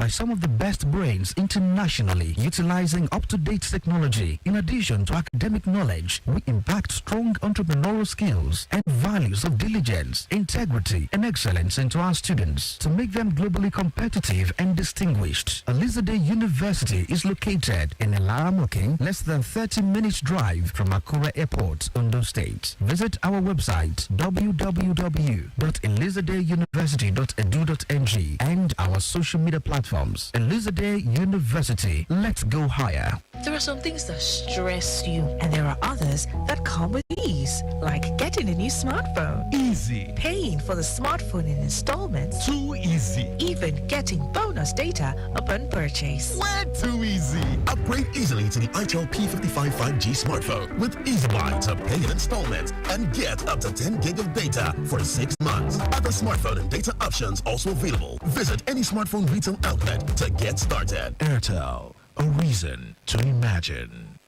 by some of the best brains internationally, utilizing up-to-date technology. In addition to academic knowledge, we impact strong entrepreneurial skills and values of diligence, integrity, and excellence into our students to make them globally competitive and distinguished. Elizabeth University is located in Elaramoking, less than 30 minutes drive from Akure Airport, Ondo State. Visit our website www.elizabethuniversity.edu.ng and our social media platforms. Elizabeth University, let's go higher. There are some things that stress you, and there are others that come with ease, like getting a new smartphone. Easy. Paying for the smartphone in installments. Too easy. Even getting bonus data upon purchase. Way too easy. Upgrade easily to the itel P55 5G smartphone with Easy Buy to pay in installments and get up to 10 gig of data for 6 months. Other smartphone and data options also available. Visit any smartphone retail outlet to get started. Airtel, a reason to imagine.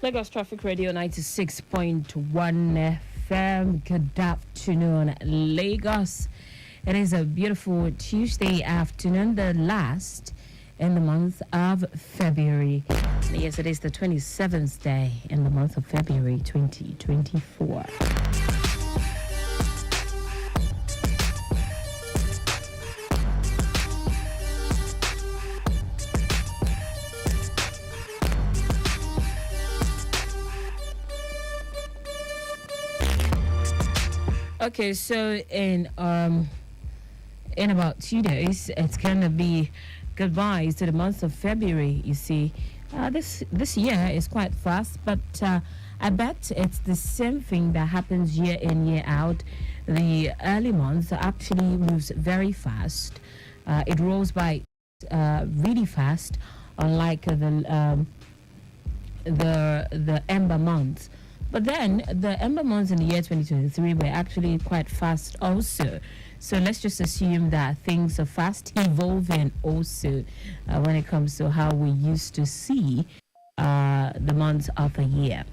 Lagos Traffic Radio 96.1 FM. Good afternoon, Lagos. It is a beautiful Tuesday afternoon, the last in the month of February. Yes, it is the 27th day in the month of February 2024. Okay, so in about 2 days, it's gonna be goodbye to the month of February. You see, this year is quite fast, but I bet it's the same thing that happens year in, year out. The early months actually moves very fast. It rolls by really fast, unlike the ember months. But then the ember months in the year 2023 were actually quite fast also. So let's just assume that things are fast evolving also when it comes to how we used to see the months of the year.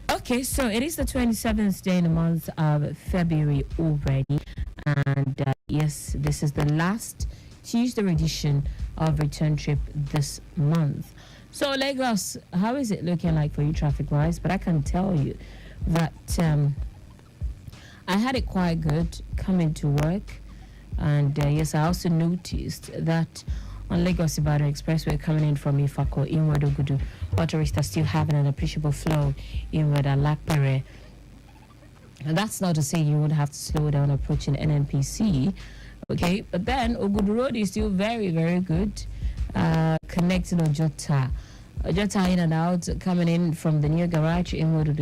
Okay, so it is the 27th day in the month of February already. And yes, this is the last Tuesday edition of Return Trip this month. So Lagos, how is it looking like for you traffic-wise? But I can tell you that I had it quite good coming to work. And yes, I also noticed that on Lagos-Ibadan Expressway coming in from Ifako, inward Ogudu, motorists are still having an appreciable flow inward Alakpere. And that's not to say you would have to slow down approaching NNPC. Okay, but then Ogudu Road is still very, very good. Connecting Ojota in and out, coming in from the new garage inward.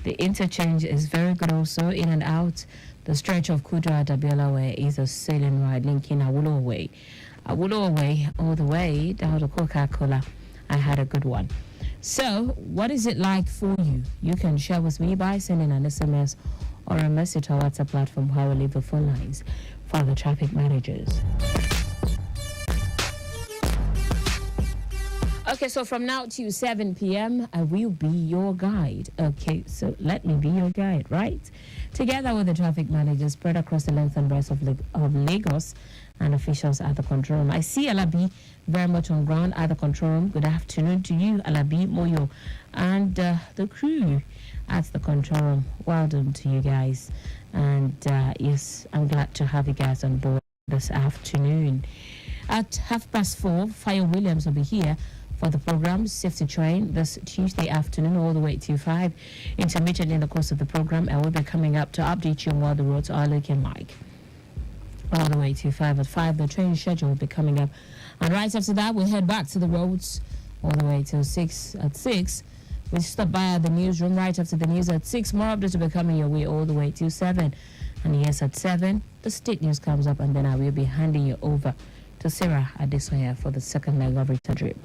The interchange is very good also, in and out. The stretch of Kudra Dabiola Way is a sailing ride linking Awolowo Way all the way down to Coca-Cola. I had a good one. So what is it like for you? You can share with me by sending an SMS or a message to our WhatsApp platform, how we leave the phone lines for the traffic managers. Okay, Okay, so from now to 7 p.m., I will be your guide. Okay, so let me be your guide, right? Together with the traffic managers spread across the length and breadth of Lagos and officials at the control room. I see Alabi very much on ground at the control room. Good afternoon to you, Alabi, Moyo, and the crew at the control room. Well done to you guys. And yes, I'm glad to have you guys on board this afternoon. At 4:30, Fire Williams will be here for the program Safety Train this Tuesday afternoon all the way to 5. Intermittently in the course of the program, I will be coming up to update you on what the roads are looking like. All the way to 5. At 5, the train schedule will be coming up. And right after that, we'll head back to the roads all the way till 6. At 6, we'll stop by at the newsroom right after the news. At 6, more updates will be coming your way all the way till 7. And yes, at 7, the state news comes up, and then I will be handing you over to Sarah Adesoya for the second leg of Rita Drip.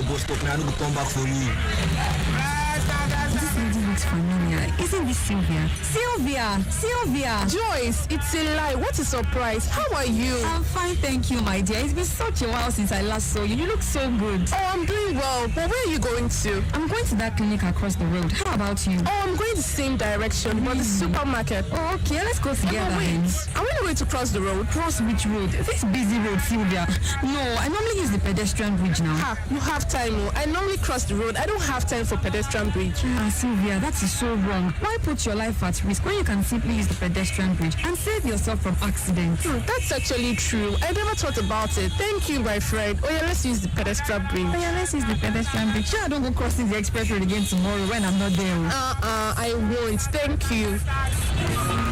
bus stop. Now I don't come back for you. This lady looks familiar. Isn't this Sylvia? Sylvia! Joyce, it's a lie. What a surprise. How are you? I'm fine, thank you, my dear. It's been such a while since I last saw you. You look so good. Oh, I'm doing well. But where are you going to? I'm going to that clinic across the road. How about you? Oh, I'm going the same direction, but the supermarket. Oh, okay, let's go together. Wait, are we not going to cross the road? Cross which road? This busy road, Sylvia. No, I normally use the pedestrian bridge now. You have time. Oh. I normally cross the road. I don't have time for pedestrian bridge. Sylvia, that is so wrong. Why put your life at risk when you can simply use the pedestrian bridge and save yourself from accidents? That's actually true. I never thought about it. Thank you, my friend. Oh yeah, let's use the pedestrian bridge. Oh yeah, let's use the pedestrian bridge. Sure, I don't go crossing the express road again tomorrow when I'm not there. I won't. Thank you.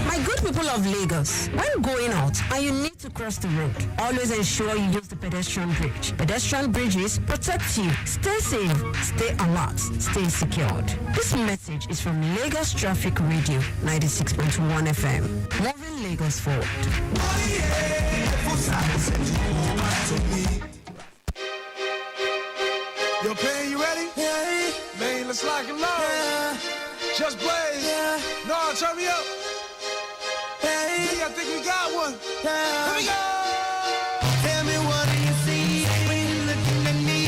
My good people of Lagos, when going out and you need to cross the road, always ensure you use the pedestrian bridge. Pedestrian bridges protect you. Stay safe, stay alert, stay secured. This message is from Lagos Traffic Radio 96.1 FM. Moving Lagos forward. Yo, Pain, you ready? Yeah. Man, let's lock and load. Yeah. Just blaze. Yeah. No, turn me up. Hey. I think we got one. Yeah. Let me go. Tell me what do you see when you're looking at me?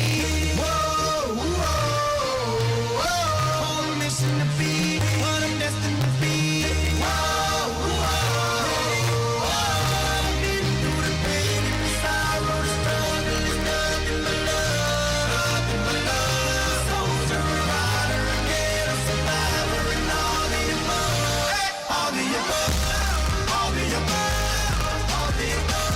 Whoa, whoa, whoa. On a mission to be what I'm destined to be. Whoa, whoa, whoa. I've been through the pain and the sorrow, the struggle, there's nothing but love. Nothing but love. Soldier, a rider, a kid, a survivor, and all the above. Hey. All the above. All the above. All the above.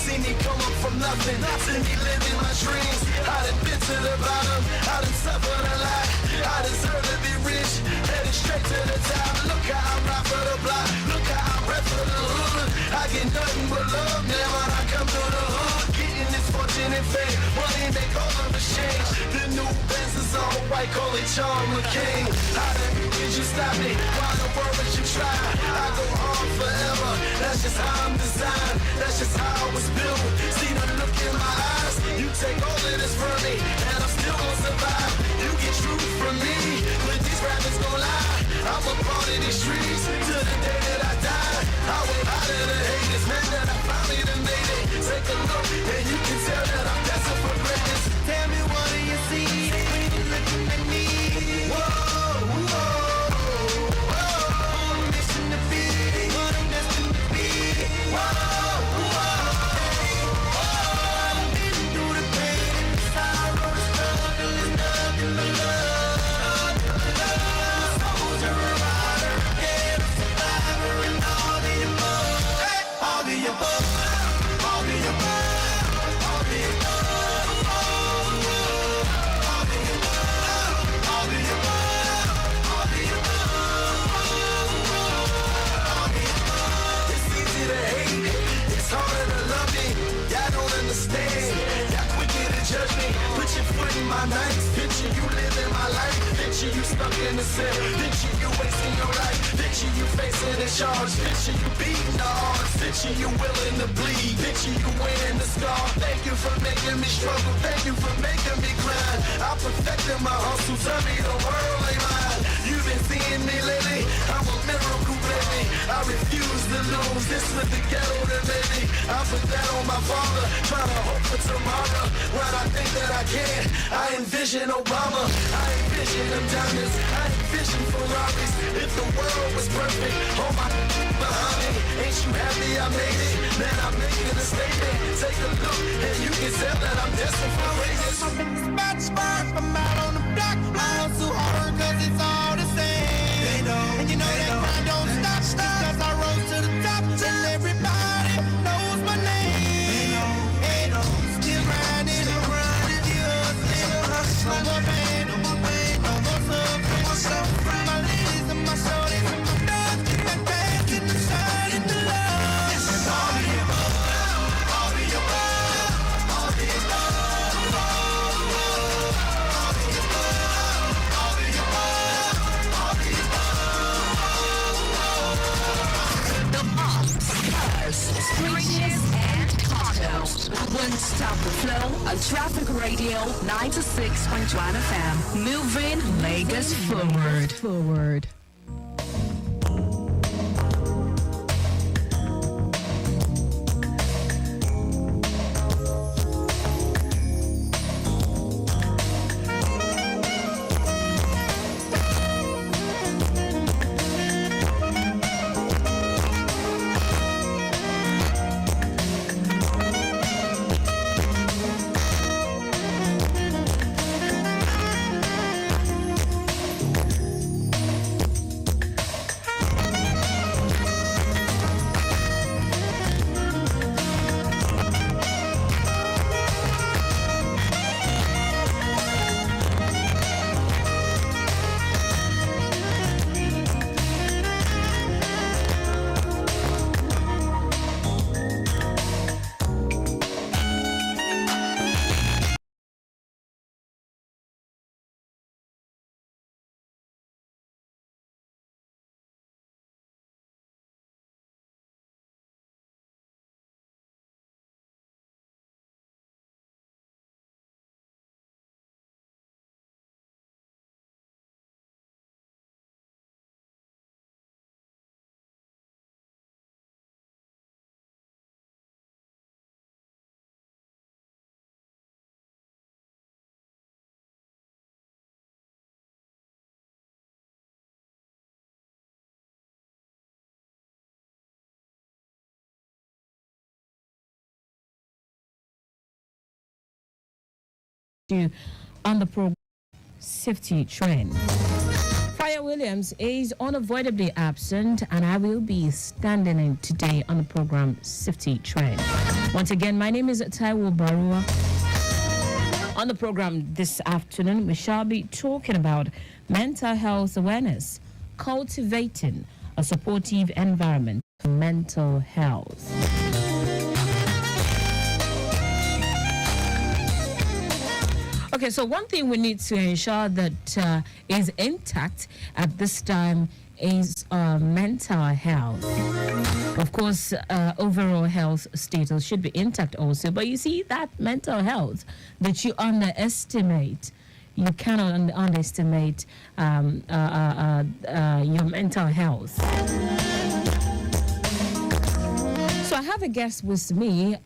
See me come up from nothing, see me living my dreams. I done been to the bottom, I done suffered a lot. I deserve to be rich, headed straight to the top. Look how I ride for the block, look how I rap for the hood. I get nothing but love now when I come to the hood. Getting this fortune and fame, money make all of us change. The new Benz is all white, call it Charm McCain. How the heck did you stop me? Why the world would you try? I go on forever, that's just how I'm designed. That's just how I was built. See the look in my eyes. You take all of this from me, and I'm still gonna survive. You get truth from me, but these rappers gon' lie. I'm a part of these streets till the day that I die. I way out of the haters, man, that I finally done made it. Take a look, and you can tell that I'm destined for greatness. Tell me what do you see when you're looking at me? Whoa, whoa, whoa. On a mission to be what I'm destined to be. Whoa. My nights, picture you living my life, picture you stuck in the cell, picture you wasting your life, picture you facing a charge, picture you beating the odds, picture you willing to bleed, picture you wearing the scar. Thank you for making me struggle, thank you for making me grind. I perfected my hustle, tell me the world ain't mine. You've been seeing me lately, I'm a miracle baby. I refuse to lose, this with the ghetto that made me. I put that on my father, trying to hope for tomorrow. When I think that I can, I envision Obama, I envision them diamonds, I envision Ferraris. If the world was perfect, oh my behind me, ain't you happy I made it? Man, I'm making a statement. Take a look, and you can tell that I'm destined for greatness. Spot spark, I'm out on the block. I hustle hard 'cause it's all the same. They know, and you know that grind don't stop, because I rose to the top till everybody knows my name. They know, still grinding, no more pain, no more suffering. My ladies and my shorties and my dogs and my dads and the sun and the love. This is all the above, all the above, all the above. Traffic Radio 96.1 FM. Moving Lagos forward. On the program safety trend. Fire Williams is unavoidably absent, and I will be standing in today on the program safety trend. Once again, my name is Taiwo Baruwa. On the program this afternoon, we shall be talking about mental health awareness, cultivating a supportive environment for mental health. Okay, so one thing we need to ensure that is intact at this time is mental health. Of course, overall health status should be intact also, but you see that mental health that you underestimate, you cannot underestimate your mental health. So I have a guest with me.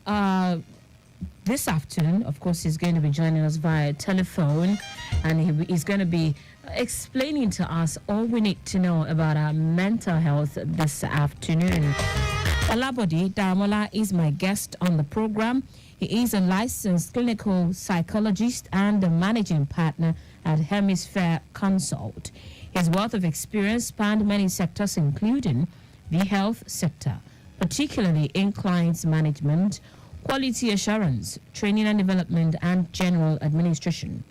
This afternoon, of course, he's going to be joining us via telephone, and he's going to be explaining to us all we need to know about our mental health this afternoon. Olabode Daramola is my guest on the program. He is a licensed clinical psychologist and a managing partner at Hemisphere Consult. His wealth of experience spanned many sectors, including the health sector, particularly in clients management, quality assurance, training and development, and general administration.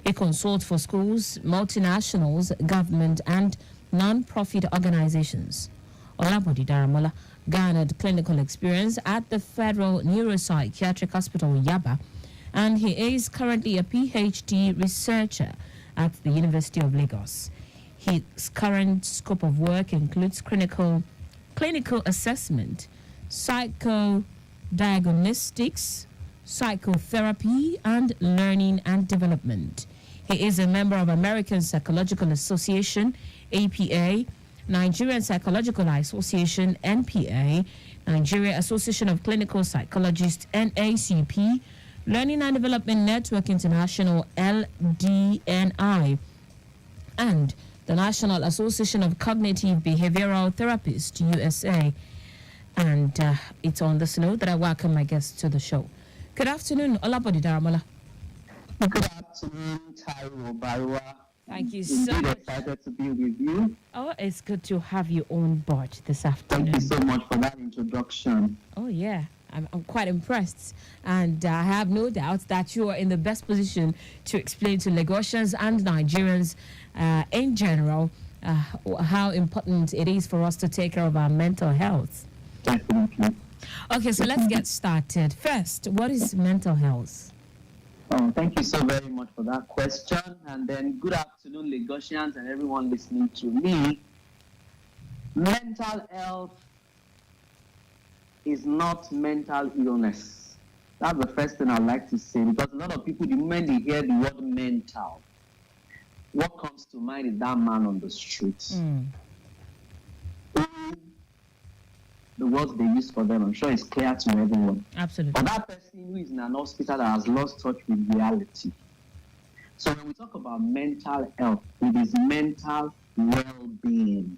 He consults for schools, multinationals, government, and non-profit organizations. Olabode Daramola garnered clinical experience at the Federal Neuropsychiatric Hospital, Yaba, and he is currently a PhD researcher at the University of Lagos. His current scope of work includes clinical assessment, psychodiagnostics, psychotherapy, and learning and development. He is a member of American Psychological Association, APA, Nigerian Psychological Association, NPA, Nigeria Association of Clinical Psychologists, NACP, Learning and Development Network International, LDNI, and the National Association of Cognitive Behavioral Therapists, USA. And it's on this note that I welcome my guests to the show. Good afternoon, Olabode Daramola. Good afternoon, Taiwo Baruwa. Thank you so much. Excited to be with you. Oh, it's good to have you on board this afternoon. Thank you so much for that introduction. Oh, yeah. I'm quite impressed. And I have no doubt that you are in the best position to explain to Lagosians and Nigerians in general how important it is for us to take care of our mental health. Definitely. Okay, so let's get started. First, what is mental health? Oh, thank you so very much for that question. And then good afternoon, Lagosians and everyone listening to me. Mental health is not mental illness. That's the first thing I'd like to say, because a lot of people, the moment they hear the word mental, what comes to mind is that man on the streets. The words they use for them, I'm sure it's clear to everyone. Absolutely. But that person who is in an hospital that has lost touch with reality. So when we talk about mental health, it is mental well-being.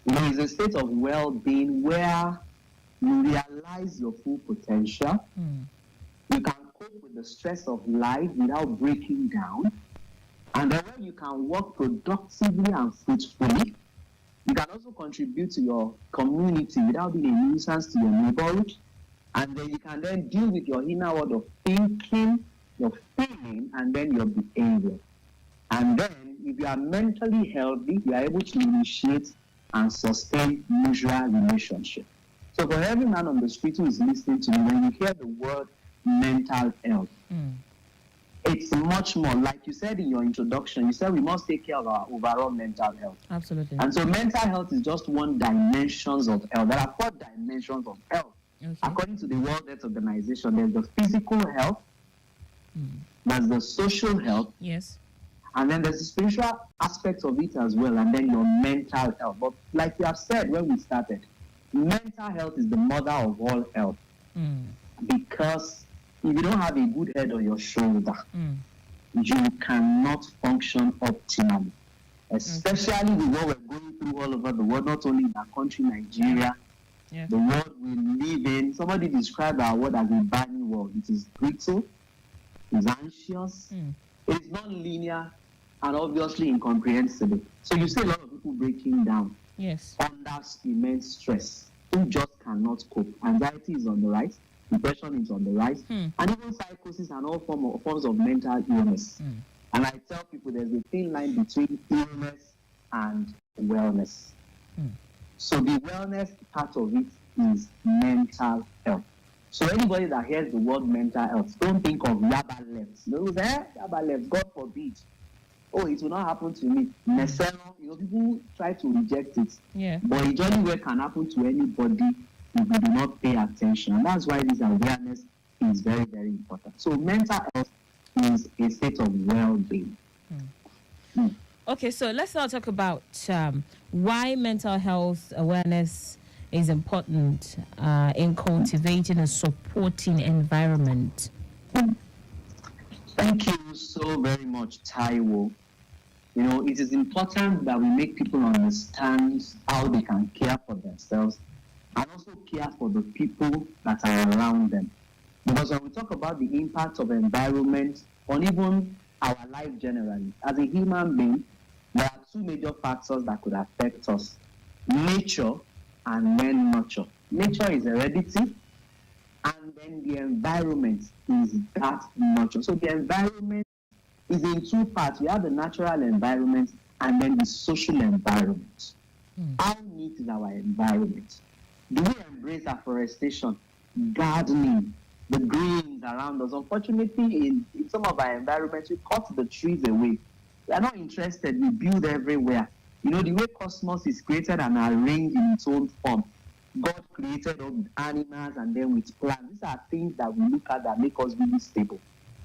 It's a state of well-being where you realize your full potential. You can cope with the stress of life without breaking down. And then when you can work productively and fruitfully, you can also contribute to your community without being a nuisance to your neighborhood. And then you can then deal with your inner world of thinking, your feeling, and then your behavior. And then, if you are mentally healthy, you are able to initiate and sustain usual relationship. So for every man on the street who is listening to me, when you hear the word mental health, it's much more, like you said in your introduction, you said we must take care of our overall mental health. Absolutely. And so mental health is just one dimension of health. There are 4 dimensions of health. Okay. According to the World Health Organization, there's the physical health, there's the social health, yes, and then there's the spiritual aspect of it as well, and then your mental health. But like you have said when we started, mental health is the mother of all health. Because if you don't have a good head on your shoulder, you cannot function optimally. Especially with what we're going through all over the world, not only in our country, Nigeria, the world we live in. Somebody described our world as a binary world. It is brittle, it is anxious, it is non-linear, and obviously incomprehensible. So you see a lot of people breaking down under immense stress, who just cannot cope. Anxiety is on the rise, depression is on the rise, and even psychosis and all forms of mental illness. And I tell people there's a thin line between illness and wellness. So the wellness part of it is mental health. So anybody that hears the word mental health, don't think of Yaba left. Yaba left, God forbid. Oh, it will not happen to me. People try to reject it. But it only way can happen to anybody if we do not pay attention. And that's why this awareness is very, very important. So mental health is a state of well-being. Okay, so let's now talk about why mental health awareness is important in cultivating a supporting environment. Thank you so very much, Taiwo. It is important that we make people understand how they can care for themselves and also care for the people that are around them. Because when we talk about the impact of environment on even our life generally, as a human being, there are 2 major factors that could affect us: nature and then nurture. Nature is heredity, and then the environment is that nurture. So the environment is in 2 parts. We have the natural environment and then the social environment. How neat is our environment? Do we embrace afforestation, gardening, the greens around us? Unfortunately, in some of our environments, we cut the trees away. We are not interested. We build everywhere. The way cosmos is created and arranged in its own form, God created us with animals and then with plants. These are things that we look at that make us really stable.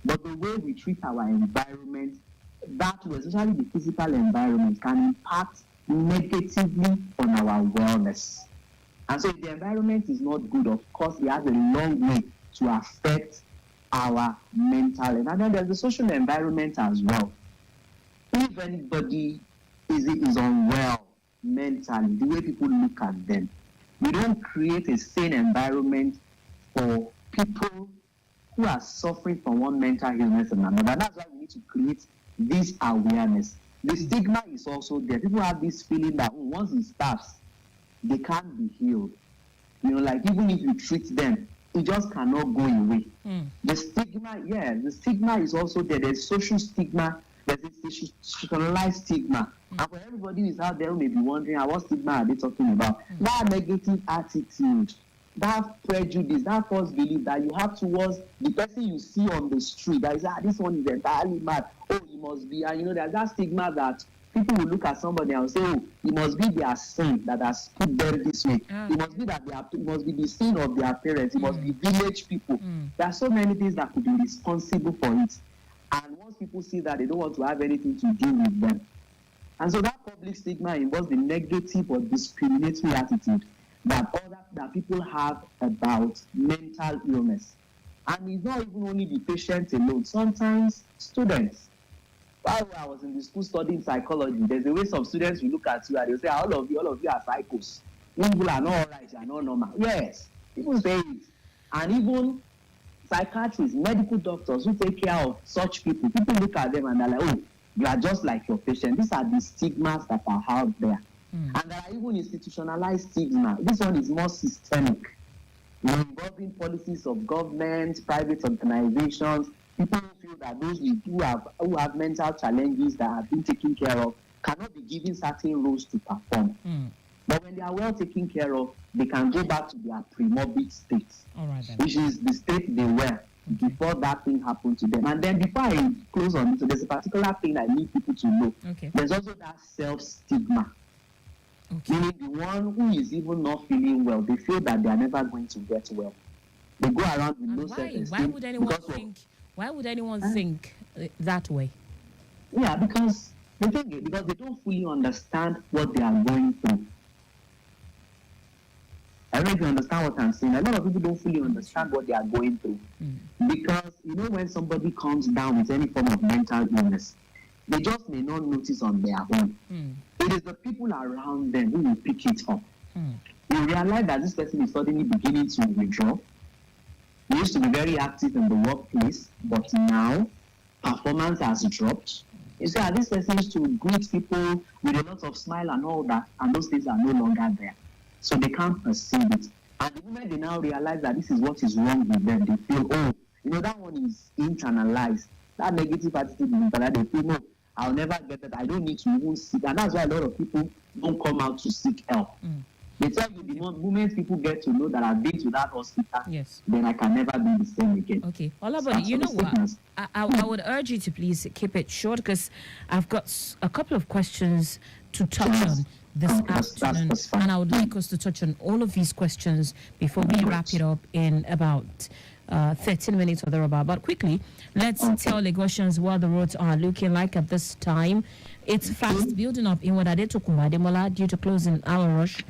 But the way we treat our environment, that way, especially the physical environment, can impact negatively on our wellness. And so if the environment is not good, of course, it has a long way to affect our mental health. And then there's the social environment as well. If anybody is unwell mentally, the way people look at them, we don't create a sane environment for people who are suffering from one mental illness and another. That's why we need to create this awareness. The stigma is also there. People have this feeling that once it starts, they can't be healed. Like even if you treat them, it just cannot go away. The stigma is also there. There's social stigma, there's institutionalized stigma. And for everybody who is out there who may be wondering, what stigma are they talking about? That negative attitude, that prejudice, that false belief that you have towards the person you see on the street, that is, this one is entirely mad. Oh, he must be. And there's that stigma that people will look at somebody and say, oh, it must be their sin that has put them this way. It must be that it must be the sin of their parents. It must be village people. There are so many things that could be responsible for it. And once people see that, they don't want to have anything to do with them. And so that public stigma involves the negative or discriminatory attitude that people have about mental illness. And it's not even only the patient alone. Sometimes students. While I was in the school studying psychology, there's a way some students will look at you and they'll say, all of you are psychos. People are not all right, you are not normal. Yes, people say it. And even psychiatrists, medical doctors who take care of such people look at them and they're like, oh, you are just like your patient. These are the stigmas that are out there. And there are even institutionalized stigma. This one is more systemic, involving policies of government, private organizations. People who feel that those who have mental challenges that have been taken care of cannot be given certain roles to perform. But when they are well taken care of, they can go back to their pre-morbid state, which is the state they were before that thing happened to them. And then before I close on it, so there's a particular thing I need people to know. There's also that self-stigma. Meaning the one who is even not feeling well, they feel that they are never going to get well. They go around with no self-esteem. Why would anyone think that way? Yeah, because the thing is, because they don't fully understand what they are going through. I don't know if you understand what I'm saying. A lot of people don't fully understand what they are going through. Because, when somebody comes down with any form of mental illness, they just may not notice on their own. It is the people around them who will pick it up. They realize that this person is suddenly beginning to withdraw. He used to be very active in the workplace, but now performance has dropped. You see, this person used to greet people with a lot of smile and all that, and those things are no longer there. So they can't perceive it. And the moment they now realize that this is what is wrong with them, they feel, that one is internalized. That negative attitude is internalized. They feel, no, I'll never get that. I don't need to even seek. And that's why a lot of people don't come out to seek help. They tell you the moment people get to know that I've been to that hospital, then I can never be the same again. Okay. Olabode, you know what? I would urge you to please keep it short because I've got a couple of questions to touch on this afternoon. And I would like us to touch on all of these questions before we wrap it up in about 13 minutes or thereabout. But quickly, let's tell Lagosians what the roads are looking like at this time. It's fast building up in Wadade to Kumademola due to closing hour rush.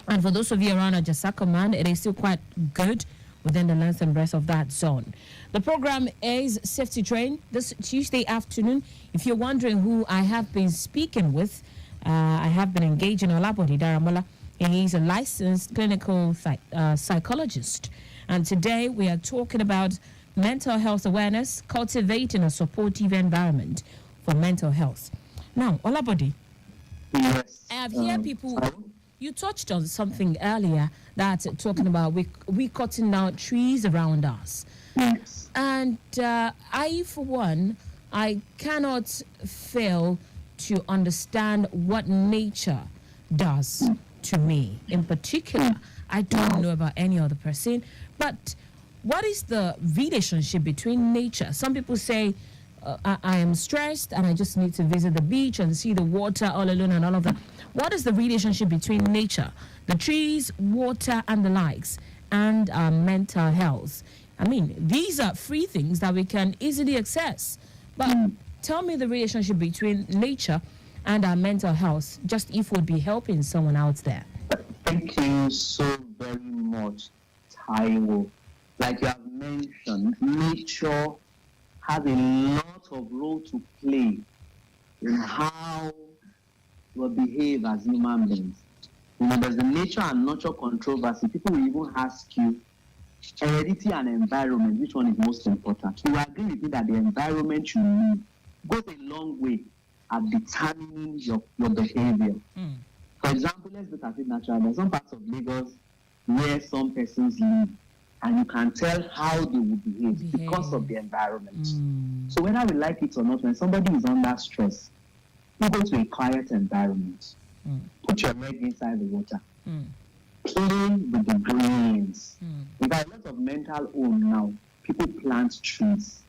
And for those of you around Ajasa Command, it is still quite good within the length and breadth of that zone. The program is Safety Train this Tuesday afternoon. If you're wondering who I have been speaking with, I have been engaging Olabode Daramola, and he's a licensed clinical psychologist. And today we are talking about mental health awareness, cultivating a supportive environment for mental health. Now, Olabode, I have heard people... You touched on something earlier that talking about we cutting down trees around us. And I, for one, I cannot fail to understand what nature does to me. In particular, I don't know about any other person, but what is the relationship between nature? Some people say, I am stressed and I just need to visit the beach and see the water all alone and all of that. What is the relationship between nature, the trees, water, and the likes, and our mental health? I mean, these are free things that we can easily access. But tell me the relationship between nature and our mental health, just if we'd be helping someone out there. Thank you so very much, Taiwo. Like you have mentioned, nature has a lot of role to play in how we behave as human beings. There's the nature and nurture controversy. People will even ask you, heredity and environment, which one is most important? You agree with me that the environment you live goes a long way at determining your behavior. For example, let's look at it naturally. There's some parts of Lagos where some persons live, and you can tell how they will behave because of the environment. So whether we like it or not, when somebody is under stress, you go to a quiet environment. Put your leg inside the water. Play with the brains. We got a lot of mental home now. People plant trees.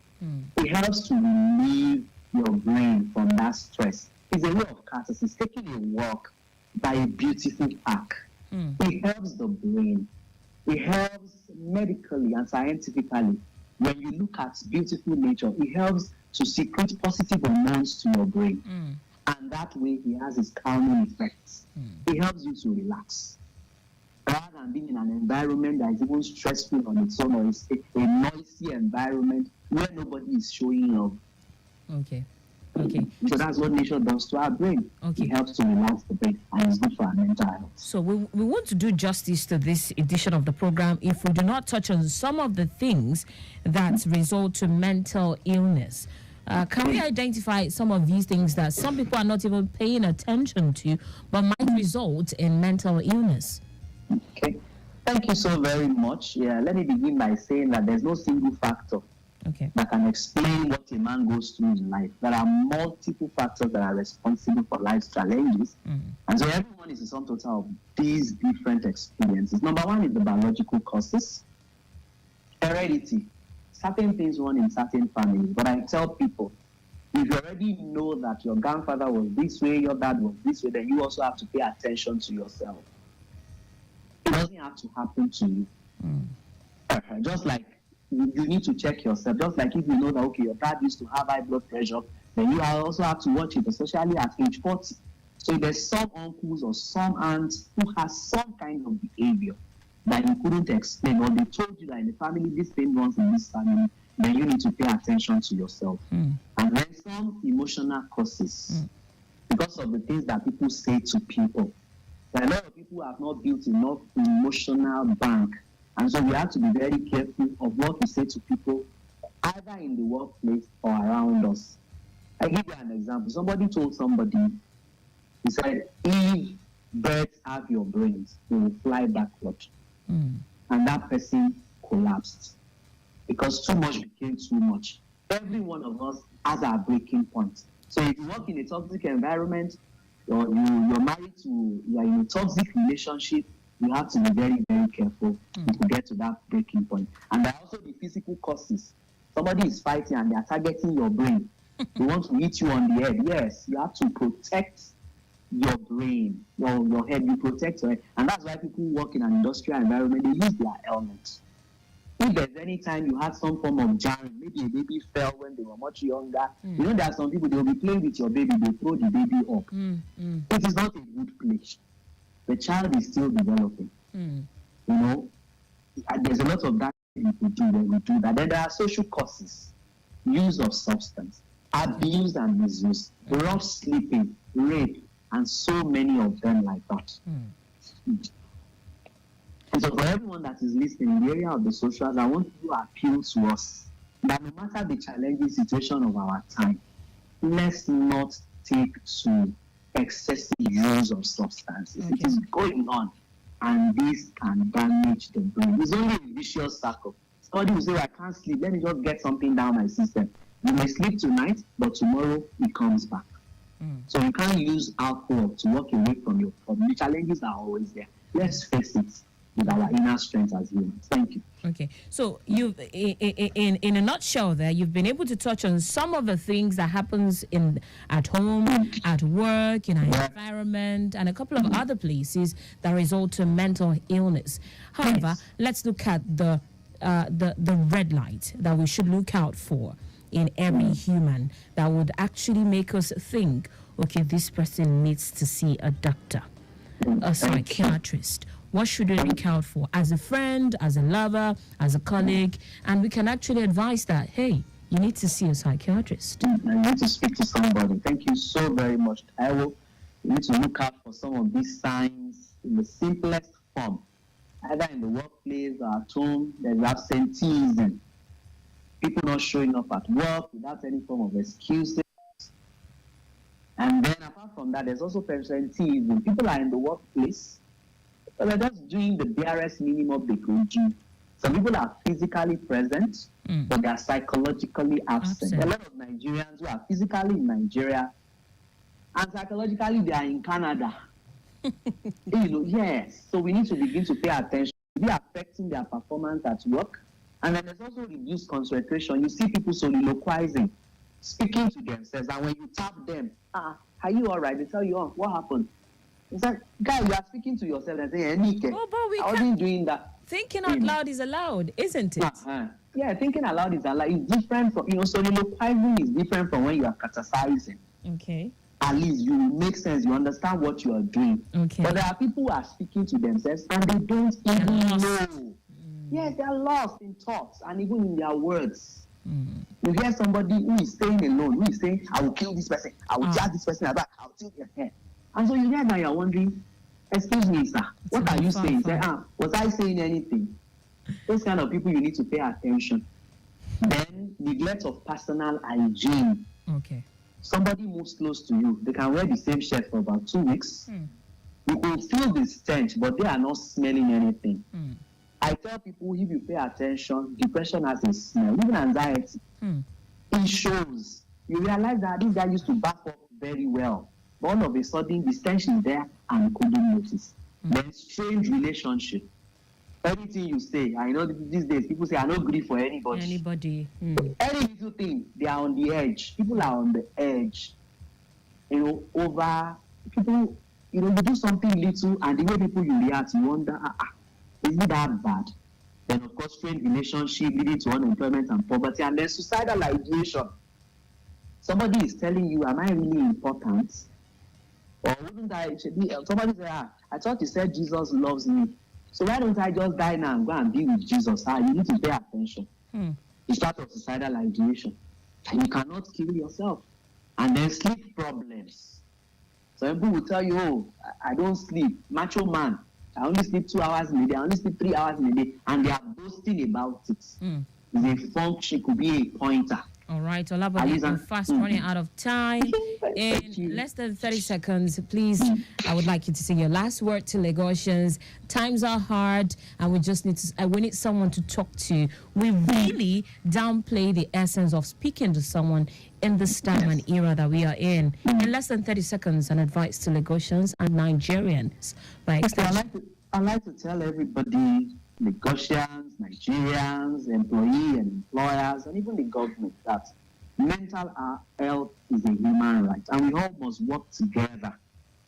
It helps to relieve your brain from that stress. It's a way of courtesy. It's taking a walk by a beautiful park. It helps the brain. It helps medically and scientifically. When you look at beautiful nature, it helps to secrete positive hormones to your brain. And that way, it has its calming effects. It helps you to relax. Rather than being in an environment that is even stressful on its own, or it's a noisy environment where nobody is showing love. Okay. So that's what nature does to our brain. It helps to relax the brain, and it's good for our mental health. So we want to do justice to this edition of the program if we do not touch on some of the things that result to mental illness. Can we identify some of these things that some people are not even paying attention to, but might result in mental illness? Okay. Thank you so very much. Yeah, let me begin by saying that there's no single factor that can explain what a man goes through in life. There are multiple factors that are responsible for life's challenges. And so everyone is the sum total of these different experiences. Number one is the biological causes. Heredity. Certain things run in certain families. But I tell people, if you already know that your grandfather was this way, your dad was this way, then you also have to pay attention to yourself. It doesn't have to happen to you. Just like you need to check yourself. Just like if you know that, okay, your dad used to have high blood pressure, then you also have to watch it, especially at age 40. So if there's some uncles or some aunts who has some kind of behavior that you couldn't explain, or they told you that in the family, this thing runs in this family, then you need to pay attention to yourself. And then some emotional causes, because of the things that people say to people. A lot of people have not built enough emotional bank. And so we have to be very careful of what we say to people, either in the workplace or around us. I give you an example. Somebody told somebody, he said, if birds have your brains, they will fly backward. And that person collapsed because too much became too much. Every one of us has our breaking point. So if you work in a toxic environment, or you're married to, you're in a toxic relationship, you have to be very, very careful to get to that breaking point. And there are also the physical causes. Somebody is fighting and they are targeting your brain. They want to hit you on the head. Yes, you have to protect your brain, your head. You protect your head. And that's why people work in an industrial environment, they use their helmets. If there's any time you had some form of jarring, maybe a baby fell when they were much younger, you know, there are some people, they'll be playing with your baby, they throw the baby up. It is not a good place. The child is still developing. You know, there's a lot of that we could do when we do that. Then there are social causes, use of substance, abuse and misuse, rough sleeping, rape, and so many of them like that. And so for everyone that is listening in the area of the socials, I want to appeal to us that no matter the challenging situation of our time, let's not take to excessive use of substances. It is going on, and this can damage the brain. It's only a vicious circle. Somebody will say, I can't sleep, let me just get something down my system. You may sleep tonight, but tomorrow it comes back. So you can't use alcohol to walk away from your problem. The challenges are always there. Let's face it with our inner strength as humans. Thank you. Okay, so you've, in a nutshell there, you've been able to touch on some of the things that happens at home, at work, in our environment, and a couple of other places that result to mental illness. However, let's look at the red light that we should look out for in every human that would actually make us think, okay, this person needs to see a doctor, a psychiatrist. What should we look out for as a friend, as a lover, as a colleague? And we can actually advise that, hey, you need to see a psychiatrist. You need to speak to somebody. Thank you so very much, Taiwo. You need to look out for some of these signs in the simplest form. Either in the workplace or at home, there's absenteeism. People not showing up at work without any form of excuses. And then apart from that, there's also presenteeism. People are in the workplace, but they're just doing the barest minimum they could do. Some people are physically present, but they are psychologically absent. A lot of Nigerians who are physically in Nigeria and psychologically they are in Canada. You know, yes. So we need to begin to pay attention. Be affecting their performance at work. And then there's also reduced concentration. You see people soliloquizing, speaking to themselves, and when you tap them, are you all right? They tell you, oh, what happened? It's like, guy, you are speaking to yourself and saying, Nike, but we I wasn't doing that. Thinking out loud is allowed, isn't it? Yeah, thinking aloud is allowed. It's different from, soliloquizing is different from when you are catasizing. Okay. At least you make sense, you understand what you are doing. Okay. But there are people who are speaking to themselves and they don't even know. Yeah, they are lost in thoughts and even in their words. You hear somebody who is staying alone, who is saying, I will kill this person, I will judge this person, I will tilt their head. And so you hear that you're wondering, excuse me, sir, what are you saying? Say, was I saying anything? Those kind of people, you need to pay attention. Then, neglect of personal hygiene. Okay. Somebody moves close to you, they can wear the same shirt for about 2 weeks. You will feel the stench, but they are not smelling anything. I tell people, if you pay attention, depression has a smell, even anxiety. It shows. You realize that this guy used to back up very well. But all of a sudden, the stench is there and you couldn't notice. Then strange relationship. Everything you say, I know these days people say, I don't agree for anybody. Any little thing, they are on the edge. People are on the edge. Over people, you do something little and the way people you react, you wonder, is it that bad? Then of course, strained relationship leading to unemployment and poverty, and then suicidal ideation. Somebody is telling you, am I really important? Or wouldn't somebody say, I thought you said Jesus loves me. So why don't I just die now and go and be with Jesus? You need to pay attention. It's part of suicidal ideation. And you cannot kill yourself. And then sleep problems. Some people will tell you, oh, I don't sleep. Macho man. I only sleep 2 hours in a day. I only sleep 3 hours in a day. And they are boasting about it. It's a function, could be a pointer. All right, Olabode, we're fast running out of time. In less than 30 seconds, please, I would like you to say your last word to Lagosians. Times are hard, and we just need someone to talk to. We really downplay the essence of speaking to someone in this time and era that we are in. In less than 30 seconds, an advice to Lagosians and Nigerians. I like to tell everybody, Lagosians, Nigerians, employees and employers, and even the government, that mental health is a human right, and we all must work together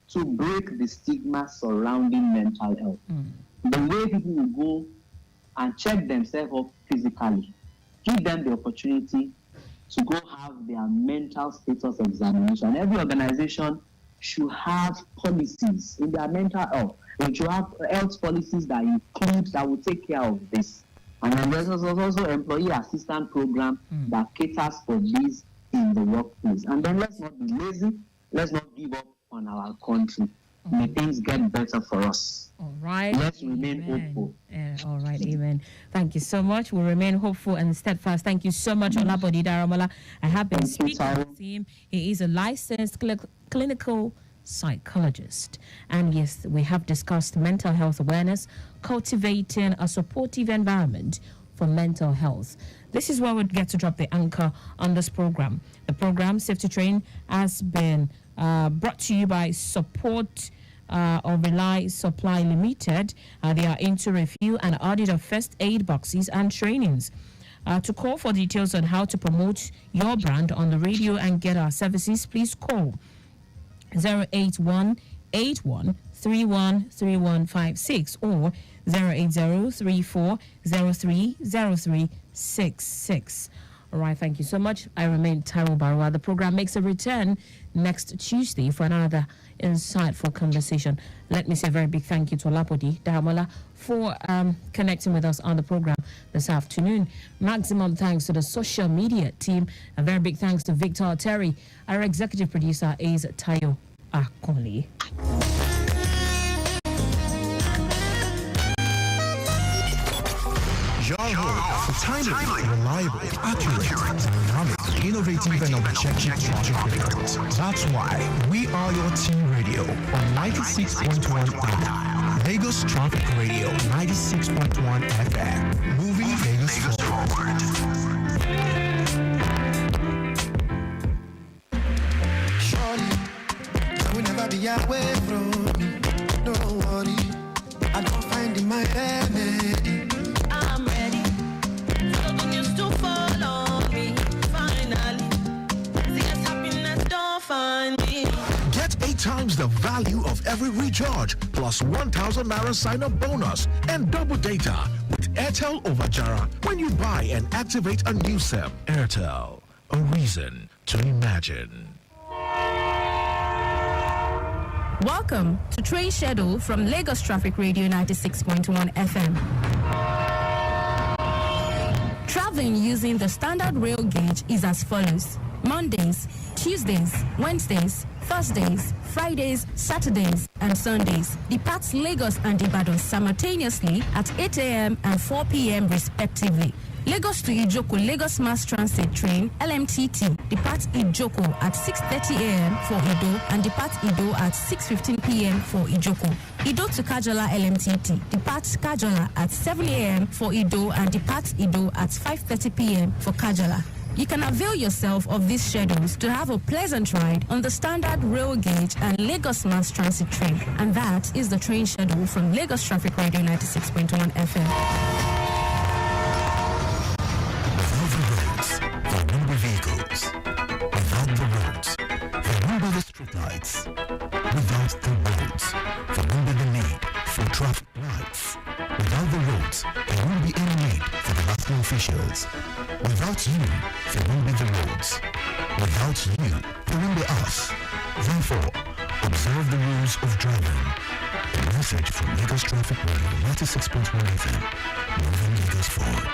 to break the stigma surrounding mental health. The way people will go and check themselves up physically, give them the opportunity to go have their mental status examination. Every organization should have policies in their mental health. We should have health policies that will take care of this. And then there's also employee assistance program that caters for this in the workplace. And then let's not be lazy. Let's not give up on our country. May things get better for us. All right. Let's remain hopeful. All right, amen. Thank you so much. We'll remain hopeful and steadfast. Thank you so much, Olabode Daramola. I have been speaking with him. He is a licensed clinical psychologist. And yes, we have discussed mental health awareness, cultivating a supportive environment for mental health. This is where we get to drop the anchor on this program. The program, Safe to Train, has been brought to you by Support of Rely Supply Limited. They are into review and audit of first aid boxes and trainings. To call for details on how to promote your brand on the radio and get our services, please call 08181313156 or 08034030366. All right, thank you so much. I remain Taiwo Baruwa. The program makes a return next Tuesday for another insightful conversation. Let me say a very big thank you to Olabode Daramola for connecting with us on the program this afternoon. Maximum thanks to the social media team. A very big thanks to Victor Terry. Our executive producer is Tayo Akoli. Timely, reliable, accurate, dynamic, innovative, and objective traffic reports. That's why we are your team radio on 96.1 FM. Lagos Traffic Radio 96.1 FM. Moving Lagos forward. Surely, I will never be away from you. Don't worry, I don't find in my enemy. I'm ready. Good news to follow me. Finally, this happiness don't find me. times the value of every recharge, plus 1,000 naira sign-up bonus and double data with Airtel over Jara when you buy and activate a new SIM. Airtel, a reason to imagine. Welcome to Train Schedule from Lagos Traffic Radio 96.1 FM. Traveling using the standard rail gauge is as follows. Mondays, Tuesdays, Wednesdays, Thursdays, Fridays, Saturdays, and Sundays. Depart Lagos and Ibadan simultaneously at 8 a.m. and 4 p.m. respectively. Lagos to Ijoko Lagos Mass Transit Train LMTT departs Ijoko at 6:30 a.m. for Ido and departs Ido at 6:15 p.m. for Ijoko. Ido to Kajola LMTT departs Kajola at 7 a.m. for Ido and departs Ido at 5:30 p.m. for Kajola. You can avail yourself of these schedules to have a pleasant ride on the standard rail gauge and Lagos Mass Transit train. And that is the train schedule from Lagos Traffic Radio 96.1 FM. Remember vehicles. Without the roads, remember the streetlights. Without the roads, remember the need for traffic lights. Without the roads, there won't be any need for the national officials. Without you, there won't be the roads. Without you, there won't be us. Therefore, observe the rules of driving. A message from Lagos Traffic Radio 96.1 FM. Moving Lagos forward.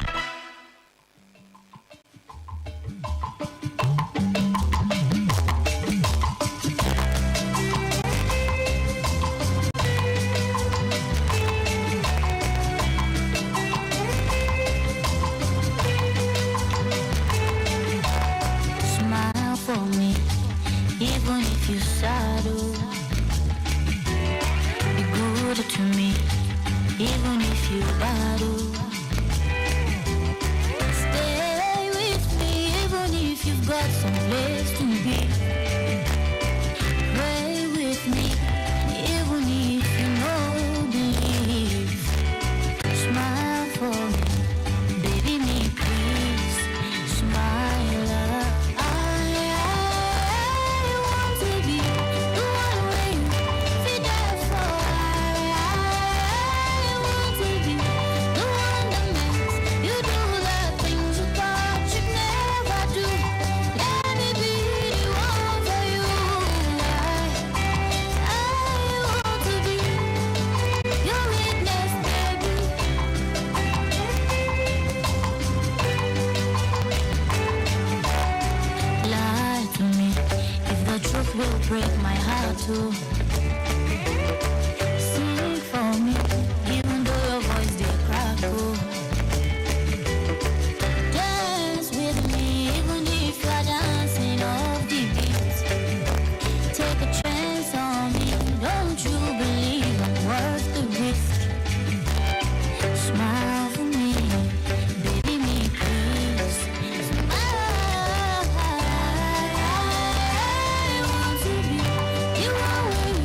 You are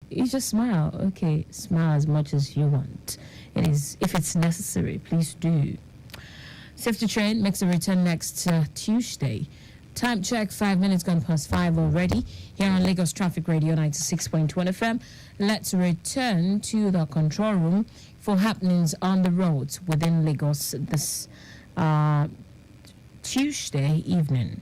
You just smile. Okay, smile as much as you want. It is, if it's necessary, please do. Safety Train makes a return next Tuesday. Time check, 5 minutes gone past 5 already. Here on Lagos Traffic Radio 96.1 FM. Let's return to the control room for happenings on the roads within Lagos this Tuesday evening.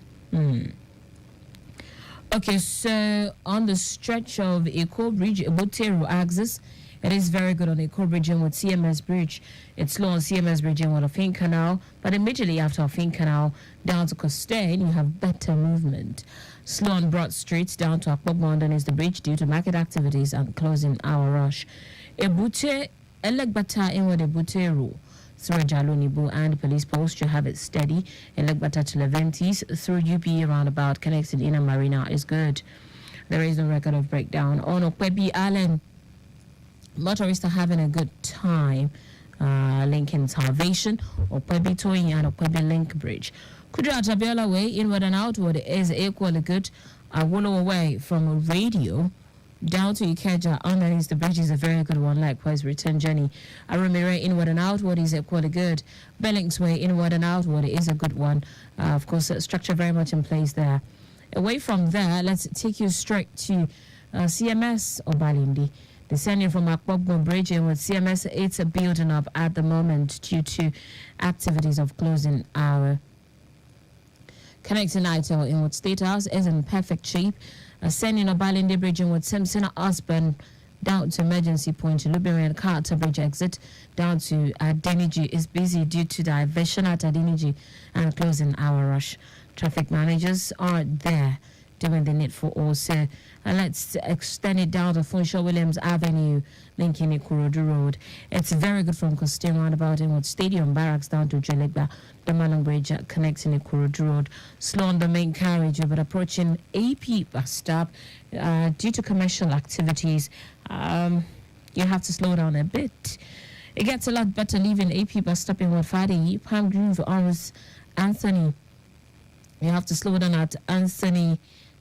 Okay, so on the stretch of Eko Bridge, Eboteru axis, it is very good on Eko Bridge and with CMS Bridge. It's slow on CMS Bridge and with Afin Canal, but immediately after Afin Canal down to Costain, you have better movement. Slow on Broad Street down to Akpobondon is the bridge due to market activities and closing hour rush. Ebute Elegbata in with Eboteru through Jalonibu and police post, you have it steady. Elegbata to Leventis through UP roundabout connecting Inner Marina is good. There is no record of breakdown. On Okwebi Island, motorists are having a good time linking Salvation, Okwebi Toyin and Okwebi Link Bridge. Kudra Tabiola Way, inward and outward is equally good. Awolo away from radio down to Ikeja underneath the bridge is a very good one. Likewise, return journey. Arumire inward and outward is equally good. Bellings Way inward and outward is a good one. Of course, structure very much in place there. Away from there, let's take you straight to CMS Obalindi. Descending from Akpogbo Bridge and with CMS, it's a building up at the moment due to activities of closing hour. Connecting Itel in with State House is in perfect shape. Sending Obalindi Bridge in with Simpson Osborne down to emergency point, Liberian Carter Bridge exit down to Adeniji is busy due to diversion at Adeniji and closing hour rush. Traffic managers are there doing the needful also. Let's extend it down to Funshaw Williams Avenue, linking Ikorodu Road. It's very good from Costain roundabout in with Stadium Barracks down to Jelegba, the Malong Bridge connecting Ikorodu Road. Slow on the main carriage, but approaching AP bus stop due to commercial activities. You have to slow down a bit. It gets a lot better leaving AP bus stop in Watfadi, Palm Grove, Oris, Anthony. You have to slow down at Anthony.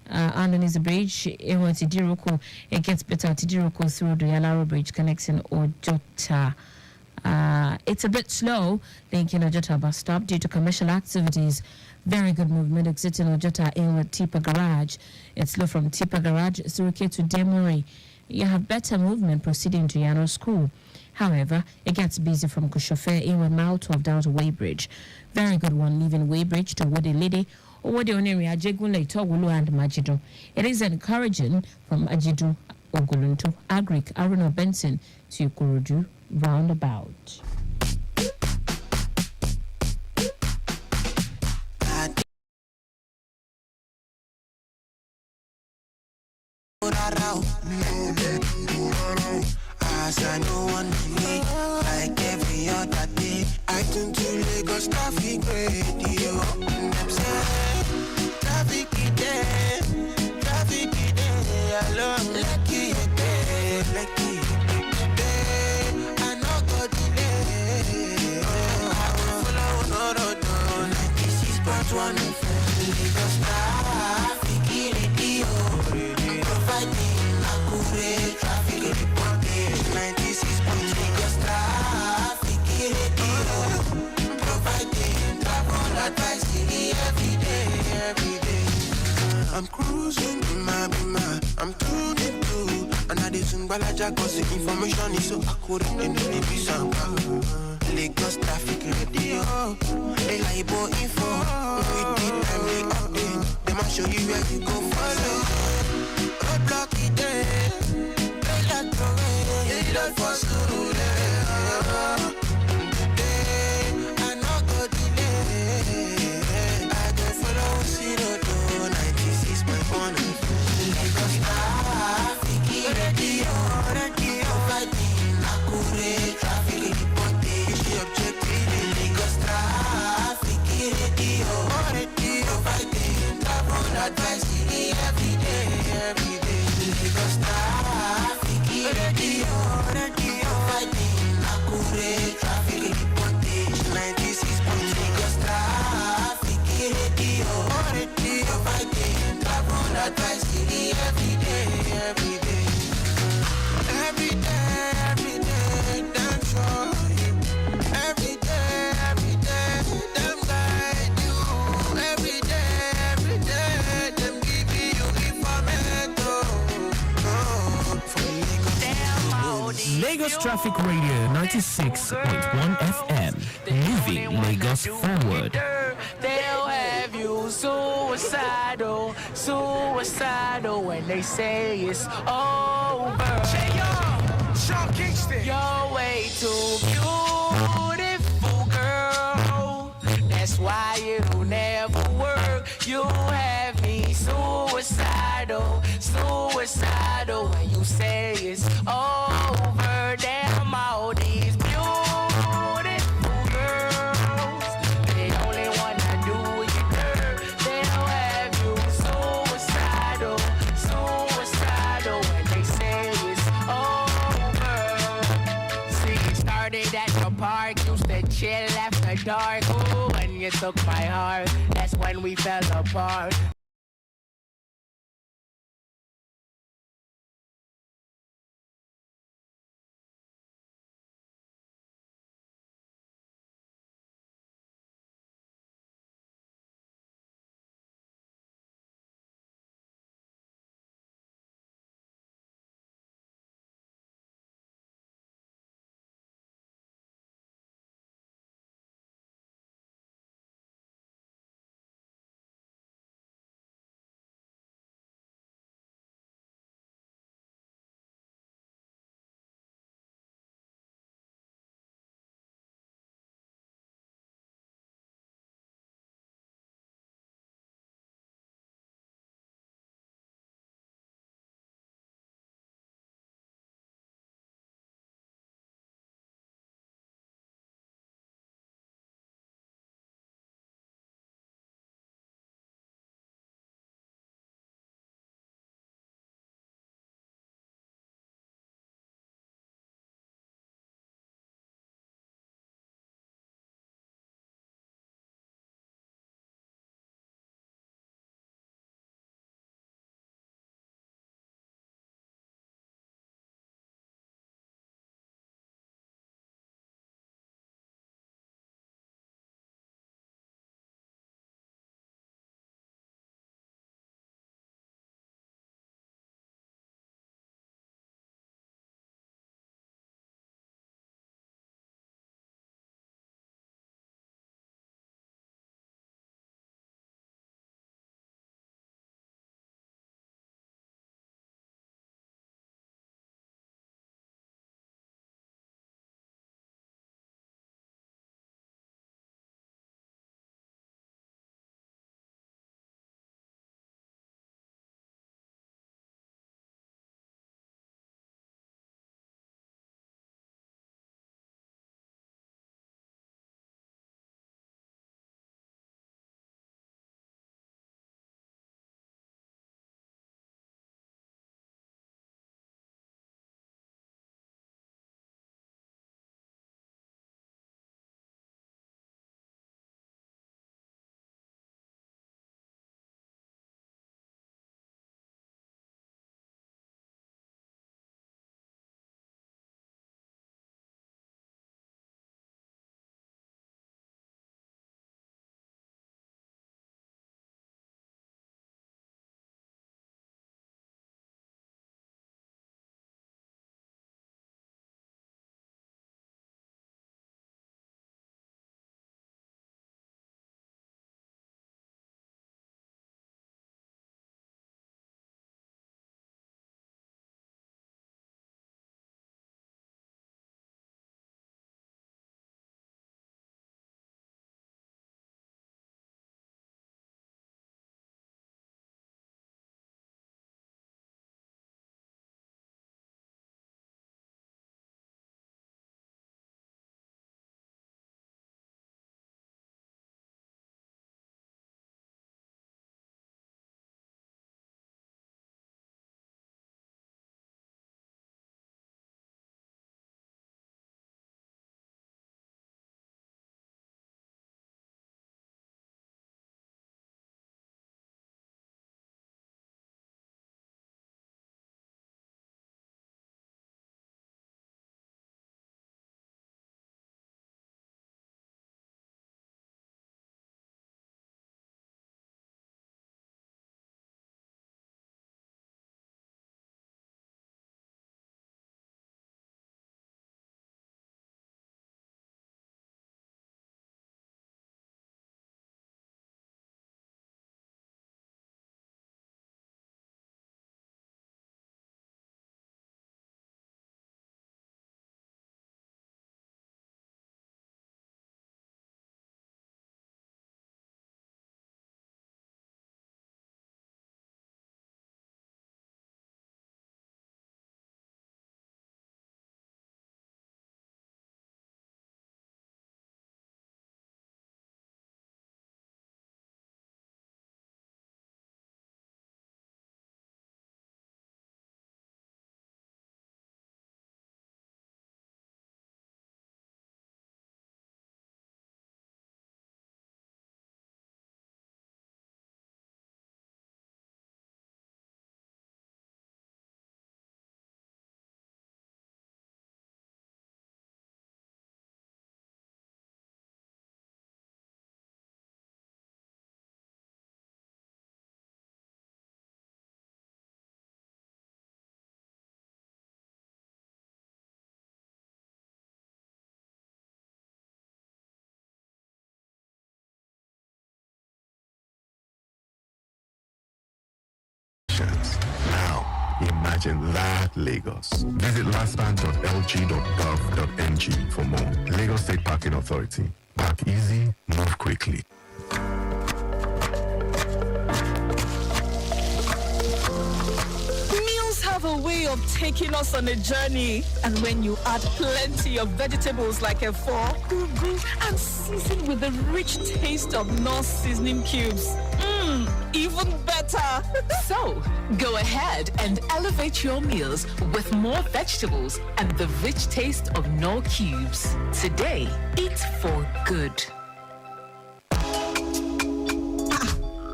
Underneath the bridge, in Tidiroko, it gets better at Tidiroko through the Yalaro Bridge connecting Ojota. It's a bit slow linking Ojota bus stop due to commercial activities. Very good movement exiting Ojota in with Tipa Garage. It's slow from Tipa Garage through K to Demori. You have better movement proceeding to Yano School. However, it gets busy from Kushofe in with Mile 12 down to Weybridge. Very good one leaving Weybridge to Wadi Lady. It is encouraging from Ajidu, Oguluntu, Agric, Aruno Benson to Kurudu roundabout. As I know one day, like every other day, I tune to Lagos Traffic Radio. I'm saying, traffic is there, alone, lucky day, I know go delay. I will follow no road, 96.1 Lagos Traffic Radio, providing accurate traffic reporting. 96.1 Lagos Traffic Radio, providing travel advice every day. I'm cruising in my bima, I'm tuning to, and I did some balaja cause the information is so accurate and it may be some Lagos Traffic Radio, reliable info, with the timely update, they must show you where you go follow. Roadblock it there, they don't for school, I know go delay, I don't follow zero to 96.1 Lagos Traffic Radio, providing accurate traffic reporting. The objective Lagos Traffic Radio, providing travel advice every day. Lagos Traffic Radio, providing accurate traffic reporting. 96.1 Lagos Traffic Radio, providing travel advice every day. Lagos Traffic Radio 96.1 FM, moving Lagos forward. They'll have you suicidal, suicidal when they say it's over. Sean Kingston. You're way too beautiful, girl. That's why it'll never work. You have me suicidal, suicidal when you say it's over. Damn, all these beautiful girls, they only wanna do you dirt. They'll have you suicidal, suicidal when they say it's over. See, it started at the park, used to chill after dark. Ooh, when you took my heart, that's when we fell apart. chance. Now, imagine that Lagos. Visit lastbank.lg.gov.ng for more. Lagos State Parking Authority. Park easy, move quickly. Meals have a way of taking us on a journey. And when you add plenty of vegetables like efo, ugu, and season with the rich taste of North seasoning cubes, even better. So, go ahead and elevate your meals with more vegetables and the rich taste of Knorr cubes. Today, eat for good.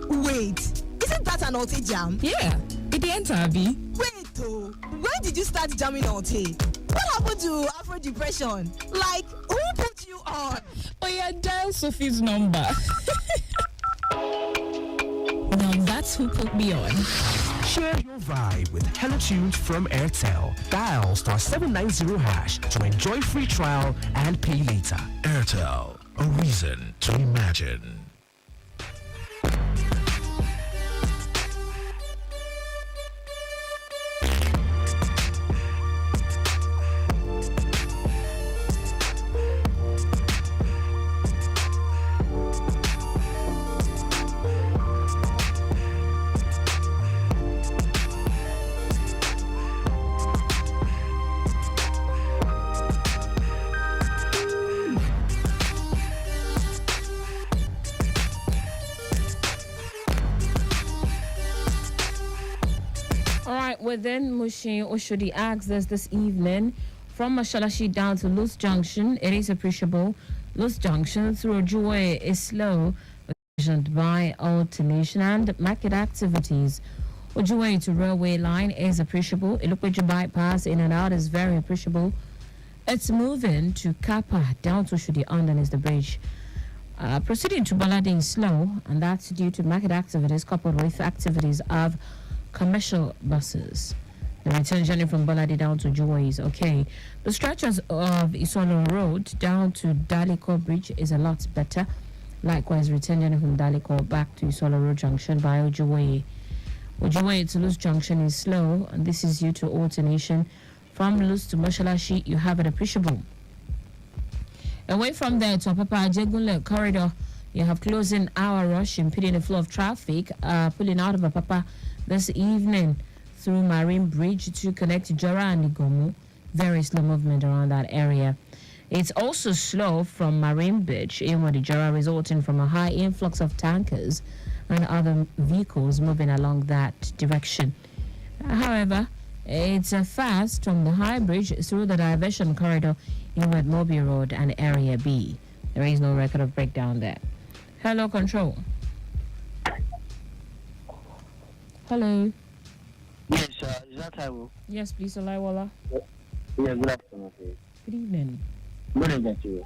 Wait, isn't that an Alte jam? Yeah, it the enter, Abby. Wait, though. When did you start jamming Alte? What happened to Afro depression? Like, who put you on? Oh yeah, dial Sophie's number. Now that's who put me on. Share your vibe with Hello Tunes from Airtel. Dial *790# to enjoy free trial and pay later. Airtel, a reason to imagine. Within Mushin Oshodi asks us this evening, from Mashalashi down to Loose Junction, it is appreciable. Loose Junction through Ojuwe is slow, occasioned by alternation and market activities. Ojuwe to railway line is appreciable. Ilupeju bypass in and out is very appreciable. It's moving to Kappa down to Oshodi underneath the bridge. Proceeding to Baladi is slow, and that's due to market activities coupled with activities of commercial buses. The return journey from Baladi down to Juwa is okay. The stretches of Isolo Road down to Daliko Bridge is a lot better. Likewise, return journey from Daliko back to Isolo Road Junction by Ojuwe. Ojuwe to Luz Junction is slow, and this is due to alternation. From Luz to Moshalashi, you have it appreciable. Away from there to Apapa Jegunle corridor, you have closing hour rush impeding the flow of traffic, pulling out of Apapa this evening through Marine Bridge to connect Jora and Igomu. Very slow movement around that area. It's also slow from Marine Bridge in Jora, resulting from a high influx of tankers and other vehicles moving along that direction. However, it's fast from the High Bridge through the diversion corridor in Mobi Road and Area B. There is no record of breakdown there. Hello, Control. Hello. Yes, is that Taiwo? Yes, please, Olaiwola. Yeah, good afternoon. Good evening. Good evening to you.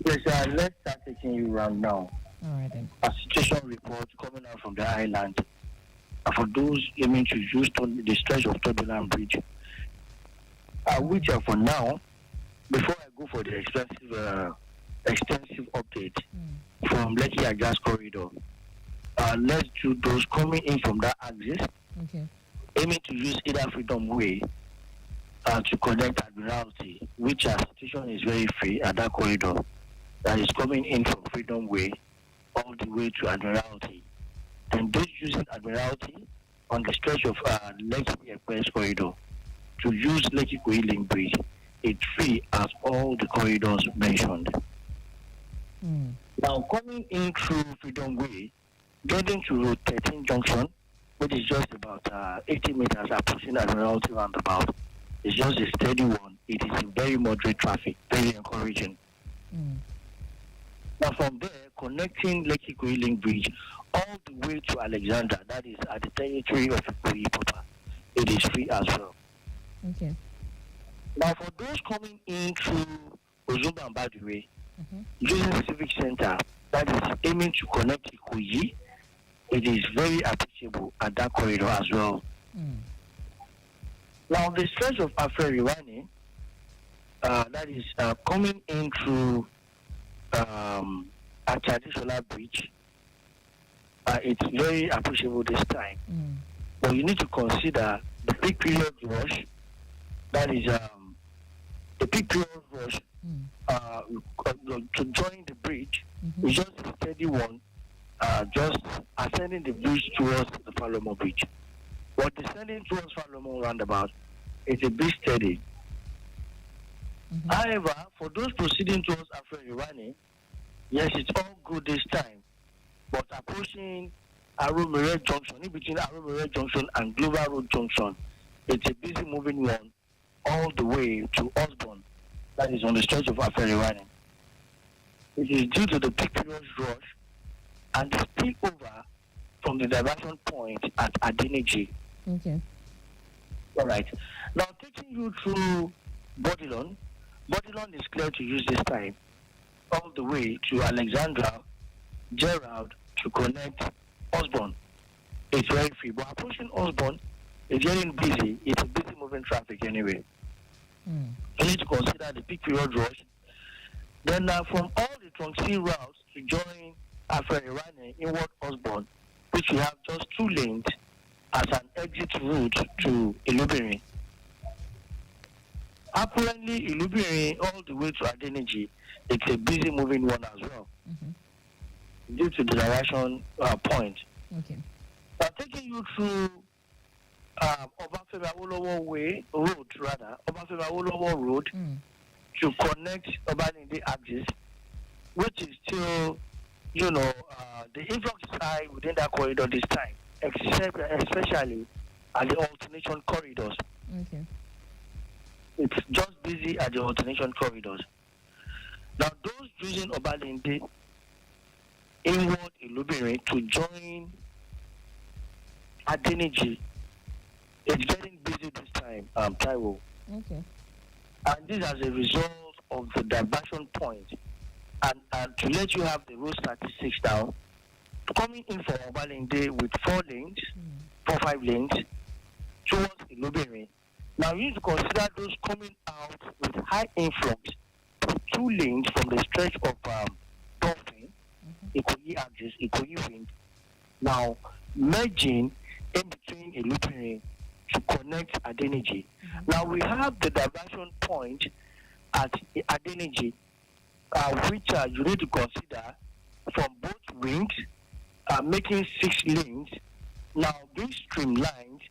Yes, let's start taking you around now. All right, then. A situation report coming out from the island. For those aiming to use the stretch of Turbulent Bridge, which for now, before I go for the extensive update from Lekki Agas corridor, let's do those coming in from that axis, aiming to use either Freedom Way to connect Admiralty, which situation is very free at that corridor, that is coming in from Freedom Way all the way to Admiralty. And those using Admiralty on the stretch of Lekki Express corridor to use Lekki Koiling Bridge, it's free as all the corridors mentioned. Now, coming in through Freedom Way, getting to Road 13 Junction, which is just about 80 meters approaching Admiralty roundabout, it's just a steady one. It is in very moderate traffic, very encouraging. Now, from there, connecting Lekki Koiling Bridge all the way to Alexandra, that is at the territory of Ikoyi Papa, it is free as well. Okay. Now, for those coming in through Ozumba and Badiwe, using the Civic Center, that is aiming to connect Ikoyi, it is very appreciable at that corridor as well. Now, the stretch of Aferiwani, that is coming in through Achadishola Bridge, it's very appreciable this time. But you need to consider the peak period rush. That is the peak period rush to join the bridge is just a steady one, just ascending the bridge towards the Falomo Bridge. But descending towards Falomo roundabout is a bit steady. However, for those proceeding towards Afro-Irani, yes, it's all good this time. But approaching Aromere Junction, in between Aromere Junction and Global Road Junction, it's a busy moving one all the way to Osborne, that is on the stretch of Afro-Irani. It is due to the peak period rush and the spillover from the diversion point at Adeniji. Okay. All right. Now, taking you through Bodilon. Bodilon is clear to use this time all the way to Alexandra, Gerald to connect Osborne. It's very free. But approaching Osborne is getting busy. It's a busy moving traffic anyway. You need to consider the peak period rush. Then from all the trunk C routes to join Afro-Irani inward Osborne, which we have just 2 lanes as an exit route to Ilubiri. Apparently, Ilubiri all the way to Adeniji, it's a busy moving one as well, due to the direction point. Okay. Now, taking you through Obafemi Awolowo Obafemi Awolowo Road to connect Obalende axis, which is still, the influx is high within that corridor this time, especially at the alternation corridors. Okay. It's just busy at the alternation corridors. Now, those using Obalende inward Ilubiri to join Adeniji, it's getting busy this time, Taiwo. Okay. And this as a result of the diversion point. And to let you have the road statistics down, coming in from Obalende with 4 lanes, 5 lanes, towards Ilubiri. Now you need to consider those coming out with high influx, 2 lanes from the stretch of Dolphin, Ikoyi axis, Ikoyi wind. Now merging in between Ilubiri to connect Adeniji. Now we have the diversion point at Adeniji, which you need to consider from both wings, making 6 lanes, now being streamlined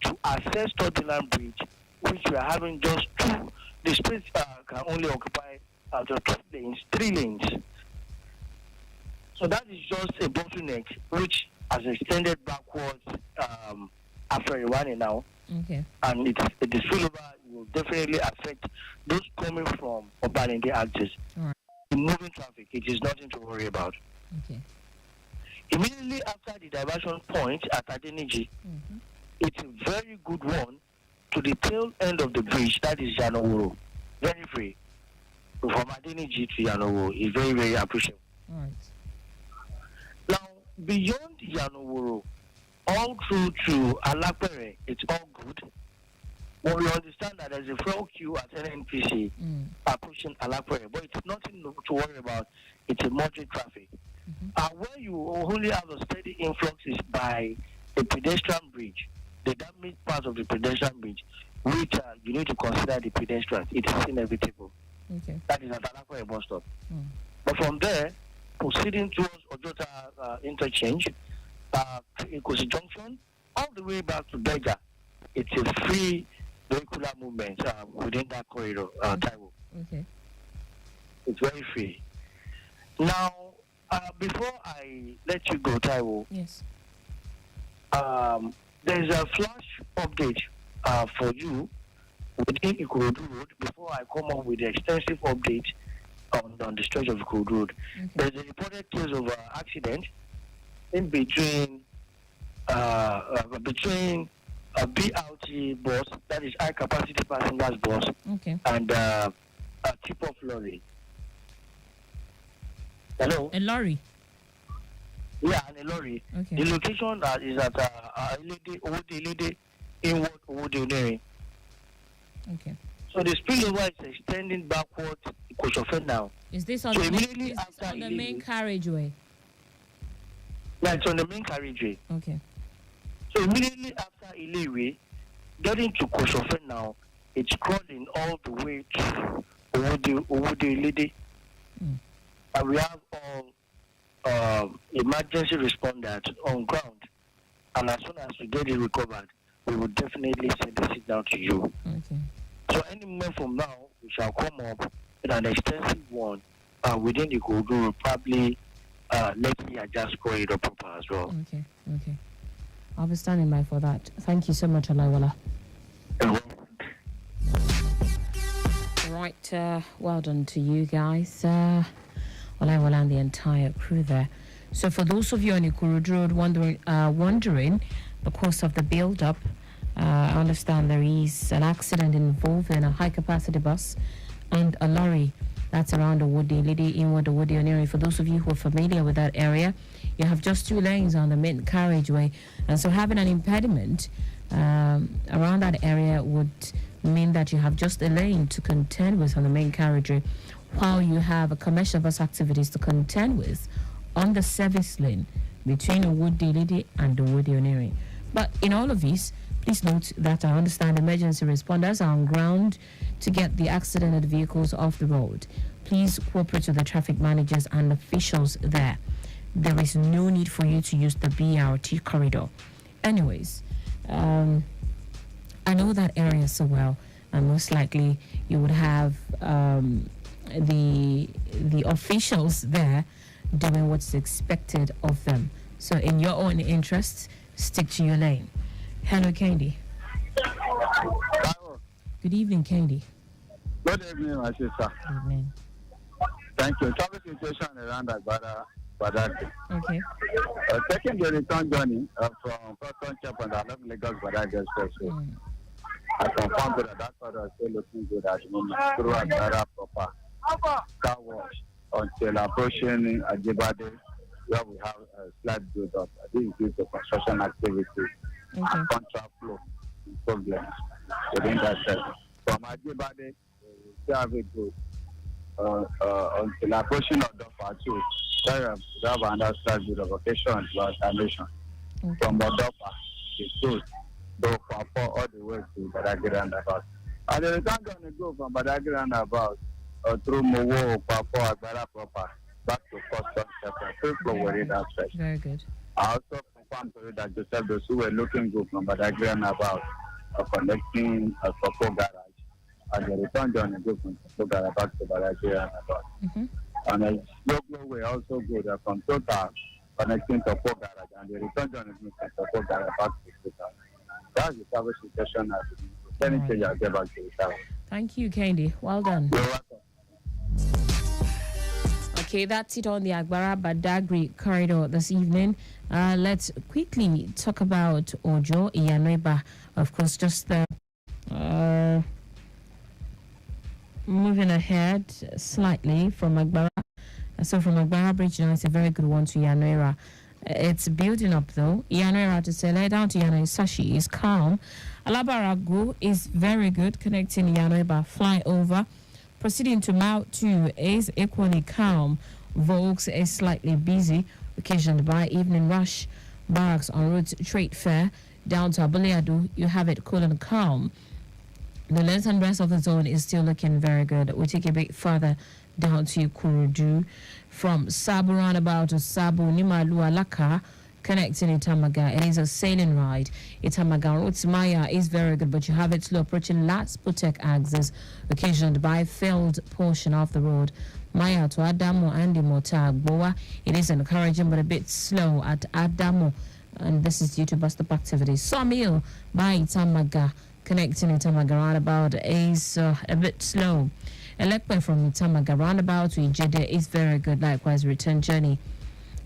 to access Tottenham Bridge, which we are having just 2. The space can only occupy just 2 lanes, 3 lanes. So that is just a bottleneck which has extended backwards after Irani now. Okay. And the spillover will definitely affect those coming from Obalende axis. Right. The moving traffic, it is nothing to worry about. Okay. Immediately after the diversion point at Adeniji, it's a very good one to the tail end of the bridge, that is Yanoworo. Very free. From Adeniji to Yanoworo is very, very appreciable. All right. Now, beyond Yanoworo, all through to Alapere, it's all good. Well, we understand that there's a fuel queue at NNPC pushing Alapere, but it's nothing to worry about. It's a moderate traffic. Where you only have a steady influx is by the pedestrian bridge, the damaged part of the pedestrian bridge, which you need to consider the pedestrians. It is inevitable. Okay. That is at Alapere bus stop. But from there, proceeding towards Ojota interchange, Ikosi Junction, all the way back to Bega, it's a free vehicular movement within that corridor, Taiwo. Okay. It's very free. Now, before I let you go, Taiwo, yes, there's a flash update for you within Ikorodu Road before I come up with the extensive update on the stretch of Ikorodu Road. Okay. There's a reported case of accident in between a BRT bus, that is high capacity passengers bus, and a tip-off lorry. Hello? A lorry? Yeah, and a lorry. Okay. The location is at Owode inward Owode. Okay. So the spillover is extending backwards Koshofe now. Is this on, so the main carriageway? Yeah, it's on the main carriageway. Okay. So immediately after Ilewe, getting to Koshofe now, it's crawling all the way to Owode Lady. And we have all emergency responders on ground. And as soon as we get it recovered, we will definitely send the signal to you. Okay. So any moment from now, we shall come up with an extensive one within the Kodo, probably let me adjust corridor proper as well. Okay. I'll be standing by for that. Thank you so much, Olaiwola. Right, well done to you guys. Olaiwola and the entire crew there. So for those of you on Ikorodu Road wondering the course of the build-up, I understand there is an accident involving a high-capacity bus and a lorry that's around Owode Lady, inward Owode area. For those of you who are familiar with that area, you have just 2 lanes on the main carriageway, and so having an impediment around that area would mean that you have just a lane to contend with on the main carriageway, while you have a commercial bus activities to contend with on the service lane between Owode Lady and Owode area. But in all of this, please note that I understand emergency responders are on ground to get the accidented vehicles off the road. Please cooperate with the traffic managers and officials there. There is no need for you to use the BRT corridor. Anyways, I know that area so well, and most likely you would have the officials there doing what's expected of them. So in your own interests, stick to your lane. Hello, Candy. Good evening, Candy. Good evening, my sister. Good evening. Thank you. Traffic situation around Badagry. Okay. Taking the return journey from Cotton Chapel and along Lagos Badagry Expressway. I confirm that part is still looking good at the moment through Agbara proper car wash until approaching Ajibade, where we have a slight build-up. This is due to construction activity and contract flow problems within that sector. From Ajibade, we still have a good until approaching Odofa too. There we have another slight build-up occasion to our dimension. From Odofa, it's good. Go for all the way to Badagry roundabout. And the return going to go from Badagry roundabout through Mowo, Papo, Agbara proper, back to Custom Chapel. Please go worry that stretch. Very good. I also confirm to you that Joseph, those who were looking good from Badagry roundabout are connecting a Papo garage. And the return journey go from Papo garage back to Badagry roundabout. And the slow way also good from Total connecting to Papo garage, and the return journey goes from Papo garage back to Total. That's the service situation. Anything I'll get back to you. Thank you, Candy. Well done. You're welcome. Okay, that's it on the Agbara Badagry corridor this evening. Let's quickly talk about Ojo Iyanweba. Of course, just moving ahead slightly from Agbara. So from Agbara Bridge now, it's a very good one to Iyanweba. It's building up though. Iyanweba to Sele down to Iyanweba Sashi is calm. Alabarago is very good, connecting Iyanweba flyover. Proceeding to Mile 2 is equally calm. Volks is slightly busy, occasioned by evening rush. Barracks en route Trade Fair down to Abuleadu, you have it cool and calm. The length and rest of the zone is still looking very good. We take a bit further down to Kurudu. From Sabu roundabout to Sabu Nimalu Alaka, connecting Itamaga. It is a sailing ride. Itamaga route Maya is very good, but you have it slow approaching Latsputek axis, occasioned by filled portion of the road. Maya to Adamo and Imota. It is encouraging but a bit slow at Adamo, and this is due to bus stop activities. Sawmill by Itamaga, connecting Itamaga roundabout is a bit slow. Elekpe from Itamaga roundabout to Ijede is very good. Likewise, return journey.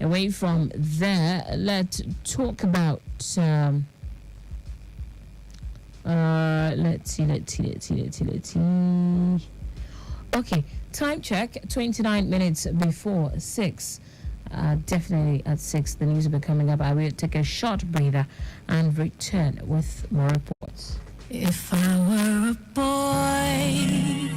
Away from there, let's talk about let's see. Okay, time check, 29 minutes before 6. Definitely at 6, the news will be coming up. I will take a short breather and return with more reports. If I were a boy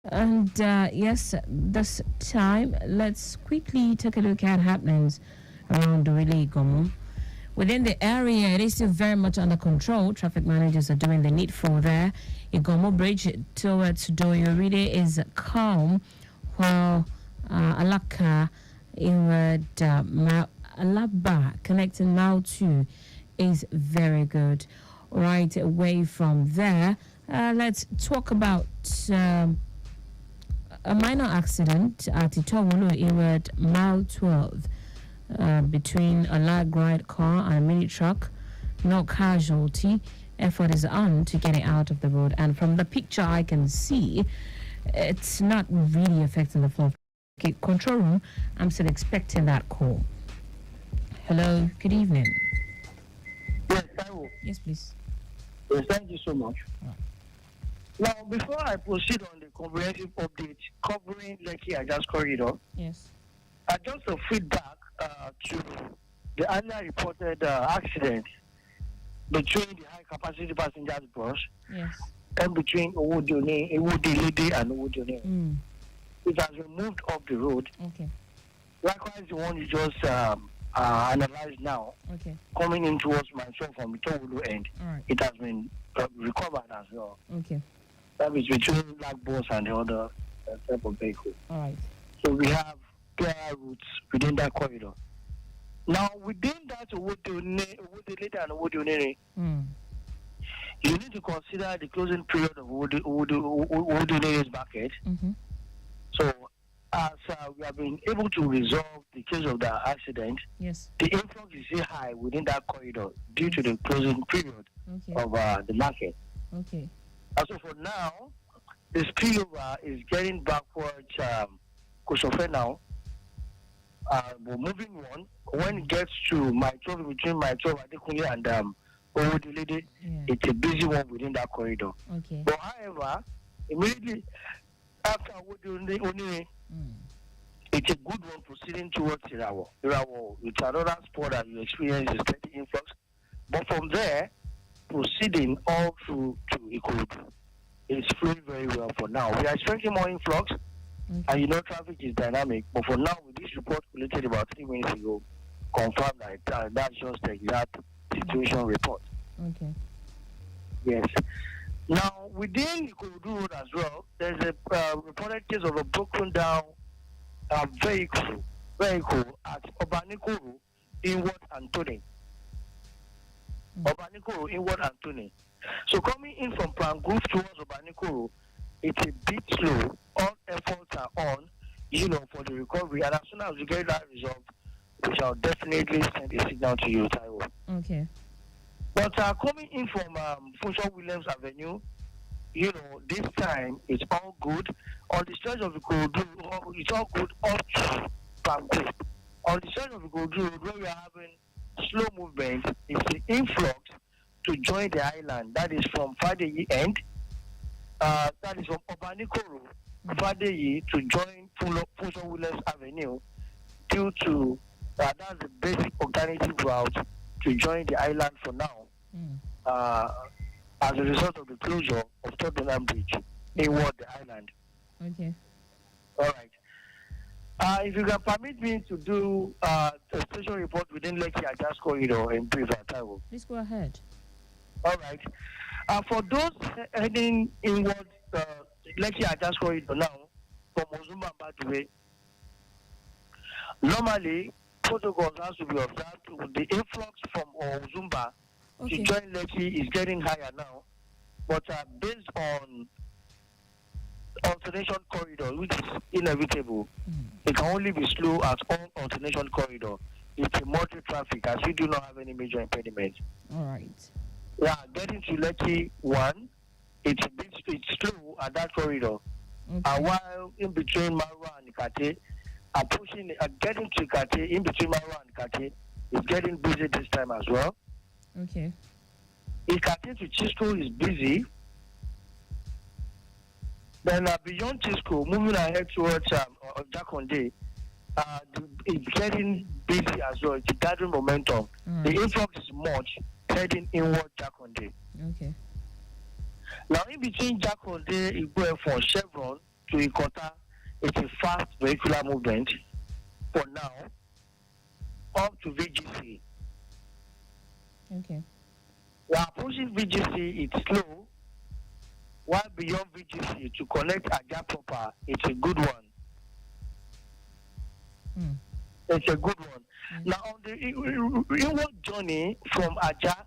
And yes, this time, let's quickly take a look at happenings around Dorile Igomo. Within the area, it is still very much under control. Traffic managers are doing the needful there. Igomo Bridge towards Doyoride is calm, while Alaka inward Alaba connecting Mile 2 is very good. Right away from there, let's talk about a minor accident at Itowolo inward Mile 12 between a lag ride car and a mini truck. No casualty. Effort is on to get it out of the road, and from the picture I can see it's not really affecting the flow. Okay, control room, I'm still expecting that call. Hello, good evening. Yes, Taiwo. Yes, please. Yes, thank you so much. Now, before I proceed on the comprehensive update covering Lekki Ajas corridor, yes, just a feedback to the earlier reported accident between the high capacity passengers bus and between Owodone and Owodone. It has been moved off the road. Okay. Likewise, the one you just analyzed now, coming in towards myself from Itowolo end, it has been recovered as well. Okay. That is between black bus and the other type of vehicle. All right. So we have clear routes within that corridor. Now, within that Owodone and Owodone, you need to consider the closing period of Owodone's market. So, as we have been able to resolve the case of the accident, the influx is still high within that corridor due to the closing period of the market. Okay. So for now, the spillover is getting backwards Koshofe now. We're moving on. When it gets to my 12, between my 12 Adekunle and Owodele, it's a busy one within that corridor. Okay. But however, immediately after Owodele, it's a good one proceeding towards Irawo. Irawo, it's another spot that you experience a steady influx. But from there, proceeding all through to Ikorodu, it's flowing very well for now. We are expecting more influx, and you know traffic is dynamic. But for now, with this report collected about 3 minutes ago, confirmed that that's just the exact situation report. Okay. Yes. Now, within Ikorodu Road as well, there's a reported case of a broken down vehicle at Obanikoro inward Antony. Obanikoro inward Antony. So coming in from Prangrove towards Obanikoro, it's a bit slow. All efforts are on, for the recovery. And as soon as we get that resolved, we shall definitely send a signal to you, Taiwo. Okay. But coming in from Funshaw Williams Avenue, this time it's all good. On the stretch of the Ikorodu, it's all good up to Prangrove. On the stretch of the Ikorodu Road, where we are having slow movement, is the influx to join the island. That is from Fadeyi end. That is from Obanikoro, Fadeyi to join Funshaw Williams Avenue, due to that's the basic alternative route to join the island for now. As a result of the closure of Tottenham Bridge inward the island. Okay. All right. If you can permit me to do a station report within Lekki Ajas corridor in brief, Taiwo. Please go ahead. All right. For those heading inward Lekki Ajas corridor now, from Ozumba Badue, normally protocols has to be observed. The influx from Ozumba to join Lekki is getting higher now, but based on alternation corridor, which is inevitable, it can only be slow at all alternation corridor. It's a moderate traffic, as we do not have any major impediment. All right. Yeah, getting to Lekki 1, it's slow at that corridor. While in between Marwa and Ikate, getting to Ikate, in between Marwa and Ikate, it's getting busy this time as well. Okay. Ikate to Chisco is busy. Then beyond Chisco, moving ahead towards Jakonde, it's getting busy as well. It's gathering momentum. The influx is much heading inward Jakonde. Okay. Now, in between Jakonde, Igbo for Chevron, to Ikota, it's a fast vehicular movement for now, up to VGC. Okay. We are approaching VGC, it's slow, while beyond VGC to connect Aja proper, it's a good one. It's a good one. Now, on the inward journey from Aja,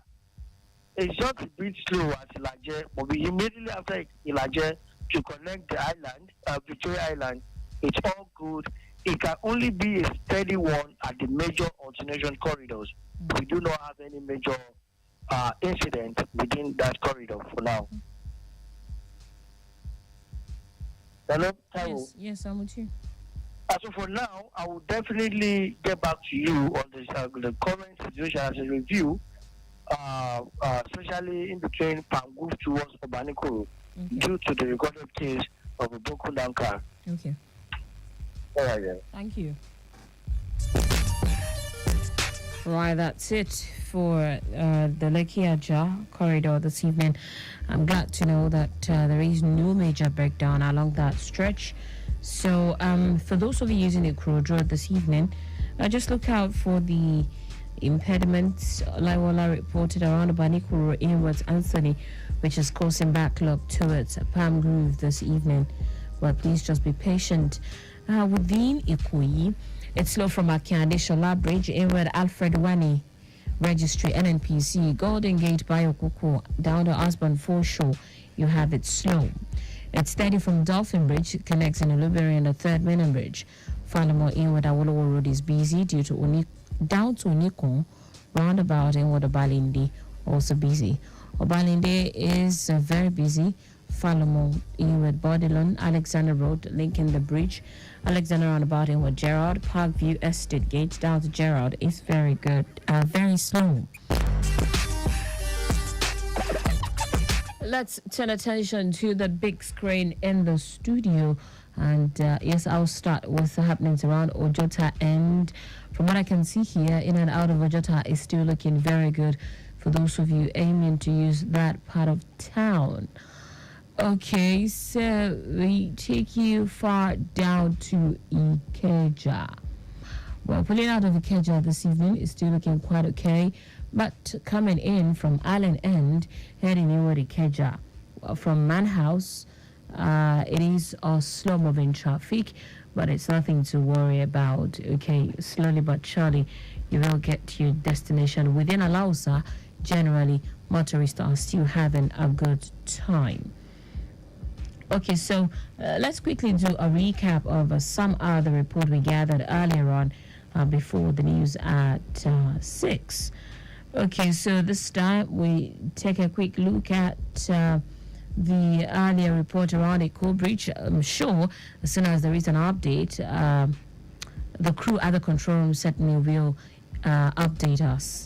it's just a bit slow at Ilaje, but we immediately after Ilaje to connect the island, Victoria Island, it's all good. It can only be a steady one at the major alternation corridors. We do not have any major incident within that corridor for now. Hello, Taiwo? Yes, I'm with you. So for now, I will definitely get back to you on the current situation as a review, especially in between Pangu towards Obanikoro, due to the recorded case of a broken down car. Okay. All right, then. Thank you. Right, that's it for the Lekki Aja corridor this evening. I'm glad to know that there is no major breakdown along that stretch. So for those of you using the Ikorodu Road this evening, just look out for the impediments. Laiwola reported around Banikuru inwards Anthony, which is causing backlog towards Palm Grove this evening. But please just be patient. Within Ikoyi, it's slow from Akiande Shola Bridge inward Alfred Wani Registry NNPC Golden Gate Bayokoko down to Osborne Foreshore. You have it slow. It's steady from Dolphin Bridge, connects in Oluberi and the third Main Bridge. Falamo inward Awolowo Road is busy due to down to Onikon, roundabout inward Obalinde also busy. Obalinde is very busy. Falamo inward Bodilon, Alexander Road linking the bridge. Alexander roundabout inward Gerard, Parkview Estate Gate down to Gerard is very good, very slow. Let's turn attention to the big screen in the studio. And yes, I'll start with the happenings around Ojota. And from what I can see here, in and out of Ojota is still looking very good for those of you aiming to use that part of town. Okay, so we take you far down to Ikeja. Well, pulling out of Ikeja this evening is still looking quite okay. But coming in from Island End, heading inward Ikeja, from Manhouse, it is a slow-moving traffic, but it's nothing to worry about. Okay, slowly but surely, you will get to your destination. Within Alausa, generally, motorists are still having a good time. Okay, so let's quickly do a recap of some other report we gathered earlier on before the news at 6. Okay, so this time we take a quick look at the earlier report around Eko Bridge. I'm sure as soon as there is an update, the crew at the control room certainly will update us.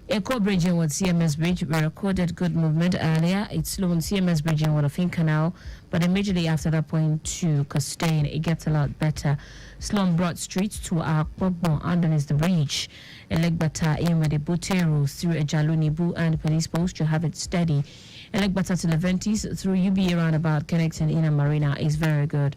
Eko Bridge and CMS Bridge, we recorded good movement earlier. It's slow on CMS Bridge and Wadafin Canal, but immediately after that point to Costain, it gets a lot better. Slow on Broad Street to Akpobon underneath the bridge. Elegbata in with the Butero through Ejalunibu and police post, you have it steady. Elegbata to Leventis through UBA roundabout connecting in a marina is very good.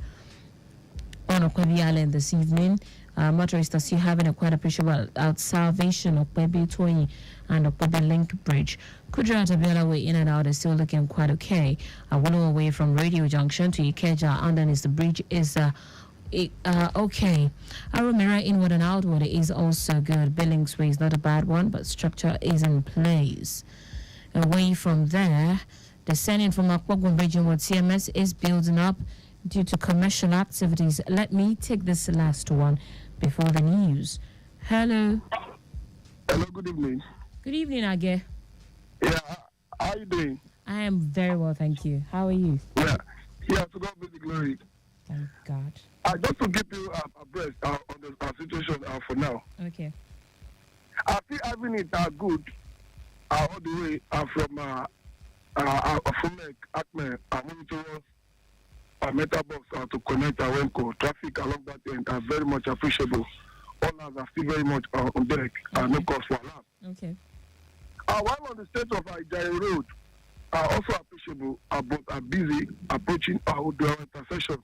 On Okwebi Island this evening, motorists are still having a quite appreciable out salvation of Okwebi Toyi and Okwebi Link Bridge. Kudra Tabela way in and out is still looking quite okay. One away from Radio Junction to Ikeja underneath the bridge is okay. Aromira inward and outward is also good. Billingsway is not a bad one, but structure is in place. Away from there, descending from Akpogum Bridge inward CMS is building up due to commercial activities. Let me take this last one before the news. Hello. Hello, good evening. Good evening, Age. Yeah, how are you doing? I am very well, thank you. How are you? Yeah, to God be the glory. Thank God. Just to keep you abreast on the situation for now. Okay. I feel having it good all the way from Acme, moving towards Metabox to connect Awenco. Traffic along that end are very much appreciable. All others are still very much on deck. No cause for alarm. Okay. While on the state of Ajayi Road, are also appreciable, but are busy approaching our intersection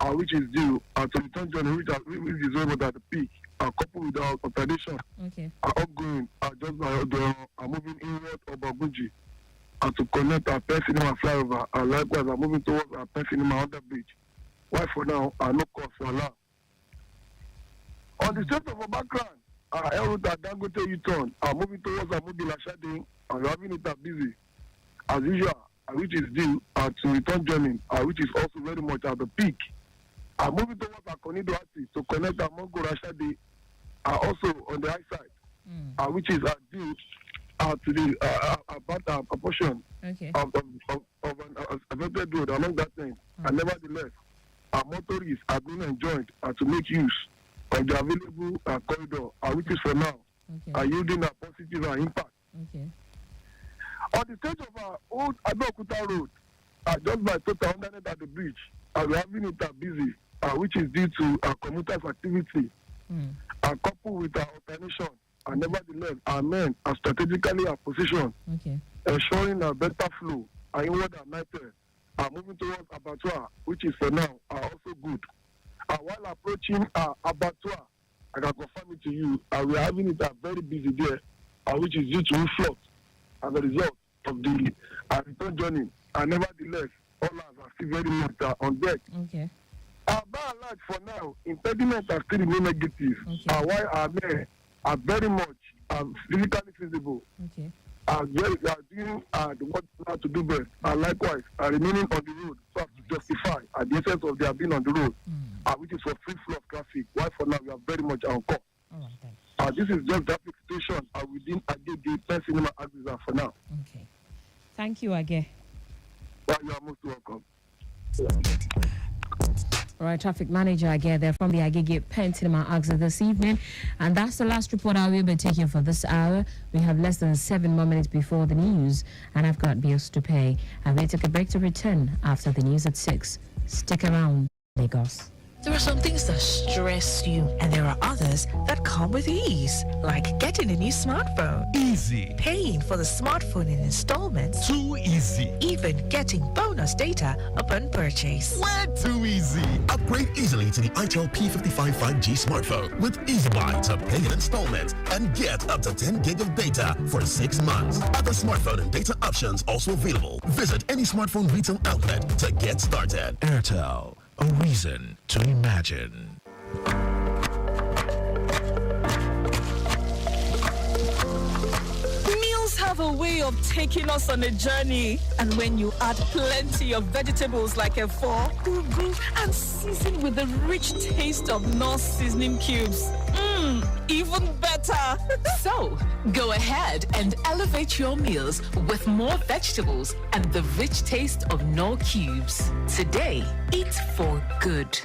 which is due to return journey, which is over at the peak, coupled with our tradition, are ongoing, just by moving inward of Baguji, to connect our Pen Cinema flyover, and likewise are moving towards our Pen Cinema under bridge. Why for now, no cause for alarm. On the state of our background, our air route at Dangote U-turn are moving towards our Mobile Ashading, and having it busy, as usual, which is due to return journey, which is also very much at the peak. Moving towards our Konido Ati to connect our Mongo Rashadi, also on the high side, which is due to the about a portion of an affected road along that line. And nevertheless, our motorists are being enjoined to make use of the available corridor, which is for now yielding a positive impact. On the stage of our old Abeokuta road, just by total underneath at the bridge, we're having it busy, which is due to commuters' activity, coupled with our alternation. And nevertheless, our men are strategically positioned, ensuring a better flow, inward and nighter, moving towards Abattoir, which is for now also good. While approaching Abattoir, I can confirm it to you, we are having it very busy there, which is due to influx as a result of the return journey. And nevertheless, all are still very much on deck. By and large, for now, impediments are still remain negative. While our men are very much physically feasible. Are doing the work now to do best. Likewise, are remaining on the road so as to justify the essence of their being on the road, which is for free flow of traffic. While for now, we are very much on course. This is just the situation within the Pen Cinema axis for now. Thank you, Age. Well, you are most welcome. All right, traffic manager again there from the Agege Pen Cinema axis this evening. And that's the last report I will be taking for this hour. We have less than 7 more minutes before the news, and I've got bills to pay. I will take a break to return after the news at 6. Stick around, Lagos. There are some things that stress you, and there are others that come with ease, like getting a new smartphone. Easy. Paying for the smartphone in installments. Too easy. Even getting bonus data upon purchase. Way too easy. Upgrade easily to the itel P55 5G smartphone with Easy Buy to pay in installments and get up to 10 gig of data for 6 months. Other smartphone and data options also available. Visit any smartphone retail outlet to get started. Airtel. A reason to imagine. Meals have a way of taking us on a journey, and when you add plenty of vegetables like efo, ugu, and season with the rich taste of North seasoning cubes, even better. So, go ahead and elevate your meals with more vegetables and the rich taste of Knorr cubes. Today, eat for good.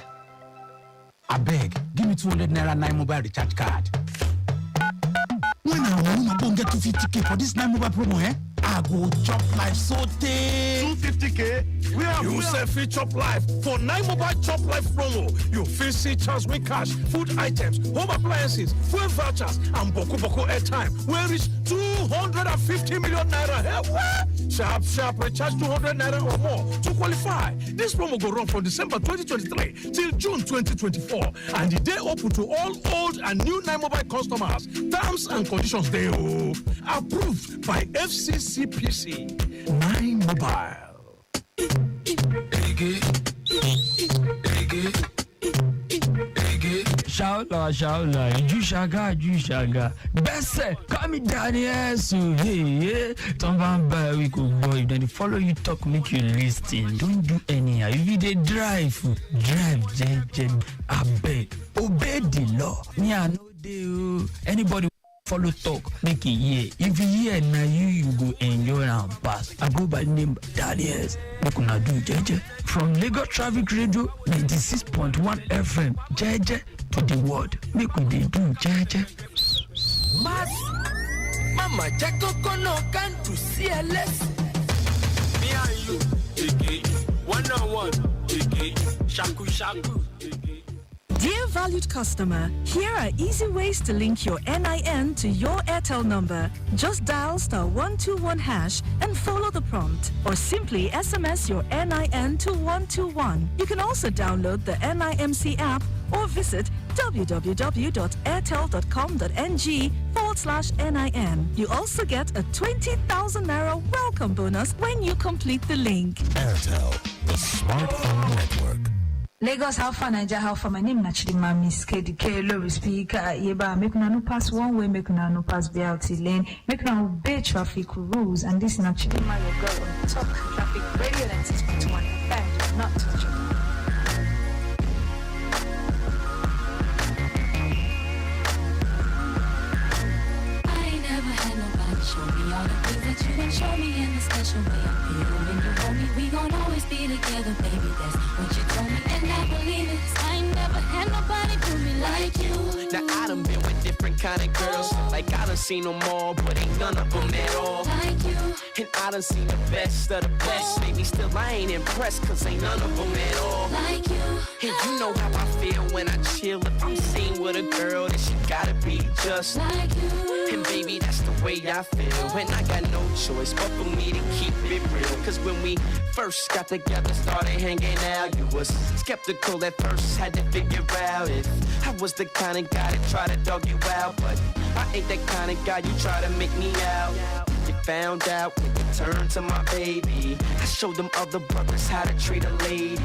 I beg, give me 200 naira 9 mobile recharge card. When I want to get 250k for this 9 mobile promo, I go chop life so day. 250k? You say free chop life for 9 mobile chop life promo. You feel see chance with cash, food items, home appliances, fuel vouchers, and boko airtime. Where reach 250 million naira. Hey, sharp, recharge 200 naira or more to qualify. This promo go run from December 2023 till June 2024, and the day open to all old and new 9 mobile customers. Terms and conditions they approved by FCCPC. 9 Mobile. Shaula, Jushaga. Besse, come me Daniel, so hey, Tomba, we could boy, then follow you talk, make you listen. Don't do anyhow. If you dey drive, I beg, obey the law. Me, I know they, anybody follow talk, make it hear. If you hear now, you go enjoy and pass. I go by name Daniels. What can I do, JJ? From Lagos Traffic Radio 96.1 FM, JJ to the world. Make we dey do, JJ. Mama, Jacko no can to CLS. Me and you, one on one, shaku. Dear valued customer, here are easy ways to link your NIN to your Airtel number. Just dial *121# and follow the prompt, or simply SMS your NIN to 121. You can also download the NIMC app or visit www.airtel.com.ng/NIN. You also get a 20,000 Naira welcome bonus when you complete the link. Airtel, the smartphone network. Lagos, how far Niger, how far? My name is Nachidima Miss KDK, low speaker. Yeba, make no pass one way, make no pass BLT lane, make no obey traffic rules. And this is Nachidima, your girl on top traffic radio 96.1 FM. Do not touch it. Show me all the things that you can show me in the special way I feel when you hold me. We gon' always be together, baby. That's what you told me, and I believe it. I ain't never had nobody do me like you. Now I done been with different kind of girls, like I done seen them all, but ain't none of them at all like you. And I done seen the best of the best. Maybe still I ain't impressed, cause ain't none of them at all like you. And you know how I feel when I chill. If I'm seen with a girl, then she gotta be just like you. And baby, that's the way I feel. And I got no choice but for me to keep it real. Cause when we first got together, started hanging out, you was skeptical at first, had to figure out if I was the kind of guy that try to dog you out. But I ain't that kind of guy you try to make me out. You found out when you turned to my baby. I showed them other brothers how to treat a lady.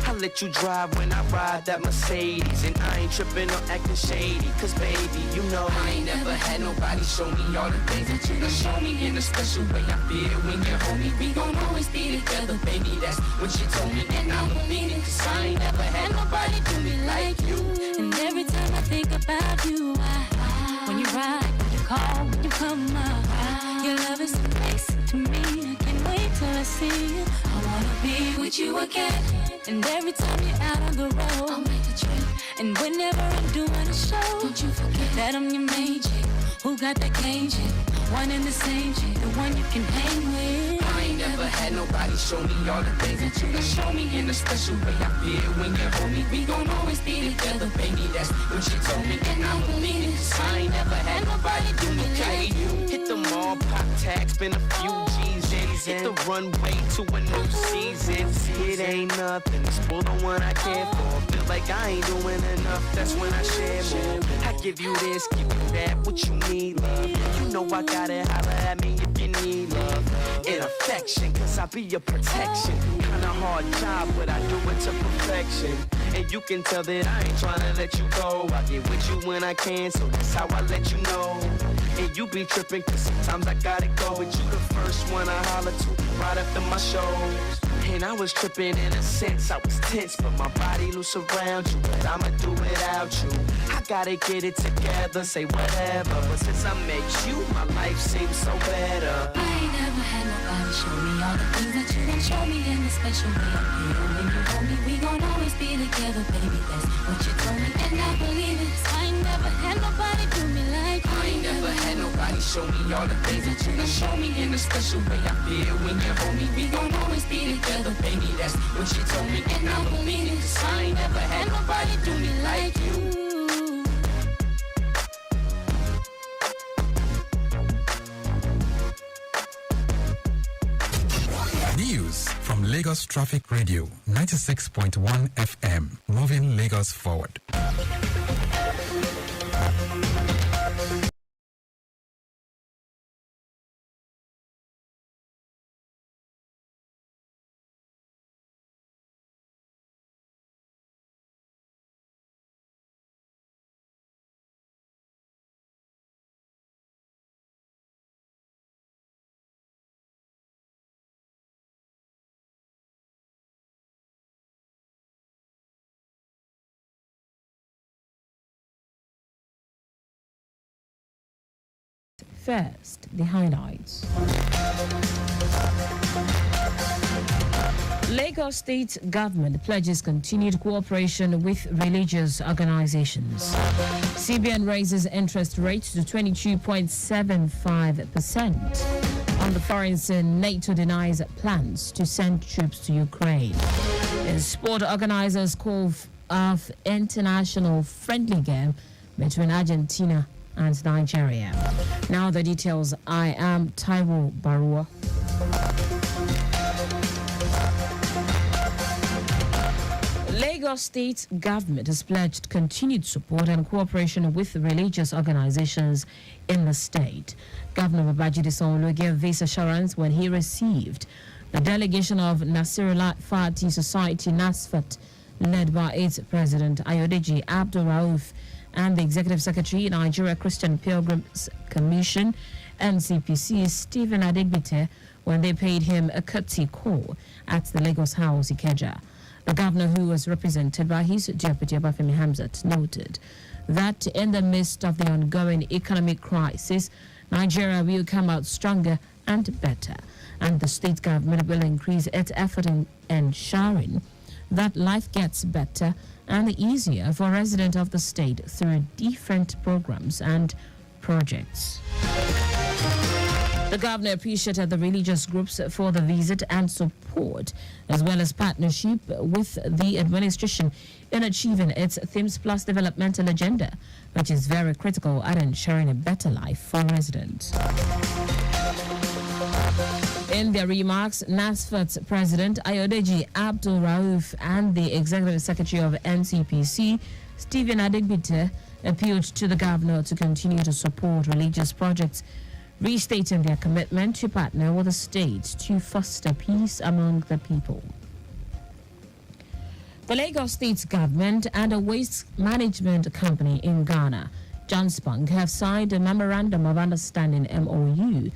I let you drive when I ride that Mercedes. And I ain't tripping or acting shady. Cause baby, you know I ain't never had nobody show me all the things that you can show me in a special way I feel when you hold me. We gon' always be together, baby. That's what you told me, and I believe it. Cause I ain't never had nobody do me like you. And every time I think about you, when you ride, when you call, when you come up, your love is amazing to me. I can't wait till I see you. I wanna be with you again. And every time you're out on the road, I'll make a trip. And whenever I'm doing a show, don't you forget that I'm your main chick. Who got that game chick? One and the same chick, the one you can hang with. I ain't never had nobody show me all the things that you can show me in a special way I feel when you hold me. We gon' always be together, baby. That's what you told me, and I believe it. Cause I ain't never had nobody do me like you. Hit the mall, pop tags, spend a few G's in. Hit the runway to a new season. It ain't nothing, it's for the one I care for. Feel like I ain't doing enough, that's when I share more. I give you this, give you that, what you need, love. You know I gotta holler at me if you need love and affection, cause I be your protection. Kinda hard job, but I do it to perfection. And you can tell that I ain't tryna let you go. I get with you when I can, so that's how I let you know. And you be tripping, cause sometimes I gotta go. But you the first one I holler to right after my shows. And I was tripping in a sense, I was tense, but my body loose around you. But I'ma do without you. I gotta get it together, say whatever. But since I met you, my life seems so better. I ain't never had nobody show me all the things that you can show me in a special way I feel when you hold me. We gon' always be together, baby. That's what you told me, and I believe it. I ain't never had nobody do me like you. I ain't never had nobody show me all the things that you can show me in a special way I feel when you hold me. We gon' always be together, baby. That's what you told me, and I believe it. Cause I ain't never had nobody do me like you. News from Lagos Traffic Radio 96.1 FM, moving Lagos forward. First, the highlights. Lagos State government pledges continued cooperation with religious organizations. CBN raises interest rate to 22.75%. On the foreign scene, NATO denies plans to send troops to Ukraine. And sport organizers call of international friendly game between Argentina and Nigeria. Now the details. I am Taiwo Baruwa. Lagos State government has pledged continued support and cooperation with religious organizations in the state. Governor Babajide Sanwo-Olu gave this assurance when he received the delegation of Nasirullah Fati Society NASFAT, led by its president Ayodeji Abdul Rauf and the executive secretary Nigeria Christian Pilgrims Commission NCPC Stephen Adegbite, when they paid him a courtesy call at the Lagos House Ikeja. The governor, who was represented by his deputy Obafemi Hamzat, noted that in the midst of the ongoing economic crisis, Nigeria will come out stronger and better, and the state government will increase its effort in ensuring that life gets better and easier for residents of the state through different programs and projects. The governor appreciated the religious groups for the visit and support, as well as partnership with the administration in achieving its Themes Plus developmental agenda, which is very critical at ensuring a better life for residents. In their remarks, NASFAT's president Ayodeji Abdul Rauf and the executive secretary of NCPC, Stephen Adegbite, appealed to the governor to continue to support religious projects, restating their commitment to partner with the state to foster peace among the people. The Lagos State government and a waste management company in Ghana, Johnspunk, have signed a memorandum of understanding MOU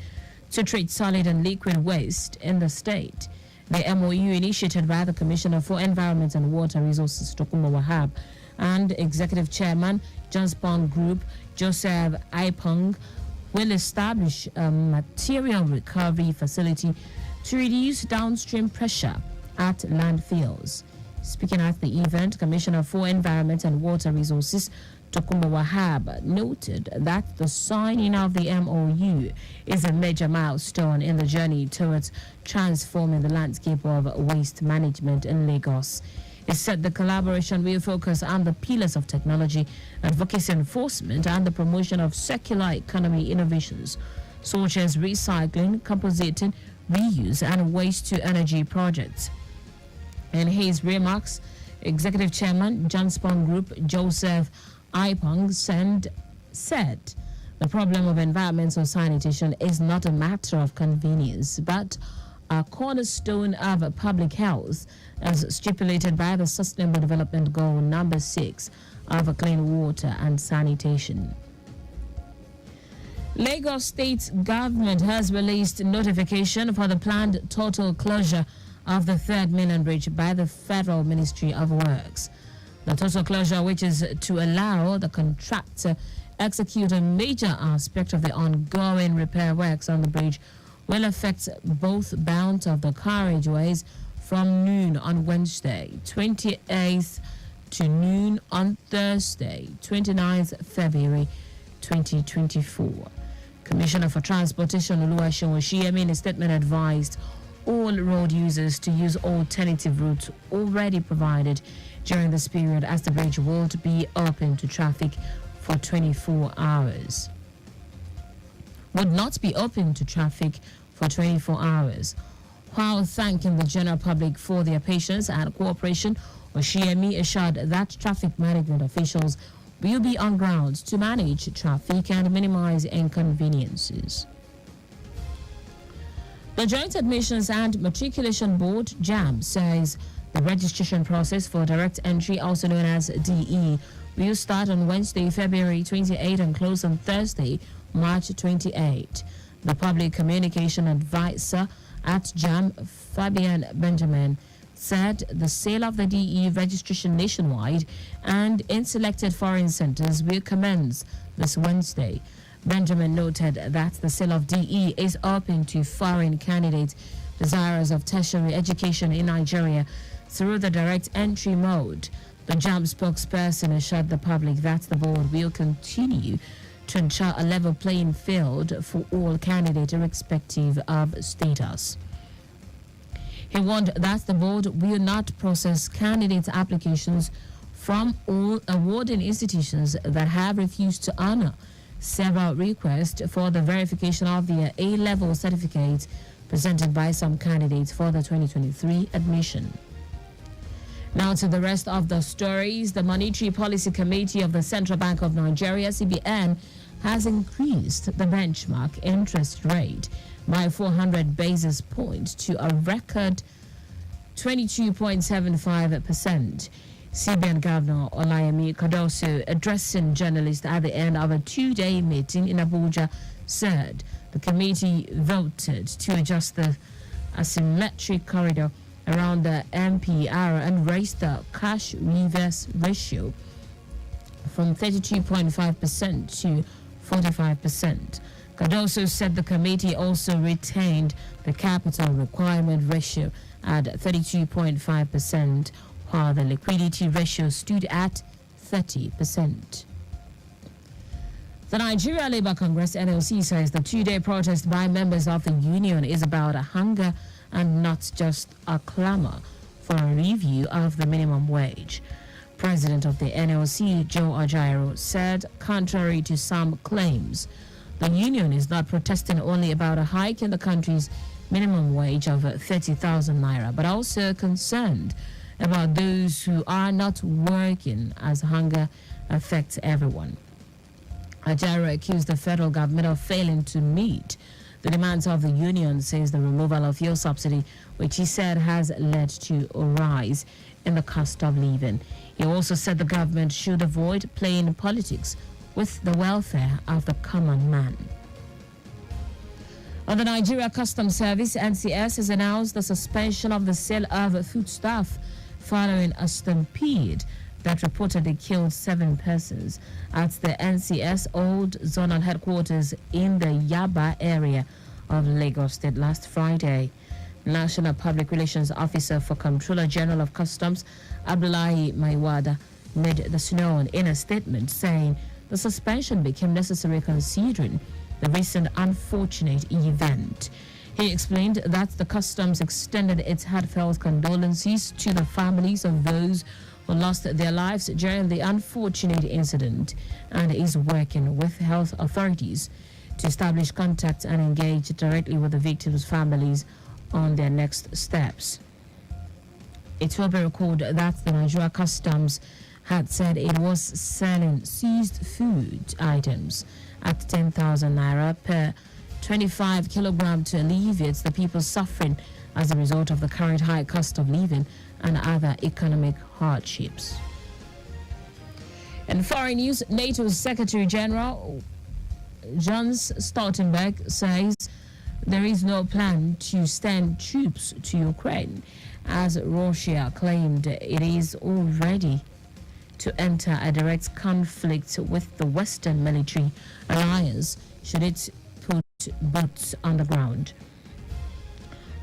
to treat solid and liquid waste in the state. The MOU, initiated by the Commissioner for Environment and Water Resources, Tokunbo Wahab, and Executive Chairman, Johnspunk Group, Joseph Aipong, will establish a material recovery facility to reduce downstream pressure at landfills. Speaking at the event, Commissioner for Environment and Water Resources, Tokunbo Wahab, noted that the signing of the MOU is a major milestone in the journey towards transforming the landscape of waste management in Lagos. He said the collaboration will focus on the pillars of technology, advocacy enforcement, and the promotion of circular economy innovations, such as recycling, compositing, reuse, and waste-to-energy projects. In his remarks, Executive Chairman, Johnspunk Group, Joseph Aipong, said the problem of environmental sanitation is not a matter of convenience, but a cornerstone of public health, as stipulated by the Sustainable Development Goal number 6 of clean water and sanitation. Lagos State government has released notification for the planned total closure of the third mainland bridge by the Federal Ministry of Works. The total closure, which is to allow the contractor execute a major aspect of the ongoing repair works on the bridge, will affect both bounds of the carriageways from noon on Wednesday, 28th, to noon on Thursday, 29th February 2024. Commissioner for Transportation Oluwaseun Oshiyemi, in a statement, advised all road users to use alternative routes already provided during this period, as the bridge will be open to traffic for 24 hours. Would not be open to traffic for 24 hours. While thanking the general public for their patience and cooperation, Oshiyemi assured that traffic management officials will be on ground to manage traffic and minimize inconveniences. The Joint Admissions and Matriculation Board, JAM, says the registration process for direct entry, also known as DE, will start on Wednesday, February 28 and close on Thursday, March 28. The public communication advisor at JAM, Fabian Benjamin, said the sale of the DE registration nationwide and in selected foreign centers will commence this Wednesday. Benjamin noted that the sale of DE is open to foreign candidates desirous of tertiary education in Nigeria through the direct entry mode. The JAM spokesperson assured the public that the board will continue to ensure a level playing field for all candidates irrespective of status. He warned that the board will not process candidates' applications from all awarding institutions that have refused to honor several requests for the verification of their A-level certificates presented by some candidates for the 2023 admission. Now to the rest of the stories. The Monetary Policy Committee of the Central Bank of Nigeria, CBN, has increased the benchmark interest rate by 400 basis points to a record 22.75%. CBN Governor Olayemi Cardoso, addressing journalists at the end of a two-day meeting in Abuja, said the committee voted to adjust the asymmetric corridor around the MPR and raised the cash reverse ratio from 32.5% to 45%. Cardoso said the committee also retained the capital requirement ratio at 32.5%, while the liquidity ratio stood at 30%. The Nigeria Labour Congress NLC says the two-day protest by members of the union is about a hunger and not just a clamor for a review of the minimum wage. President of the NLC, Joe Ajaero, said, contrary to some claims, the union is not protesting only about a hike in the country's minimum wage of 30,000 naira, but also concerned about those who are not working, as hunger affects everyone. Ajaero accused the federal government of failing to meet the demands of the union, says the removal of fuel subsidy, which he said has led to a rise in the cost of living. He also said the government should avoid playing politics with the welfare of the common man. The Nigeria Customs Service, NCS, has announced the suspension of the sale of foodstuff following a stampede that reportedly killed 7 persons at the NCS Old Zonal Headquarters in the Yaba area of Lagos State last Friday. National Public Relations Officer for Comptroller General of Customs, Abdullahi Maiwada, made this known in a statement, saying the suspension became necessary considering the recent unfortunate event. He explained that the customs extended its heartfelt condolences to the families of those who lost their lives during the unfortunate incident and is working with health authorities to establish contact and engage directly with the victims' families on their next steps. It will be recalled that the Nigeria Customs had said it was selling seized food items at 10,000 naira per 25 kilogram to alleviate the people suffering as a result of the current high cost of living and other economic hardships. In foreign news, NATO's Secretary General Jens Stoltenberg says there is no plan to send troops to Ukraine, as Russia claimed it is already to enter a direct conflict with the Western military alliance should it put boots on the ground.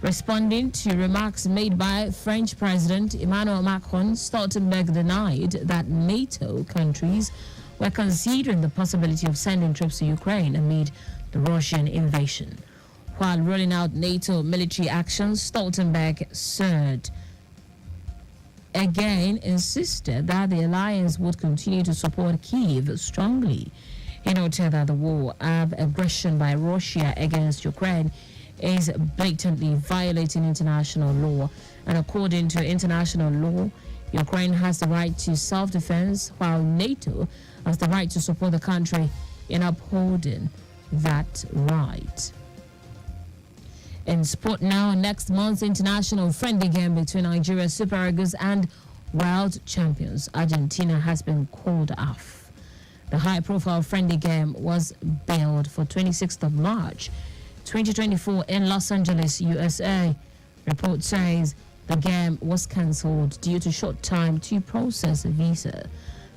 Responding to remarks made by French President Emmanuel Macron, Stoltenberg denied that NATO countries were considering the possibility of sending troops to Ukraine amid the Russian invasion. While rolling out NATO military actions, Stoltenberg insisted that the alliance would continue to support Kyiv strongly. He noted that the war of aggression by Russia against Ukraine is blatantly violating international law, and according to international law, Ukraine has the right to self-defense, while NATO has the right to support the country in upholding that right. In sport now, next month's international friendly game between Nigeria Super Eagles and world champions Argentina has been called off. The high-profile friendly game was billed for 26th of March, 2024 in Los Angeles, USA. Report says the game was cancelled due to short time to process a visa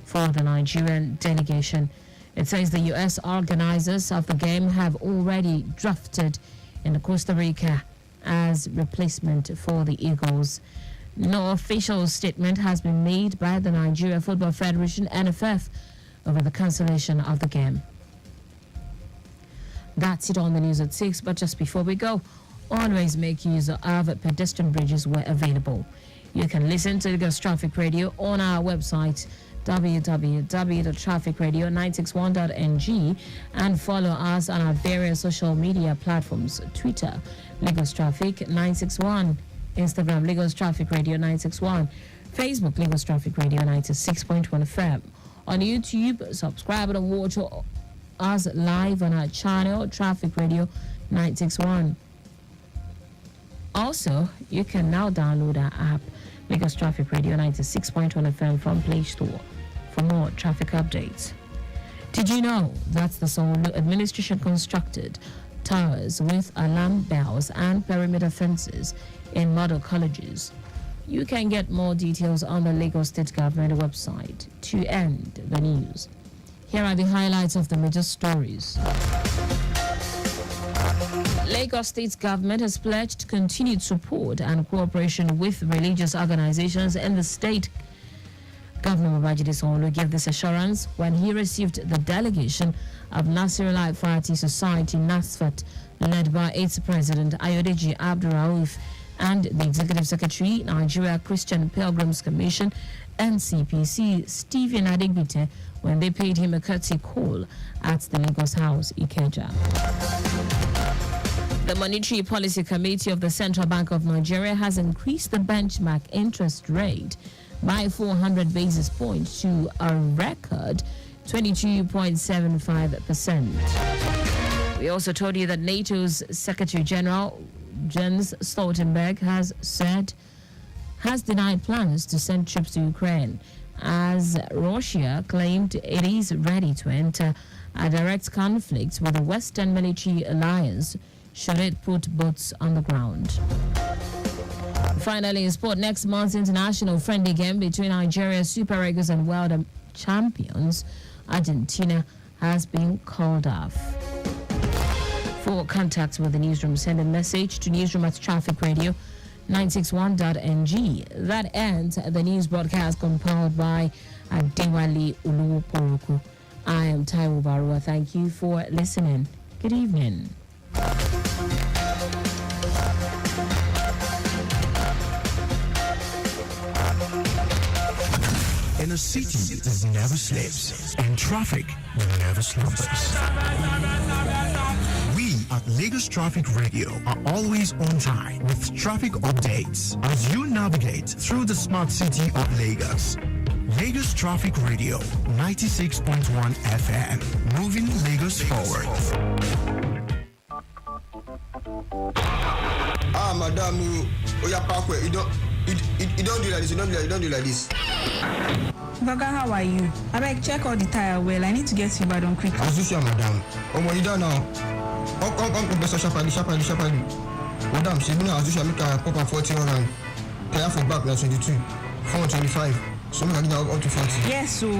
for the Nigerian delegation. It says the U.S. organizers of the game have already drafted in Costa Rica as replacement for the Eagles. No official statement has been made by the Nigeria Football Federation, NFF, over the cancellation of the game. That's it on the news at 6, but just before we go, always make use of pedestrian bridges where available. You can listen to Lagos Traffic Radio on our website www.trafficradio961.ng and follow us on our various social media platforms: Twitter, Lagos Traffic 961, Instagram, Lagos Traffic Radio 961, Facebook, Lagos Traffic Radio 96.1 FM. On YouTube, subscribe and watch us live on our channel, Traffic Radio 961. Also, you can now download our app, Lagos Traffic Radio 96.1 FM from Play Store for more traffic updates. Did you know that the Sanwo-Olu administration constructed towers with alarm bells and perimeter fences in model colleges? You can get more details on the Lagos State Government website. To end the news, here are the highlights of the major stories. Lagos State Government has pledged continued support and cooperation with religious organizations in the state. Governor Babajide Sanwo-Olu gave this assurance when he received the delegation of Nasirullah Fati Society NASFAT, led by its president Ayodeji Abdurrauf and the executive secretary Nigeria Christian Pilgrims Commission NCPC Stephen Adegbite, when they paid him a courtesy call at the Lagos House, Ikeja. The Monetary Policy Committee of the Central Bank of Nigeria has increased the benchmark interest rate by 400 basis points to a record 22.75%. We also told you that NATO's Secretary General Jens Stoltenberg has denied plans to send troops to Ukraine, as Russia claimed it is ready to enter a direct conflict with the Western Military Alliance should it put boots on the ground. Finally, in sport, next month's international friendly game between Nigeria's Super Eagles and world champions Argentina has been called off. For contact with the newsroom, send a message to newsroom@trafficradio961.ng. That ends the news broadcast compiled by Adewale Oluwoporoku. I am Taiwo Baruwa. Thank you for listening. Good evening. In a city that never sleeps, and traffic that never slumbers. We at Lagos Traffic Radio are always on time with traffic updates as you navigate through the smart city of Lagos. Lagos Traffic Radio 96.1 FM, moving Lagos forward. Madam, you parkway. You don't do like this. You don't do like this. Gaga, how are you? I beg, check all the tire well. I need to get to Ibadan quickly. As usual, madam. You don't know. Come, sharply. Madam, she been as usual. Make a pop and 40 and tire for back like 22, 425. So make I up to 40. Yes, so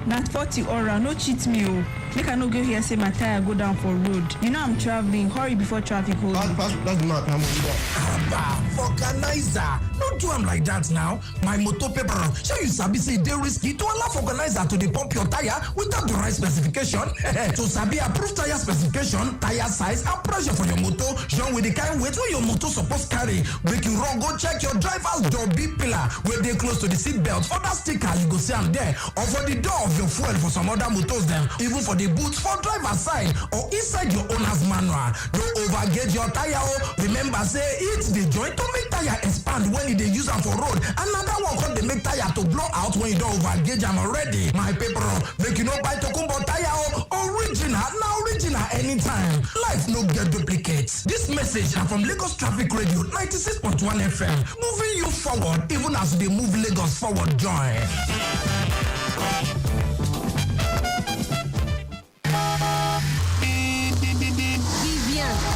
that 40 around. No cheat me, oh. Make I no go here say my tire go down for road. You know I'm traveling. Hurry before traffic holds. That's the mark. Organizer, don't do am like that now. My motor paper, sure you sabi say dey risky to allow organizer to dey pump your tire without the right specification. To sabi approve tire specification, tire size and pressure for your motor, join with the kind weight wey your motor suppose carry. Make you run go check your driver's door big pillar wey dey close to the seat belt. For that sticker you go see am there, or for the door of your fuel for some other motors dem, even for the boot for driver's side or inside your owner's manual. Don't overgauge your tire. Remember say it's the joint to make tire expand when you dey use am for road. Another one called the make tire to blow out when you don't overgauge am already. My paper, make you no buy Tokumbo tire. Original, now original anytime. Life no get duplicates. This message are from Lagos Traffic Radio 96.1 FM, moving you forward even as they move Lagos forward. Join.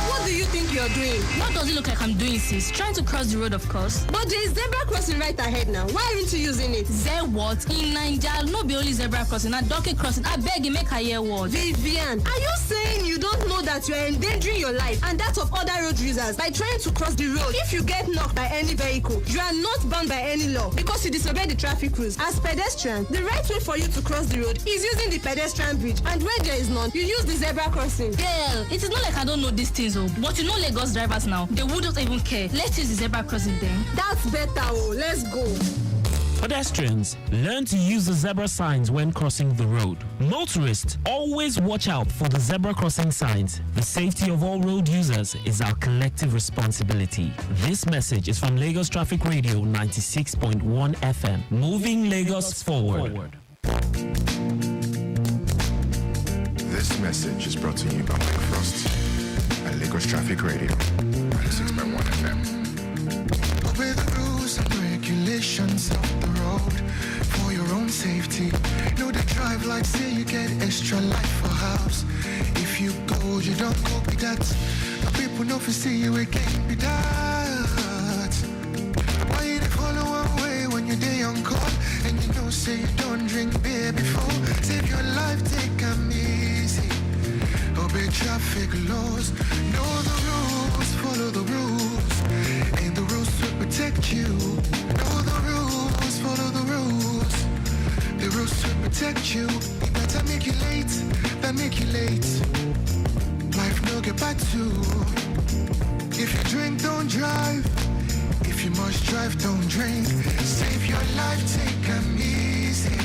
What do you think you're doing? What does it look like I'm doing, sis? Trying to cross the road, of course. But there is zebra crossing right ahead now. Why aren't you using it? What? In Nigeria, no be only zebra crossing, na donkey crossing. I beg you, make a hear word. Vivian, are you saying you don't know that you are endangering your life and that of other road users by trying to cross the road? If you get knocked by any vehicle, you are not bound by any law because you disobey the traffic rules. As pedestrians, the right way for you to cross the road is using the pedestrian bridge, and where there is none, you use the zebra crossing. Girl, it is not like I don't know these things, but you know Lagos Lagos drivers now. They wouldn't even care. Let's use the zebra crossing then. That's better. Oh, let's go. Pedestrians, learn to use the zebra signs when crossing the road. Motorists, always watch out for the zebra crossing signs. The safety of all road users is our collective responsibility. This message is from Lagos Traffic Radio 96.1 FM, moving Lagos forward. This message is brought to you by Mike Frost and Lagos Traffic Radio 96.1 FM. Obey the rules and regulations of the road for your own safety. Know the drive like say you get extra life for house. If you go, you don't go be that. The people know if you see you again be that. Why you dey follow one way when you day on call and you know say you don't drink beer before? Save your life, take 'em easy. Obey traffic laws. Know the rules, follow the rules. And the rules will protect you. Know the rules, follow the rules. The rules will protect you. It better make you late than make you late. Life no get back to. If you drink, don't drive. If you must drive, don't drink. Save your life, take 'em easy.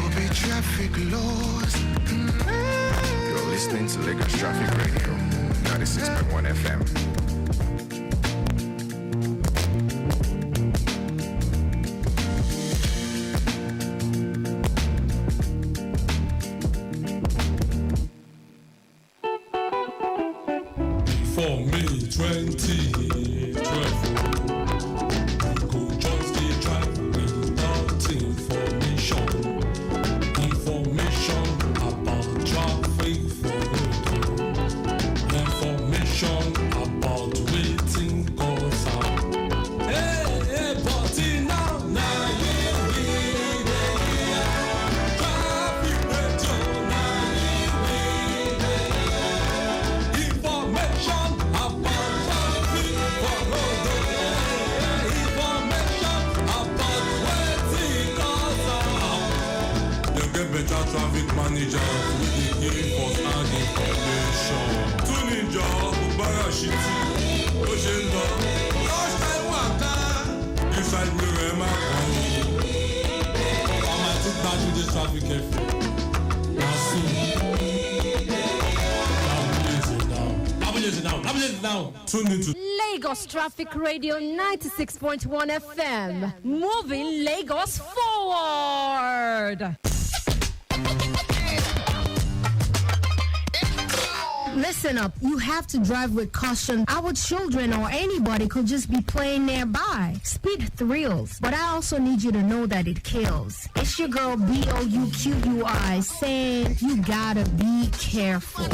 Obey traffic laws. You're listening to Lagos Traffic Radio 96.1 FM. For me, 2012. Go just the drive without information. Information about traffic for road. Information about waiting cause out. Hey, but now you will traffic radio, now you will information about traffic for road. Information about waiting cause out. They get better traffic managers with the give us and information. Tune in, job, Barashiti, Oshendo, last time waka, inside me where my money. I'm at it back with the traffic effort. Now see. Now. Tune into Lagos Traffic Radio 96.1 FM, moving Lagos forward. Listen up, you have to drive with caution. Our children or anybody could just be playing nearby. Speed thrills, but I also need you to know that it kills. It's your girl BOUQUI saying you gotta be careful.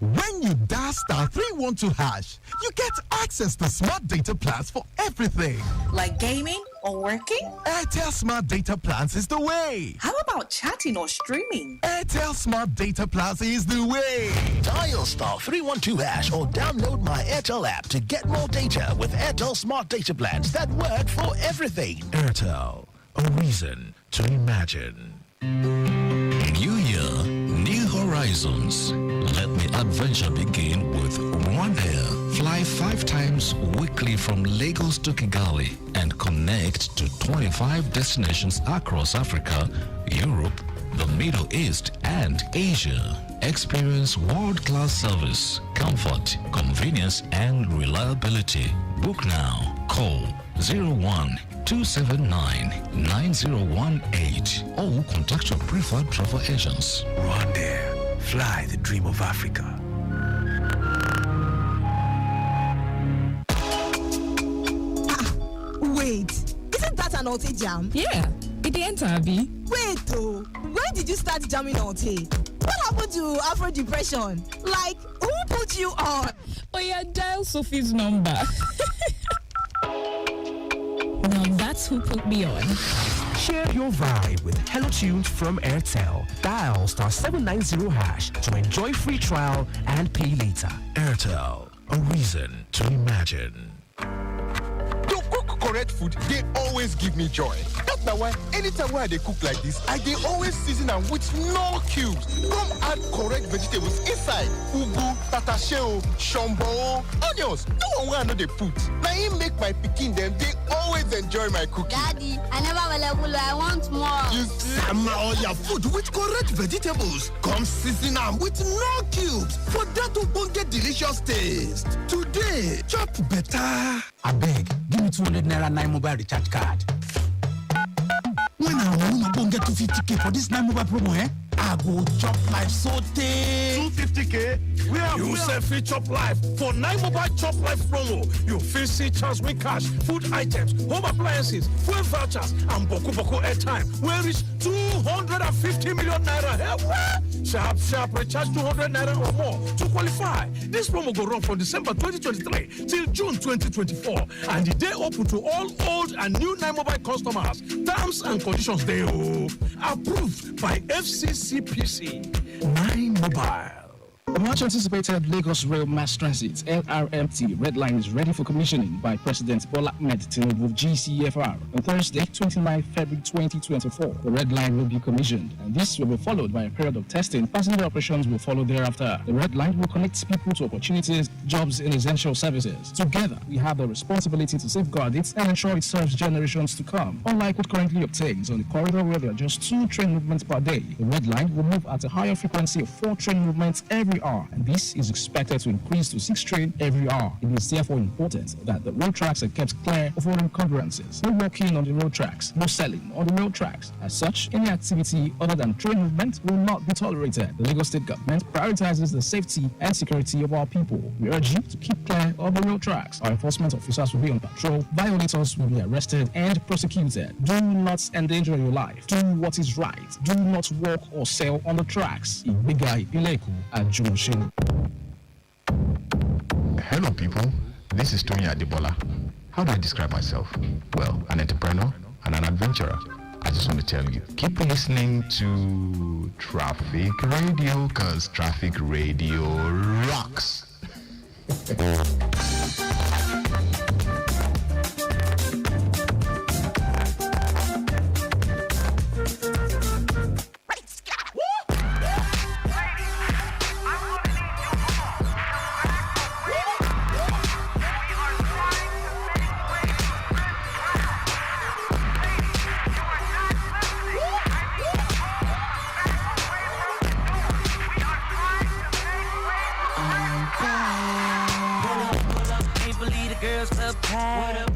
When you dial *312#, you get access to smart data plans for everything. Like gaming or working? Airtel Smart Data Plans is the way. How about chatting or streaming? Airtel Smart Data Plans is the way. Dial *312# or download my Airtel app to get more data with Airtel Smart Data Plans that work for everything. Airtel, a reason to imagine. New year, new horizons. Let the adventure begin with One Air. Fly 5 times weekly from Lagos to Kigali and connect to 25 destinations across Africa, Europe, the Middle East, and Asia. Experience world-class service, comfort, convenience, and reliability. Book now. Call 01-279-9018 or contact your preferred travel agents. Rwanda, fly the dream of Africa. Wait, isn't that an Alte jam? Yeah, it enter, Abby. Wait, oh, when did you start jamming Alte? What happened to Afro depression? Like, who put you on? Oh yeah, dial Sophie's number. Now that's who put me on. Share your vibe with Hello Tunes from Airtel. Dial *790# to enjoy free trial and pay later. Airtel, a reason to imagine. correct food, they always give me joy. That's why anytime when they cook like this, I they always season them with no cubes. Come add correct vegetables inside. Ugu, tatasheo, shombo, onions. No one know they put. Now he make my pikin them, they always enjoy my cooking. Daddy, I never will. I want more. You summer all your food with correct vegetables. Come season them with no cubes for that to get delicious taste. Today, chop better. I beg, give me 200 naira 9 mobile recharge card. When I want to get 250k for this 9 mobile promo, I go chop life so tay. 250k? You say free chop life for 9 mobile chop life promo. You feel see chance win cash, food items, home appliances, fuel vouchers, and boku airtime. Where is 250 million naira? Sharp, recharge 200 naira or more to qualify. This promo go run from December 2023 till June 2024, and the day open to all old and new 9 mobile customers. Terms and conditions they approved by FCCPC. 9 Mobile. The much anticipated Lagos Rail Mass Transit LRMT Red Line is ready for commissioning by President Bola Ahmed Tinubu GCFR on Thursday, 29 February 2024. The Red Line will be commissioned, and this will be followed by a period of testing. Passenger operations will follow thereafter. The Red Line will connect people to opportunities, jobs, and essential services. Together, we have the responsibility to safeguard it and ensure it serves generations to come. Unlike what currently obtains on the corridor where there are just 2 train movements per day, the Red Line will move at a higher frequency of 4 train movements every hour, and this is expected to increase to 6 trains every hour. It is therefore important that the road tracks are kept clear of all encumbrances. No walking on the road tracks, no selling on the road tracks. As such, any activity other than train movement will not be tolerated. The Lagos State government prioritizes the safety and security of our people. We urge you to keep clear of the road tracks. Our enforcement officers will be on patrol. Violators will be arrested and prosecuted. Do not endanger your life. Do what is right. Do not walk or sell on the tracks. Igbiga Ipileku and Jumoshin. Hello, people. This is Tony Adibola. How do I describe myself? Well, an entrepreneur and an adventurer. I just want to tell you, keep listening to Traffic Radio, because Traffic Radio rocks.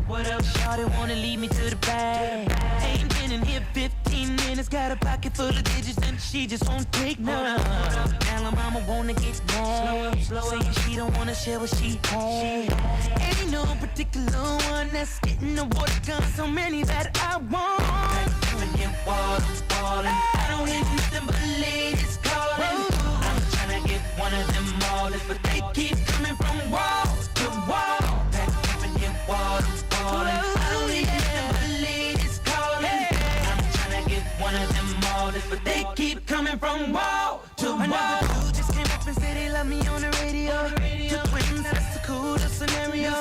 What up? Shawty wanna lead me to the bag. Ain't been in here 15 minutes, got a pocket full of digits and she just won't take none. Now her mama wanna get mad, saying she don't wanna share what she had. Ain't no particular one that's getting the water gun, so many that I want. I don't hear nothing but ladies calling. I'm tryna get one of them all, but they keep coming from wall to wall. I don't need nothing but ladies calling. I'm tryna get one of them all, but they keep coming from wall to wall. Another dude just came up and said he love me on the radio. Two twins, that's the coolest scenario.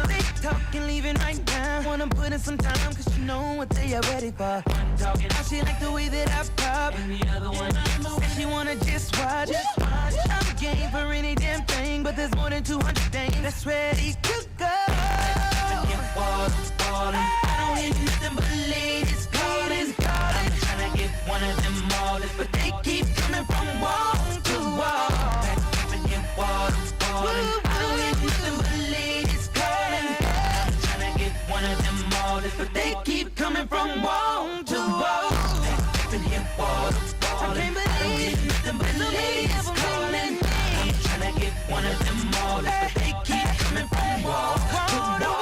They talking, leaving right now. Wanna put in some time, cause you know what they are ready for. One talking, now she like the way that I pop. And the other one, said she wanna just watch. I'm game for any damn thing, but there's more than 200 things that's ready to go. I don't hear nothing but ladies calling. I'm tryna get one of them all, but they keep coming from wall to wall. I don't hear nothing but ladies calling. I'm tryna get one of them all, but they keep coming from wall to wall. I can't believe nothing but ladies calling. I'm tryna get one of them all, but they keep coming from wall to wall.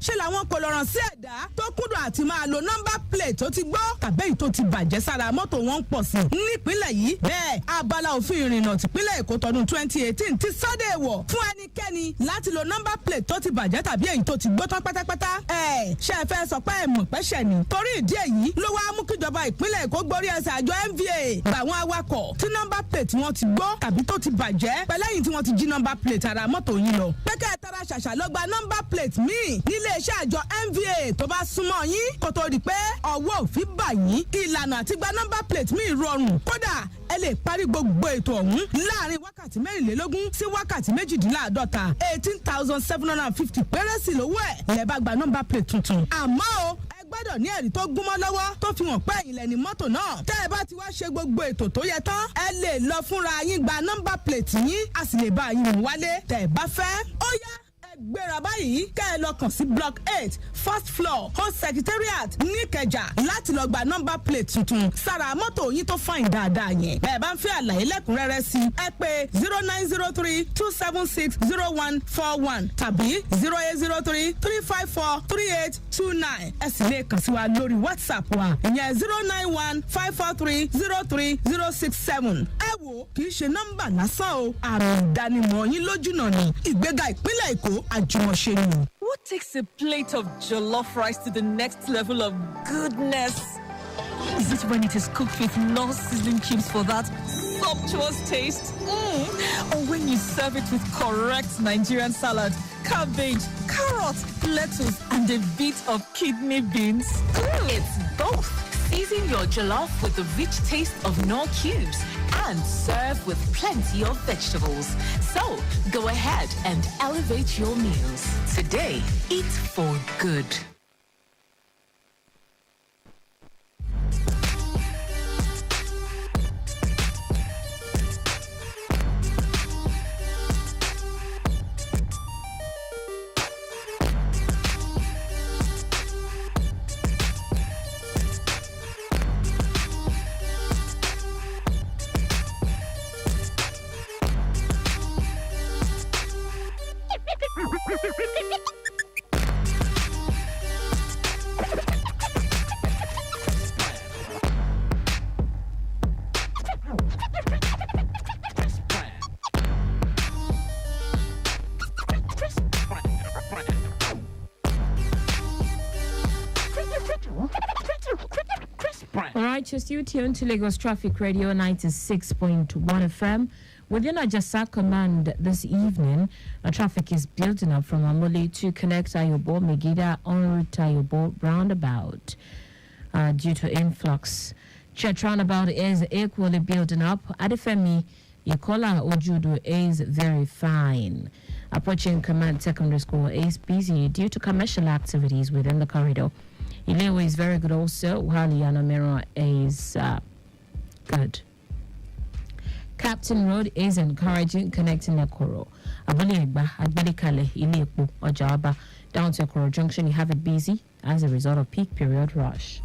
ṣe làwọn kò lọ́ràn sí ẹ̀dá tó kúndùn àti máa lo nọ́mbà plate tó ti gbọ́ tàbí tó ti bàjẹ́ sára mọ́tò wọn ń pọ̀ sí i nípínlẹ̀ yìí bẹ́ẹ̀ abala òfin ìrìnnà tìpínlẹ̀ Èkó tọdún 2018 ti sọ́dẹ̀ wọ̀ fún ẹnikẹ́ni láti lo nọ́mbà plate tó ti bàjẹ́ tàbí èyí tó ti gbó tán pátápátá ṣe é fẹ́ sọ pé ẹ mọ̀ pẹ́ṣẹ̀ ni torí ìdí èyí ló wá mú kíjọba ìpínlẹ̀ Èkó gborí ẹsẹ̀ àjọ MVA gbà àwọn awakọ̀ tí nọ́mbà plate wọn ti gbó tàbí tó ti bàjẹ́ pẹ̀lẹ́yìn tí wọ́n ti jí nọ́mbà plate ara mọ́tò yín lọ pẹ́kẹ́ tara ṣàṣà ló gba nọ́mbà plate míì níléeṣẹ́ àjọ MVA tó bá súnmọ́ yín kó tó di pé ọwọ́ òfin bà yín ìlànà àti gba nọ́mbà plate míì rọrùn kódà ẹ lè parí gbogbo ètò ọ̀hún láàrin wákàtí 24 sí wákàtí 48 18,750 péré sí lówó ẹ̀ lẹ́ bá gba nọ́mbà plate tuntun àmọ́ o gbọ́dọ̀ ní ẹ̀rí tó gúnmọ́ lọ́wọ́ tó fi hàn pé ẹ̀yin lẹ́ni mọ́tò náà tẹ́ ẹ bá ti wá ṣe gbogbo ètò tó yẹ tán ẹ lè lọ fúnra yín gba nọ́mbà plate yín a sì lè bá yín mú wálé tẹ́ ẹ bá fẹ́ ó yá gbéra báyìí kẹ́ ẹ lọ kàn sí block 8 first floor host secretariat níkẹjà láti lọ gba nọ́mbà plate tuntun sára mọ́tò yín tó fàìn dáadáa yẹn bẹ́ẹ̀ bá ń fẹ́ àlàyé lẹ́kùnrẹ́rẹ́ sí ẹ pé 0903-276-0141 tàbí 0803-354-3829 ẹ sì lè kàn sí wa lórí WhatsApp wa ìyẹn 091-543-03067 ẹ wò kì í ṣe nọ́mbà lásán o àmì ìdánimọ̀ yín lójúnà ní ìgbéga ìpínlẹ̀ Èkó àjùmọ̀ṣe ni. What takes a plate of jollof rice to the next level of goodness? Is it when it is cooked with non-seasoning cubes for that sumptuous taste? Or when you serve it with correct Nigerian salad, cabbage, carrots, lettuce, and a bit of kidney beans? It's both. Season your jollof with the rich taste of Knorr cubes and serve with plenty of vegetables. So, go ahead and elevate your meals. Today, eat for good. Alright, you're still tuned to Lagos Traffic Radio 96.1 FM. Within Ajasa Command this evening, traffic is building up from Amole to connect Ayobo, Megida, en route to Ayobo roundabout due to influx. Church roundabout is equally building up. Adefemi Ikola Ojudu is very fine. Approaching Command Secondary School is busy due to commercial activities within the corridor. Ilewe is very good also, while Yanomero is good. Captain Road is encouraging connecting Ekoro. Abuleba, Agbalikale, Ilepo, Ojaba, down to Ekoro Junction. You have it busy as a result of peak period rush.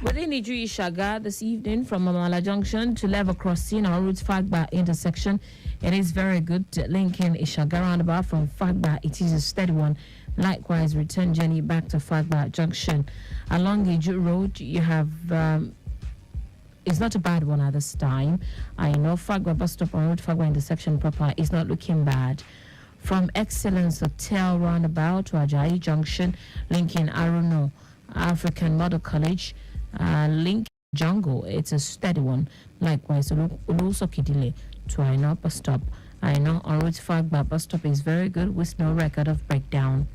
Within Iju Ishaga this evening from Mamala Junction to level crossing our route Fagba intersection, it is very good. Linking Ishaga roundabout from Fagba, it is a steady one. Likewise, return journey back to Fagba Junction. Along Iju Road, you have, it's not a bad one at this time. I know Fagba bus stop on route Fagba intersection proper is not looking bad. From Excellence Hotel roundabout to Ajayi Junction, linking Aruno African Model College, link Jungle, it's a steady one. Likewise, Uluso Kidile to Aino bus stop. Aino on route Fagba bus stop is very good with no record of breakdown.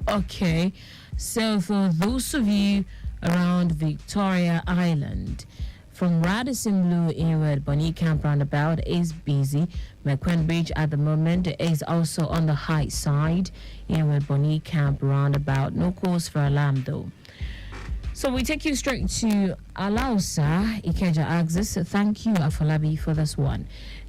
Okay, so for those of you around Victoria Island, from Radisson Blue inward, Bonnie Camp roundabout is busy. McQueen Bridge at the moment is also on the high side. Inward Bonnie Camp roundabout, no cause for alarm though. So we take you straight to Alausa, Ikeja Axis. Thank you, Afolabi, for this one.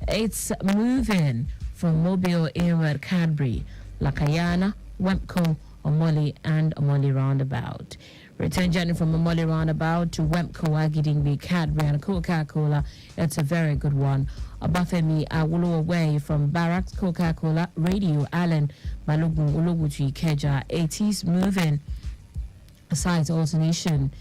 It's moving from Mobile inward Cadbury, Lakayana, Wemco, Omoli and Omoli roundabout. Return journey from Omoli roundabout to Wemco Agidingbi Cadbury and Coca-Cola. It's a very good one. Abafemi Awolo away from Barracks Coca-Cola Radio Allen Balogun Ologutu Ikeja. It is moving. Site alternation.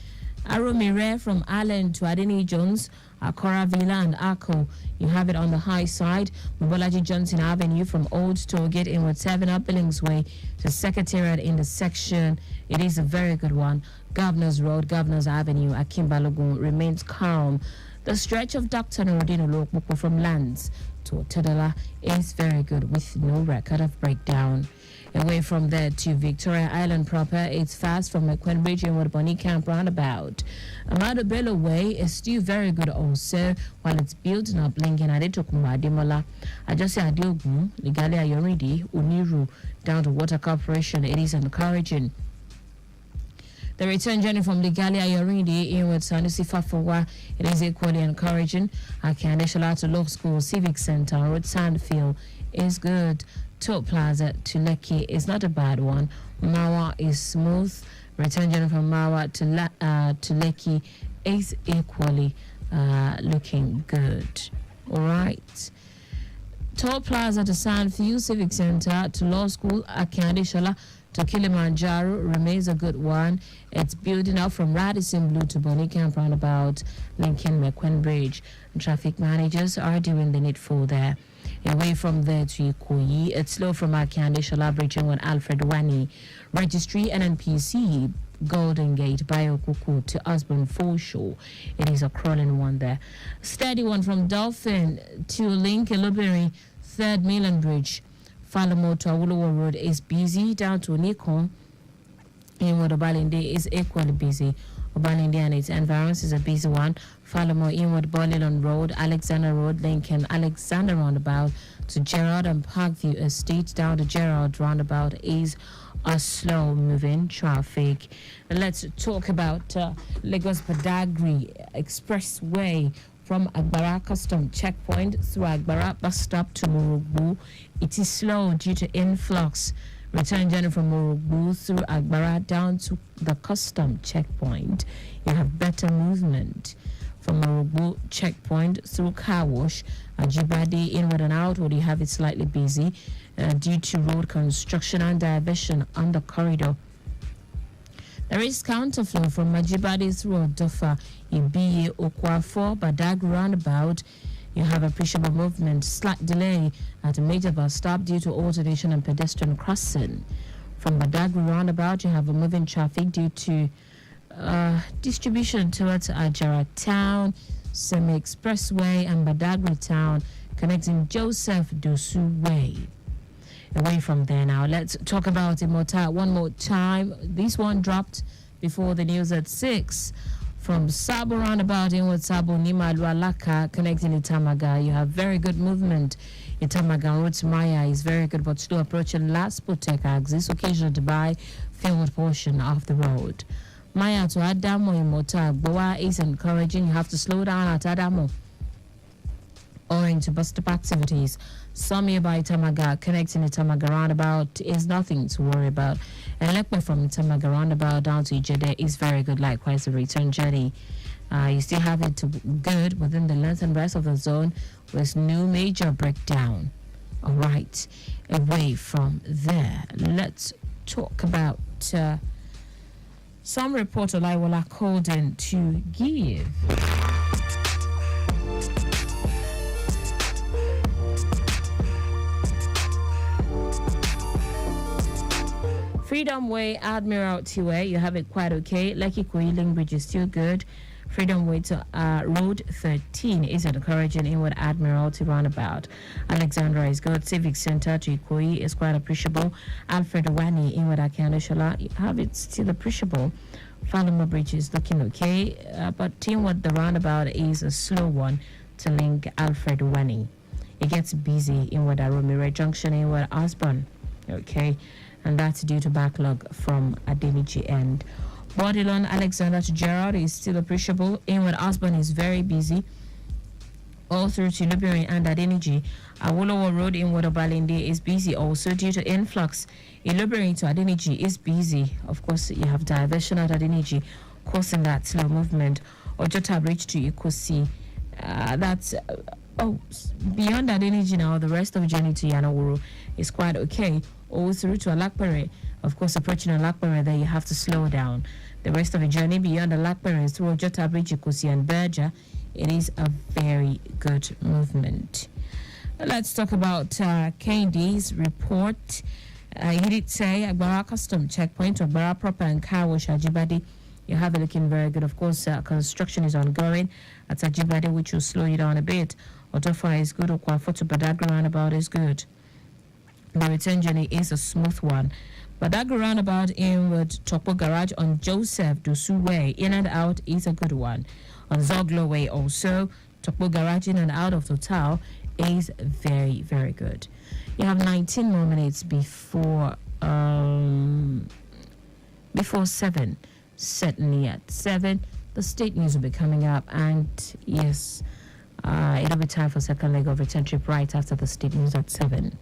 Aromire from Allen to Adeni Jones, Akora Villa and Akko. You have it on the high side. Mobolaji Johnson Avenue from Old Tollgate inward 7 up Billingsway to Secretariat in the section. It is a very good one. Governors Road, Governors Avenue, Akimbalogun remains calm. The stretch of Dr. Norodino Lokmoko from Lands to Tadala is very good with no record of breakdown. Away from there to Victoria Island proper, it's fast from McQueen region with Bonnie Camp roundabout. Amado Bello Way is still very good also while it's building up Lincoln Adetokunwa Ademola. I just say Adiogun, Ligalia Yoridi, Uniru down to Water Corporation. It is encouraging. The return journey from Ligalia Yorindi inward Sanusi Fafawa, it is equally encouraging. Akandeshala to Law School Civic Center Road Sandfield is good. Top Plaza to Lekki is not a bad one. Mawa is smooth. Return journey from Mawa to Lekki is equally looking good. All right. Top Plaza to Sandfield Civic Center to Law School Akandeshala to Kilimanjaro remains a good one. It's building up from Radisson Blue to Bonnie Camp roundabout, Lincoln McQueen Bridge. And traffic managers are doing the needful there. Away from there to Ikoyi, it's slow from Akande Shala Bridge with Alfred Wani. Registry NNPC Golden Gate Biokuku to Osborne Foreshore. It is a crawling one there. Steady one from Dolphin to Link Ilubiri 3rd Milan Bridge. Falamo to Awolowo Road is busy. Down to Nikon inward Obalinde is equally busy. Obalinde and its environs is a busy one. Falamo inward Bolilon Road, Alexander Road, Lincoln, Alexander roundabout to Gerard and Parkview Estate. Down to Gerard roundabout is a slow moving traffic. Let's talk about Lagos Badagry Expressway from Agbara Custom Checkpoint through Agbara bus stop to Morogbu. It is slow due to influx. Return journey from Morogbu through Agbara down to the custom checkpoint. You have better movement. From Morogbu checkpoint through Car Wash, Ajibade inward and outward, you have it slightly busy due to road construction and diversion on the corridor. There is counterflow from Majibade through Odofa, Ibiye, Okwafo, Badag roundabout. You have appreciable movement. Slight delay at a major bus stop due to alternation and pedestrian crossing. From Badagry roundabout, you have a moving traffic due to distribution towards Ajara Town, Semi Expressway, and Badagry Town, connecting Joseph Dosu Way. Away from there now, let's talk about Imota one more time. This one dropped before the news at 6. From Sabo roundabout inward Sabo Nima Lualaka connecting Itamaga, you have very good movement. Itamaga Road to Maya is very good, but slow approaching Last Potek axis, occasional to buy forward portion of the road. Maya to Adamo Imota Boa is encouraging. You have to slow down at Adamo owing to bus stop activities. Some nearby Tamaga connecting the Tamaga roundabout is nothing to worry about. And Lekwe from Tamaga roundabout down to Ijede is very good. Likewise, the return journey. You still have it good within the length and breadth of the zone with no major breakdown. All right, away from there, let's talk about some report Olaiwola called in to give. Freedom Way, Admiralty Way, you have it quite okay. Lekki Koiling Bridge is still good. Freedom Way to Road 13 is encouraging inward Admiralty roundabout. Alexandra is good. Civic Center to Ikoyi is quite appreciable. Alfred Wani inward Akianoshala, you have it still appreciable. Falama Bridge is looking okay, but inward the roundabout is a slow one to link Alfred Wani. It gets busy inward Aromire Junction inward Osborne. Okay. And that's due to backlog from Adeniji end. Bodilon Alexander to Gerard is still appreciable. Inward Osborne is very busy. all through to Luberi and Adeniji. Awolowo Road in Wadobalinde is busy also due to influx. Luberi to Adeniji is busy. Of course, you have diversion at Adeniji causing that slow movement. Ojota Bridge to Ikosi. That's beyond Adeniji now. The rest of journey to Yanawuru is quite okay. All through to Alakpere. Of course, approaching Alakpere, there you have to slow down. The rest of the journey beyond Alakpere is through Ojota Bridge, Ikosi and Berja. It is a very good movement. Let's talk about KD's report. He did say Agbara Custom Checkpoint, Agbara Proper and Car Wash Ajibade. You have it looking very good. Of course, construction is ongoing at Ajibade, which will slow you down a bit. Otofa is good. Okwafo to Badagry roundabout is good. The return journey is a smooth one. Badagry roundabout inward Topo Garage on Joseph Dusu Way, in and out is a good one. On Zoglo Way also, Topo Garage in and out of Total is very, very good. You have 19 more minutes before 7. Certainly at 7, the state news will be coming up, and yes, it'll be time for second leg of return trip right after the state news at 7.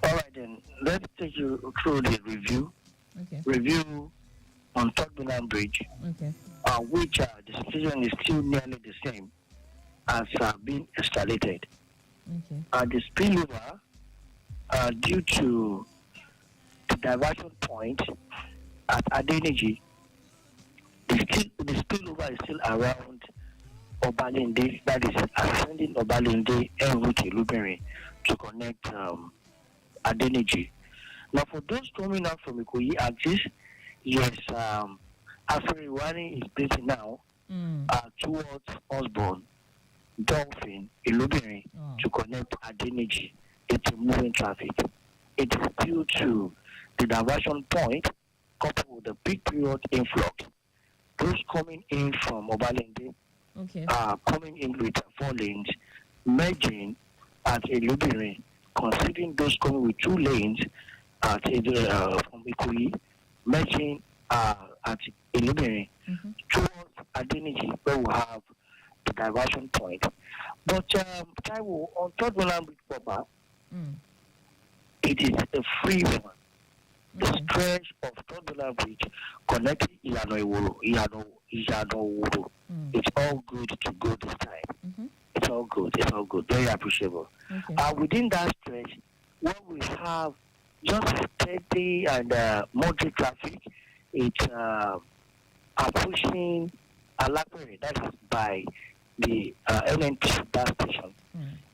All right, then. Let's take you through the review. Okay. Review on Third Mainland Bridge, Okay. which the situation is still nearly the same as being escalated. Okay. The spillover, due to the diversion point at Adeniji, the spillover is still around Obalinde, that is ascending Obalinde en route to Luberi to connect Adeniji. Now, for those coming out from Ikoyi axis, yes, Aferiwani is busy now towards Osborne. Dolphin, Illuminary to connect Adeniji. It's moving traffic. It is due to the diversion point coupled with the peak period influx. Those coming in from Obalende are coming in with 4 lanes, merging at Illuminary, considering those coming with 2 lanes at from Ikoyi, merging at Illuminary towards Adeniji, where we have the diversion point. But Taiwo, on Third Mainland Bridge proper, it is a free one. The stretch of Third Mainland Bridge connecting Iyano Oworo. It's all good to go this time. It's all good. It's all good. Very appreciable. Within that stretch, where we have just steady and moderate traffic, it's approaching Alapere, that is by the NNP gas station.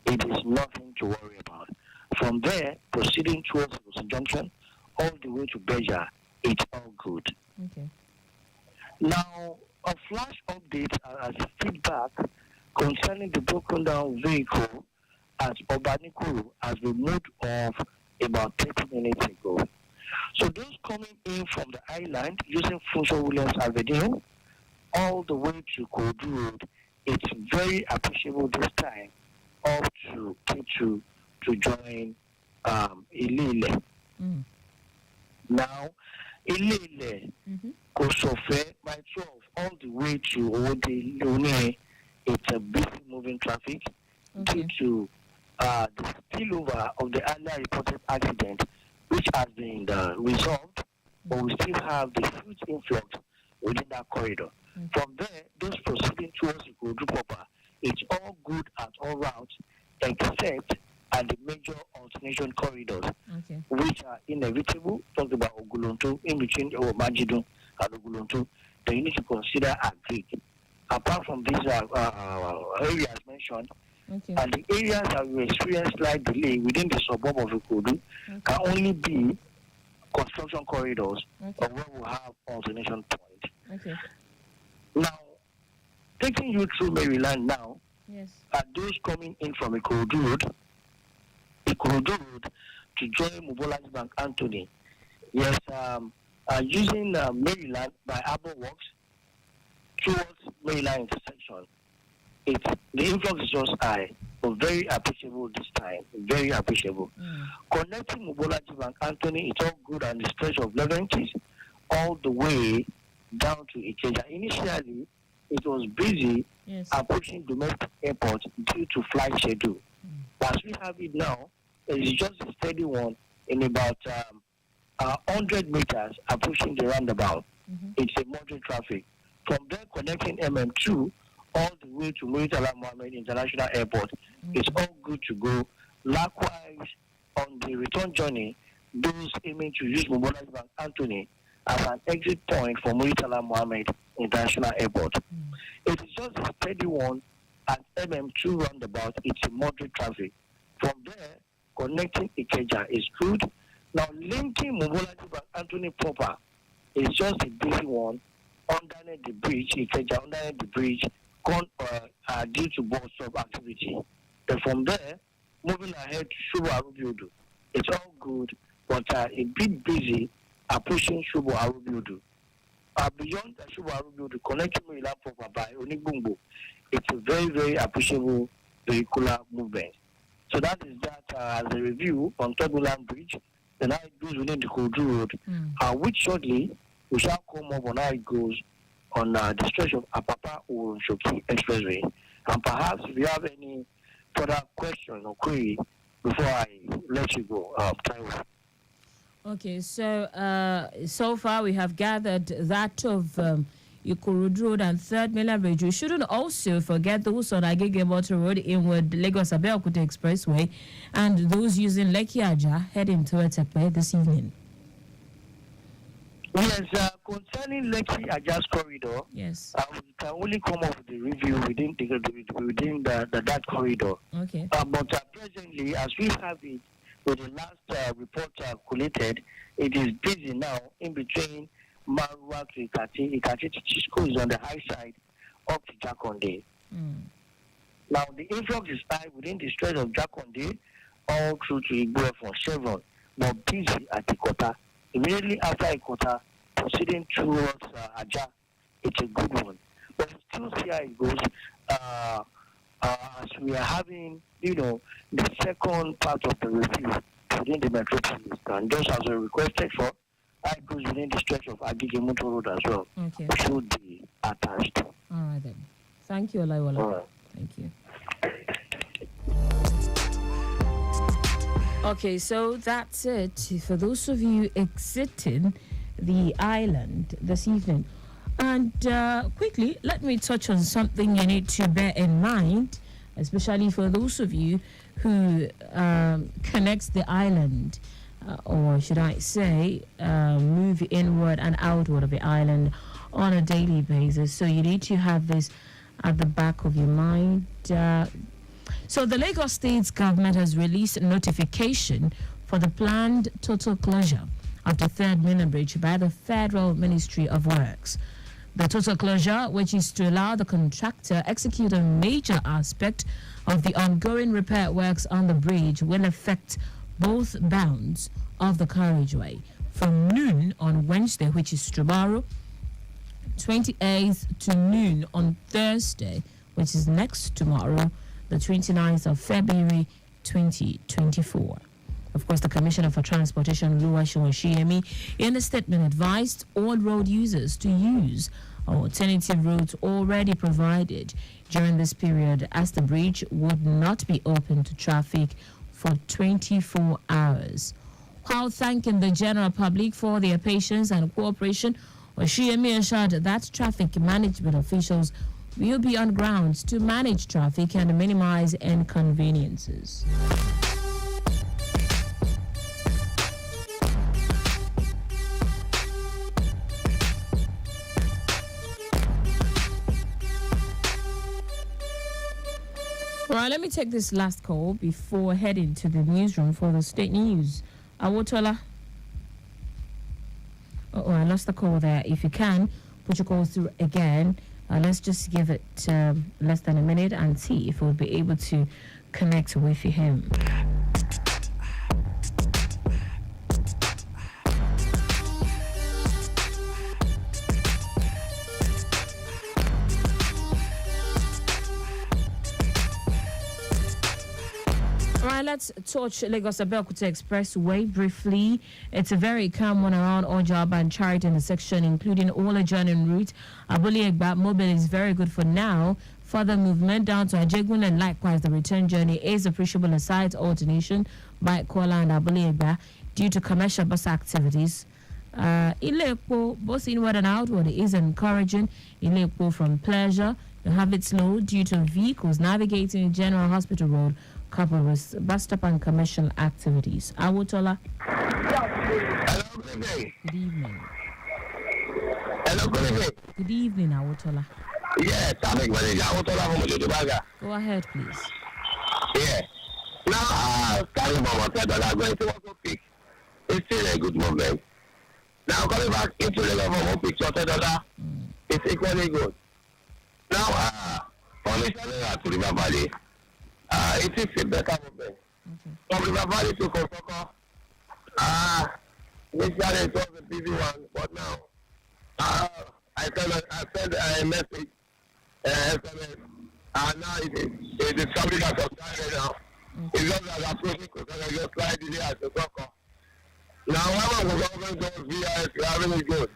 It is nothing to worry about. From there, proceeding towards Wilson Junction, all the way to Beja, it's all good. Now, a flash update as feedback concerning the broken down vehicle at Obanikuru has been moved off about 30 minutes ago. So those coming in from the island using Funsho Williams Avenue all the way to Kodu Road, it's very appreciable this time up to K2 to join Ilile. Now, Ilile, Kosofe by 12 all the way to Ode Lune, it's a busy moving traffic due to the spillover of the earlier reported accident, which has been resolved, but we still have the huge influx within that corridor. From there, those proceeding towards Ikodu proper, it's all good at all routes, except at the major alternation corridors, which are inevitable. Talk about Ogulonto, in between Majidun and Ogulonto, then you need to consider Agric. Apart from these areas mentioned, and the areas that we experience slight delay within the suburb of Ikodu can only be construction corridors or where we have alternation points. Now, taking you through Maryland now, are those coming in from Ikodu Road to join Mobolaji Bank Anthony. Yes, using Maryland by Arbor Works towards Maryland intersection. The influx is just high, but very appreciable this time. Very appreciable. Connecting Mobolaji Bank Anthony, it's all good on the stretch of Leventis all the way down to Ikeja. Initially, it was busy approaching domestic airport due to flight schedule. But as we have it now, it's just a steady one in about 100 meters approaching the roundabout. It's a moderate traffic. From there, connecting MM2 all the way to Muritala Mohammed International Airport, it's all good to go. Likewise, on the return journey, those aiming to use Mobolaji Bank Anthony as an exit point for Muritala Mohammed International Airport. It is just a steady one at MM2 roundabout. It's a moderate traffic. From there, connecting Ikeja is good. Now, linking Mobolaji Bank Anthony proper is just a busy one underneath the bridge, Ikeja underneath the bridge, due to bus stop activity. And from there, moving ahead to Shubo Arubiodu. It's all good, but a bit busy pushing Shubo Arubiodu. Beyond Shubo Arubiodu, connecting Maryland proper by Onigbungbo, it's a very, very appreciable vehicular movement. So that is that as a review on Third Mainland Bridge, and how it goes within the Kodu Road, which shortly we shall come up on how it goes on the stretch of Apapa or Shoki Expressway. And perhaps if you have any further question or query before I let you go, Taiwo. Okay, so far we have gathered that of Ikorodu Road and Third Mainland Bridge. We shouldn't also forget those on Agege Motor Road inward Lagos Abeokuta Expressway and those using Lekki Aja heading towards Ekpe this evening. Yes, concerning Lekki Aja's corridor, we can only come up with the review within that corridor. Okay. But presently, as we have it, with the last report collated, it is busy now in between Baruwa to Ikati. Ikati to Chisco is on the high side up to Jakonde. Now, the influx is high within the stretch of Jakonde all through to Igbo from Chevron, but busy at Ikota. Immediately after Ikota, proceeding towards Aja, it's a good one. But we still see how it goes as we are having, the second part of the review within the metropolis. And just as we requested for, it goes within the stretch of Agege Motor Road as well. Okay. Should be attached. All right then. Thank you, Olaiwola. All right. Thank you. Okay, so that's it for those of you exiting the island this evening. And quickly, let me touch on something you need to bear in mind, especially for those of you who connect the island, or should I say, move inward and outward of the island on a daily basis. So you need to have this at the back of your mind. So the Lagos State government has released a notification for the planned total closure of the third Minna Bridge by the Federal Ministry of Works. The total closure, which is to allow the contractor execute a major aspect of the ongoing repair works on the bridge, will affect both bounds of the carriageway from noon on Wednesday, which is tomorrow, 28th, to noon on Thursday, which is next tomorrow, the 29th of February 2024. Of course, the Commissioner for Transportation, Oluwaseun Oshiemi, in a statement advised all road users to use alternative routes already provided during this period, as the bridge would not be open to traffic for 24 hours. While thanking the general public for their patience and cooperation, Oshiemi assured that traffic management officials will be on ground to manage traffic and minimize inconveniences. All right, let me take this last call before heading to the newsroom for the state news. Awotola. Oh, I lost the call there. If you can, put your call through again. Let's just give it less than a minute and see if we'll be able to connect with him. All right, let's touch Lagos-Abeokuta Expressway briefly. It's a very calm one around Ojab and Charity in the section, including all adjoining routes. Abule-Egba Mobile is very good for now. Further movement down to Ajegun, and likewise the return journey is appreciable aside alternation by Kuala and Abule-Egba due to commercial bus activities. Ile-Epo, both inward and outward, is encouraging. Ile-Epo from Pleasure, you have it slow due to vehicles navigating General Hospital Road, coupled with bus stop and commercial activities. Awotola. Hello, good evening. Good evening. Hello, good evening. Good evening, Awotola. Yes, traffic manager Awotola from Ojojobaga. Go ahead, please. Yeah. Now, carrying from $10 going to Ojo Peak is still a good movement. Now, coming back into Lagos from Ojo Peak to $10 is equally good. Now, from Ishalela to River Valley, it is a better movement. From River Valley to Kosoko, initially it was a busy one, but now I sent a message, SMS, and now it is something that's subsided now. It's just that approaching Kosoko, just slightly at Kosoko. Now, when I'm going to VIS, we are really good.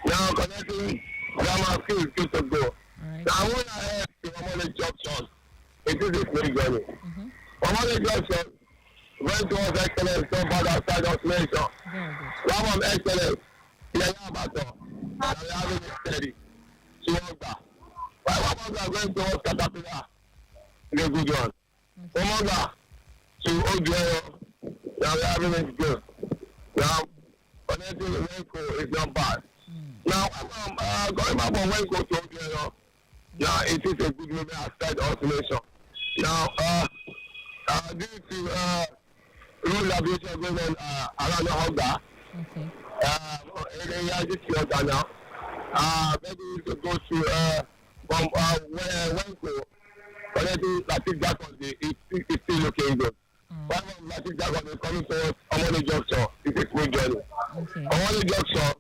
Now, connecting grammar school is good to go. Now, when I head to Omole Junction, it is a free journey. Omole Junction went towards excellence, so bad outside of nation. Now I'm excellent. Yeah, Bato. And we have it steady. Chiwanga. Why are going towards Caterpillar? It's a good one. Omanga to Ojo. Now we have it good. Now, connecting the Wenko is not bad. Now, going back from Wenko to Ojo. Now, it is a good movement outside automation. Now, due to road aviation going on around the Honda, maybe we could go to from Wenko connecting Latif Jackson is still looking good. One of Latif Jackson is coming towards Omoni Junction. It's a smooth journey. Omoni Junction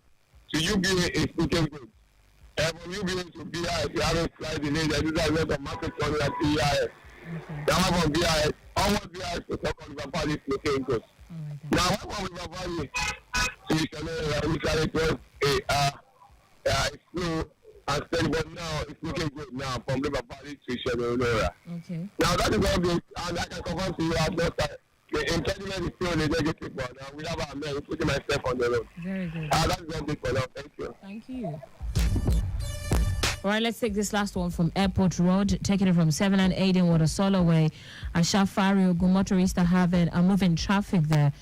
to UBA is looking good. And from UBA to BIS, you haven't slight delay. There is a lot of market money at BIS. Now from BIS, almost BIS to Second River Valley is looking good. Now, one from River Valley to initially it was it's slow and steady, but now it's looking good now from River Valley to Shedonora. Okay. Now that is all good, and I can confirm to you as well that the impediment is still a negative one. We have our men putting myself on the road. Very good. That is all good for now. Thank you. Thank you. All right, let's take this last one from Airport Road, taking it from 7 and 8 in Watersolo Way. Ashafari Ogun motorists are having moving traffic there.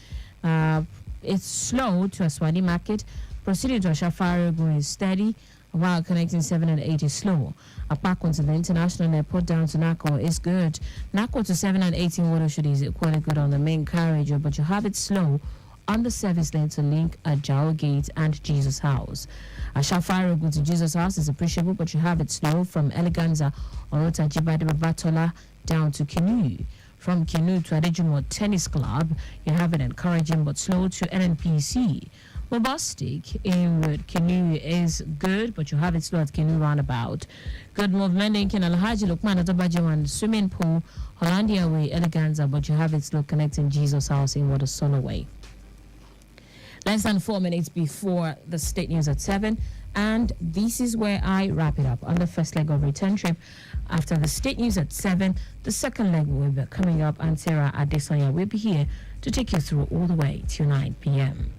It's slow to Aswani Market. Proceeding to Ashafari Ogun is steady, while connecting 7 and 8 is slow. Apart to the international airport down to Nako is good. Nako to 7 and 8 in Watershed is quite good on the main carriage, but you have it slow on the service lane to link at Jao Gate and Jesus House. Ashafari Ogun to Jesus House is appreciable, but you have it slow from Eleganza or Otajibade Babatola down to Kinu. From Kinu to Adejumo Tennis Club, you have it encouraging but slow to NNPC. Mobastic in Kinu is good, but you have it slow at Kinu roundabout. Good movement in Alhaji Lukman Atabajawan swimming pool, Hollandia Way, Eleganza, but you have it slow connecting Jesus House in Watersolo Way. Less than 4 minutes before the state news at 7, and this is where I wrap it up on the first leg of return trip. After the state news at 7, the second leg will be coming up, and Sarah Adesanya will be here to take you through all the way till 9 p.m.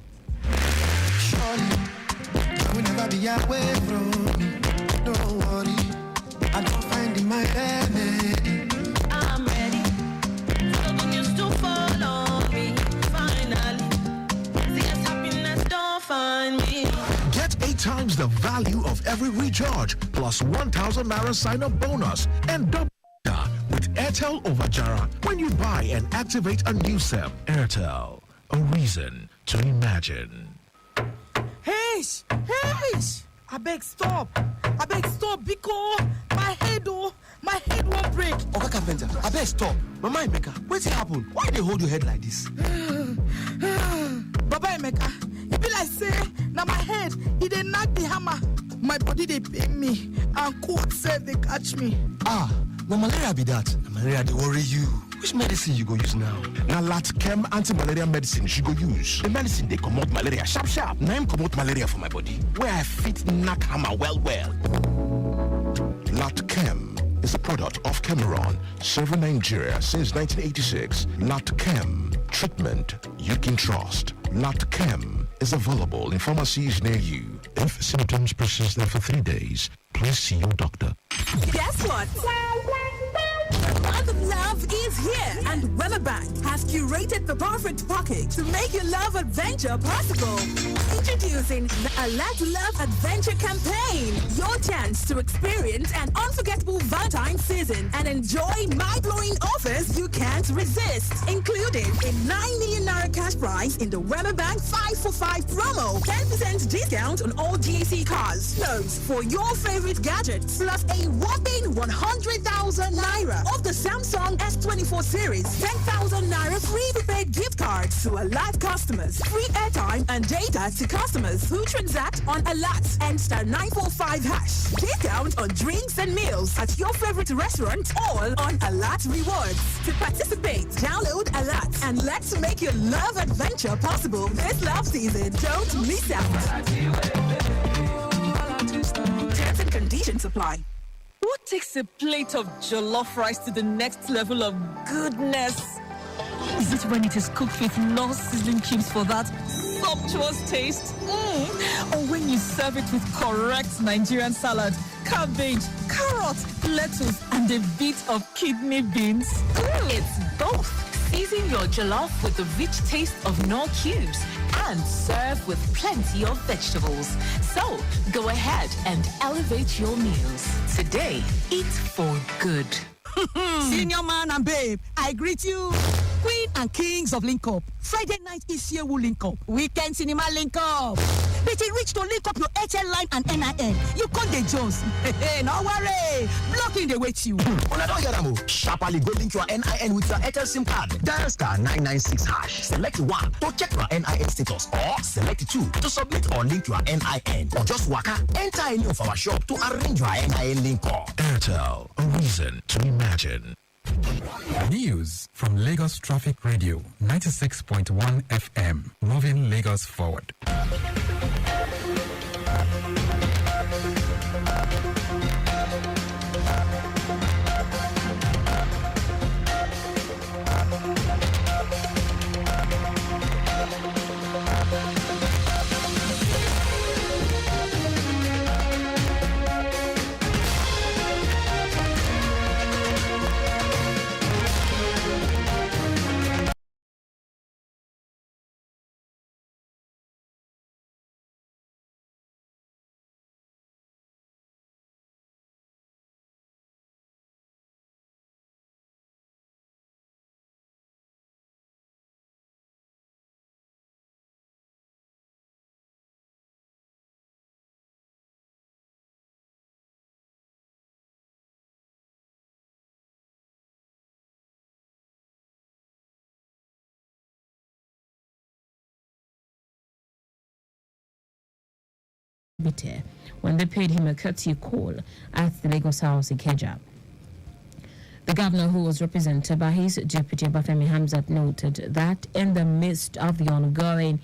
Will never be away from me. Don't worry, I don't find in my remedy. I'm ready. Something used to follow me. Finally, this happiness don't find me. Get 8 times the value of every recharge plus 1,000 Naira sign-up bonus and double with Airtel over Jara when you buy and activate a new SIM. Airtel, a reason to imagine. Hey, I beg stop, because my head won't break. Oga Carpenter, I beg stop. Mama Emeka, what's happened? Why they hold your head like this? Baba Emeka, it be like say, now my head, it dey knock the hammer. My body they pain me, and cold self they catch me. Ah, no malaria be that. Malaria they worry you. Which medicine you go use now? Now Latchem anti-malaria medicine she go use. The medicine they comot malaria sharp. Now I'm comot malaria for my body. Where I fit knock hammer well. Latchem is a product of Cameron, serving Nigeria since 1986. Latchem, treatment you can trust. Latchem is available in pharmacies near you. If symptoms persist for 3 days, please see your doctor. Guess what? The month of love is here, and Weatherbank has curated the perfect package to make your love adventure possible. Introducing the Alert Love Adventure Campaign, your chance to experience an unforgettable Valentine's season and enjoy mind-blowing offers you can't resist, including a 9 million Naira cash prize in the Weatherbank 5 for 5 promo, 10% discount on all GAC cars, loans for your favorite gadgets, plus a whopping 100,000 Naira of the Samsung S24 series, 10,000 Naira free prepaid gift cards to Alert customers, free airtime and data to customers who transact on Alert and star 945 hash. Discount on drinks and meals at your favorite restaurant, all on Alert Rewards. To participate, download Alert and let's make your love adventure possible this love season. Don't miss out. Terms and conditions apply. What takes a plate of jollof rice to the next level of goodness? Is it when it is cooked with non-sizzling cubes for that sumptuous taste? Or when you serve it with correct Nigerian salad, cabbage, carrot, lettuce, and a bit of kidney beans? It's both. Season your jollof with the rich taste of Knorr cubes and serve with plenty of vegetables. So go ahead and elevate your meals. Today, eat for good. Senior man and babe, I greet you. Queen and kings of Link Up. Friday night is here, Link Up. Weekend cinema Link Up. but it reach to link up your HL line and NIN. You call the Jones. Hey, no worry. Blocking the wait you. Una don hear am o. Sharply go link your NIN with your Airtel SIM card. Dial star 996 hash. Select 1 to check your NIN status, or select 2 to submit or link your NIN, or just waka enter any of our shop to arrange your NIN link call. Airtel, a reason to imagine. News from Lagos Traffic Radio 96.1 FM, moving Lagos forward. When they paid him a courtesy call at the Lagos House in Ikeja. The governor, who was represented by his deputy Bafemi Hamzat, noted that in the midst of the ongoing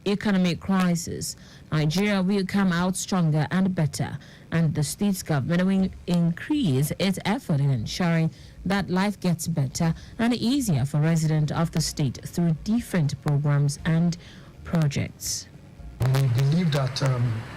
economic crisis, Nigeria will come out stronger and better, and the state's government will increase its effort in ensuring that life gets better and easier for residents of the state through different programs and projects. We believe that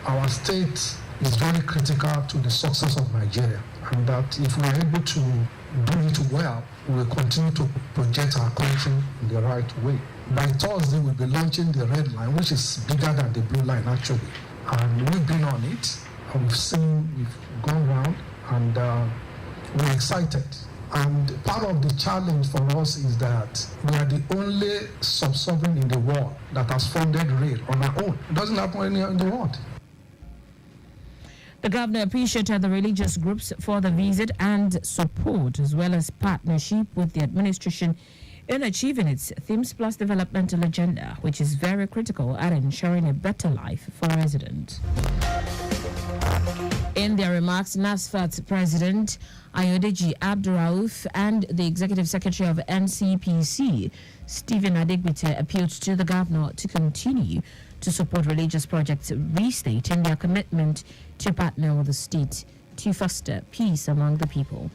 our state is very critical to the success of Nigeria, and that if we are able to do it well, we will continue to project our country in the right way. By Thursday, we'll be launching the red line, which is bigger than the blue line actually. And we've been on it, and we've gone round, and we're excited. And part of the challenge for us is that we are the only sub-sovereign in the world that has funded rail on our own. It doesn't happen anywhere in the world. The governor appreciated the religious groups for the visit and support, as well as partnership with the administration in achieving its Themes Plus developmental agenda, which is very critical at ensuring a better life for residents. In their remarks, NASFAT's President Ayodeji Abdurrauf and the Executive Secretary of NCPC, Stephen Adegbite, appealed to the governor to continue to support religious projects, restating their commitment to partner with the state to foster peace among the people.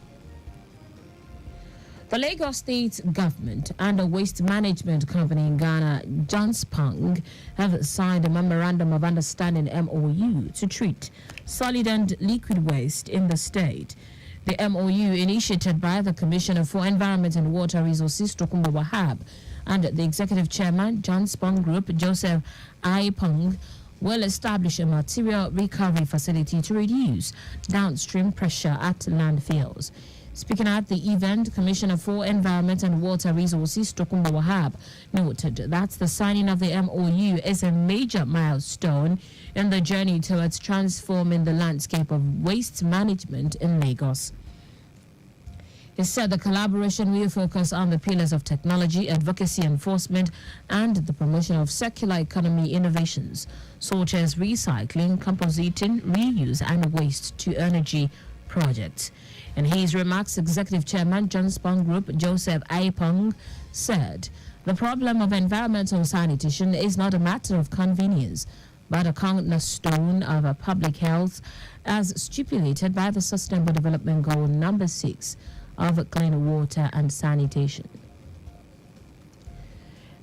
The Lagos State government and a waste management company in Ghana, Janspang, have signed a memorandum of understanding MOU to treat solid and liquid waste in the state. The MOU, initiated by the Commissioner for Environment and Water Resources, Tokunbo Wahab, and the Executive Chairman, Janspang Group, Joseph Aipong, will establish a material recovery facility to reduce downstream pressure at landfills. Speaking at the event, Commissioner for Environment and Water Resources, Tokunbo Wahab, noted that the signing of the MOU is a major milestone in the journey towards transforming the landscape of waste management in Lagos. He said the collaboration will focus on the pillars of technology, advocacy, enforcement, and the promotion of circular economy innovations, such as recycling, compositing, reuse, and waste-to-energy projects. In his remarks, Executive Chairman, Janspang Group, Joseph Aipong, said the problem of environmental sanitation is not a matter of convenience, but a cornerstone of public health, as stipulated by the Sustainable Development Goal number 6 of clean water and sanitation.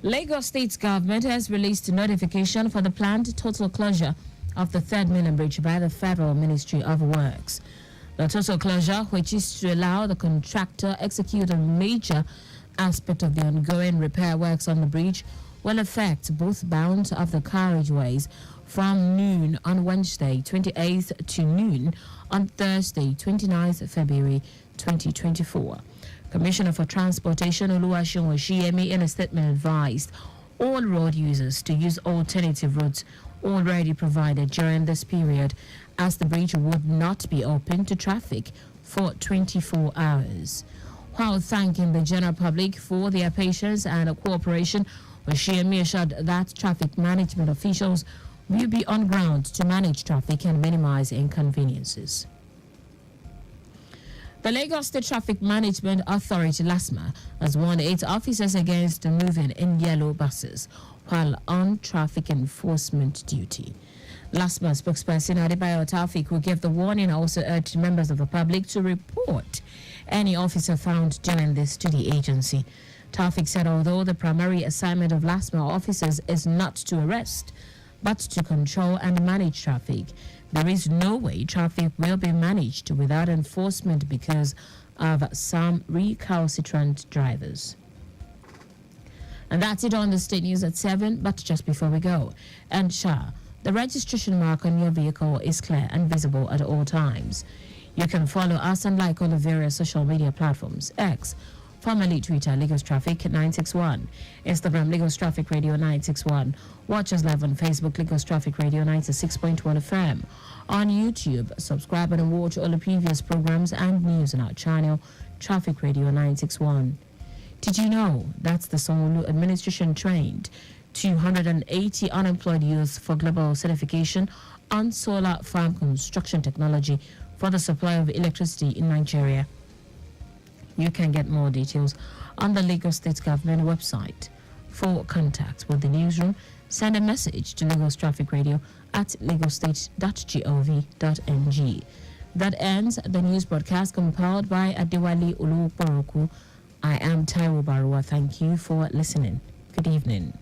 Lagos State government has released notification for the planned total closure of the 3rd Mainland Bridge by the Federal Ministry of Works. The total closure, which is to allow the contractor execute a major aspect of the ongoing repair works on the bridge, will affect both bounds of the carriageways from noon on Wednesday, 28th to noon on Thursday, 29th February 2024. Commissioner for Transportation Oluwaseun Oshiemi, in a statement, advised all road users to use alternative routes already provided during this period, as the bridge would not be open to traffic for 24 hours. While thanking the general public for their patience and cooperation, Oshiyemi assured that traffic management officials will be on ground to manage traffic and minimize inconveniences. The Lagos State Traffic Management Authority, LASMA, has warned its officers against moving in yellow buses while on traffic enforcement duty. LASMA spokesperson Adebayo Taufik, who gave the warning, also urged members of the public to report any officer found doing this to the agency. Taufik said although the primary assignment of LASMA officers is not to arrest, but to control and manage traffic, there is no way traffic will be managed without enforcement because of some recalcitrant drivers. And that's it on the state news at 7, but just before we go, and the registration mark on your vehicle is clear and visible at all times. You can follow us and like on the various social media platforms: X, formerly Twitter, Lagos Traffic 961, Instagram, Lagos Traffic Radio 961, watch us live on Facebook, Lagos Traffic Radio 96.1 FM, on YouTube, subscribe and watch all the previous programs and news on our channel, Traffic Radio 961. Did you know that the Sanwo-Olu administration trained 280 unemployed youth for global certification on solar farm construction technology for the supply of electricity in Nigeria? You can get more details on the Lagos State Government website. For contact with the newsroom, send a message to Lagos Traffic Radio at lagostate.gov.ng. That ends the news broadcast compiled by Adewale Olukporoku. I am Taiwo Baruwa. Thank you for listening. Good evening.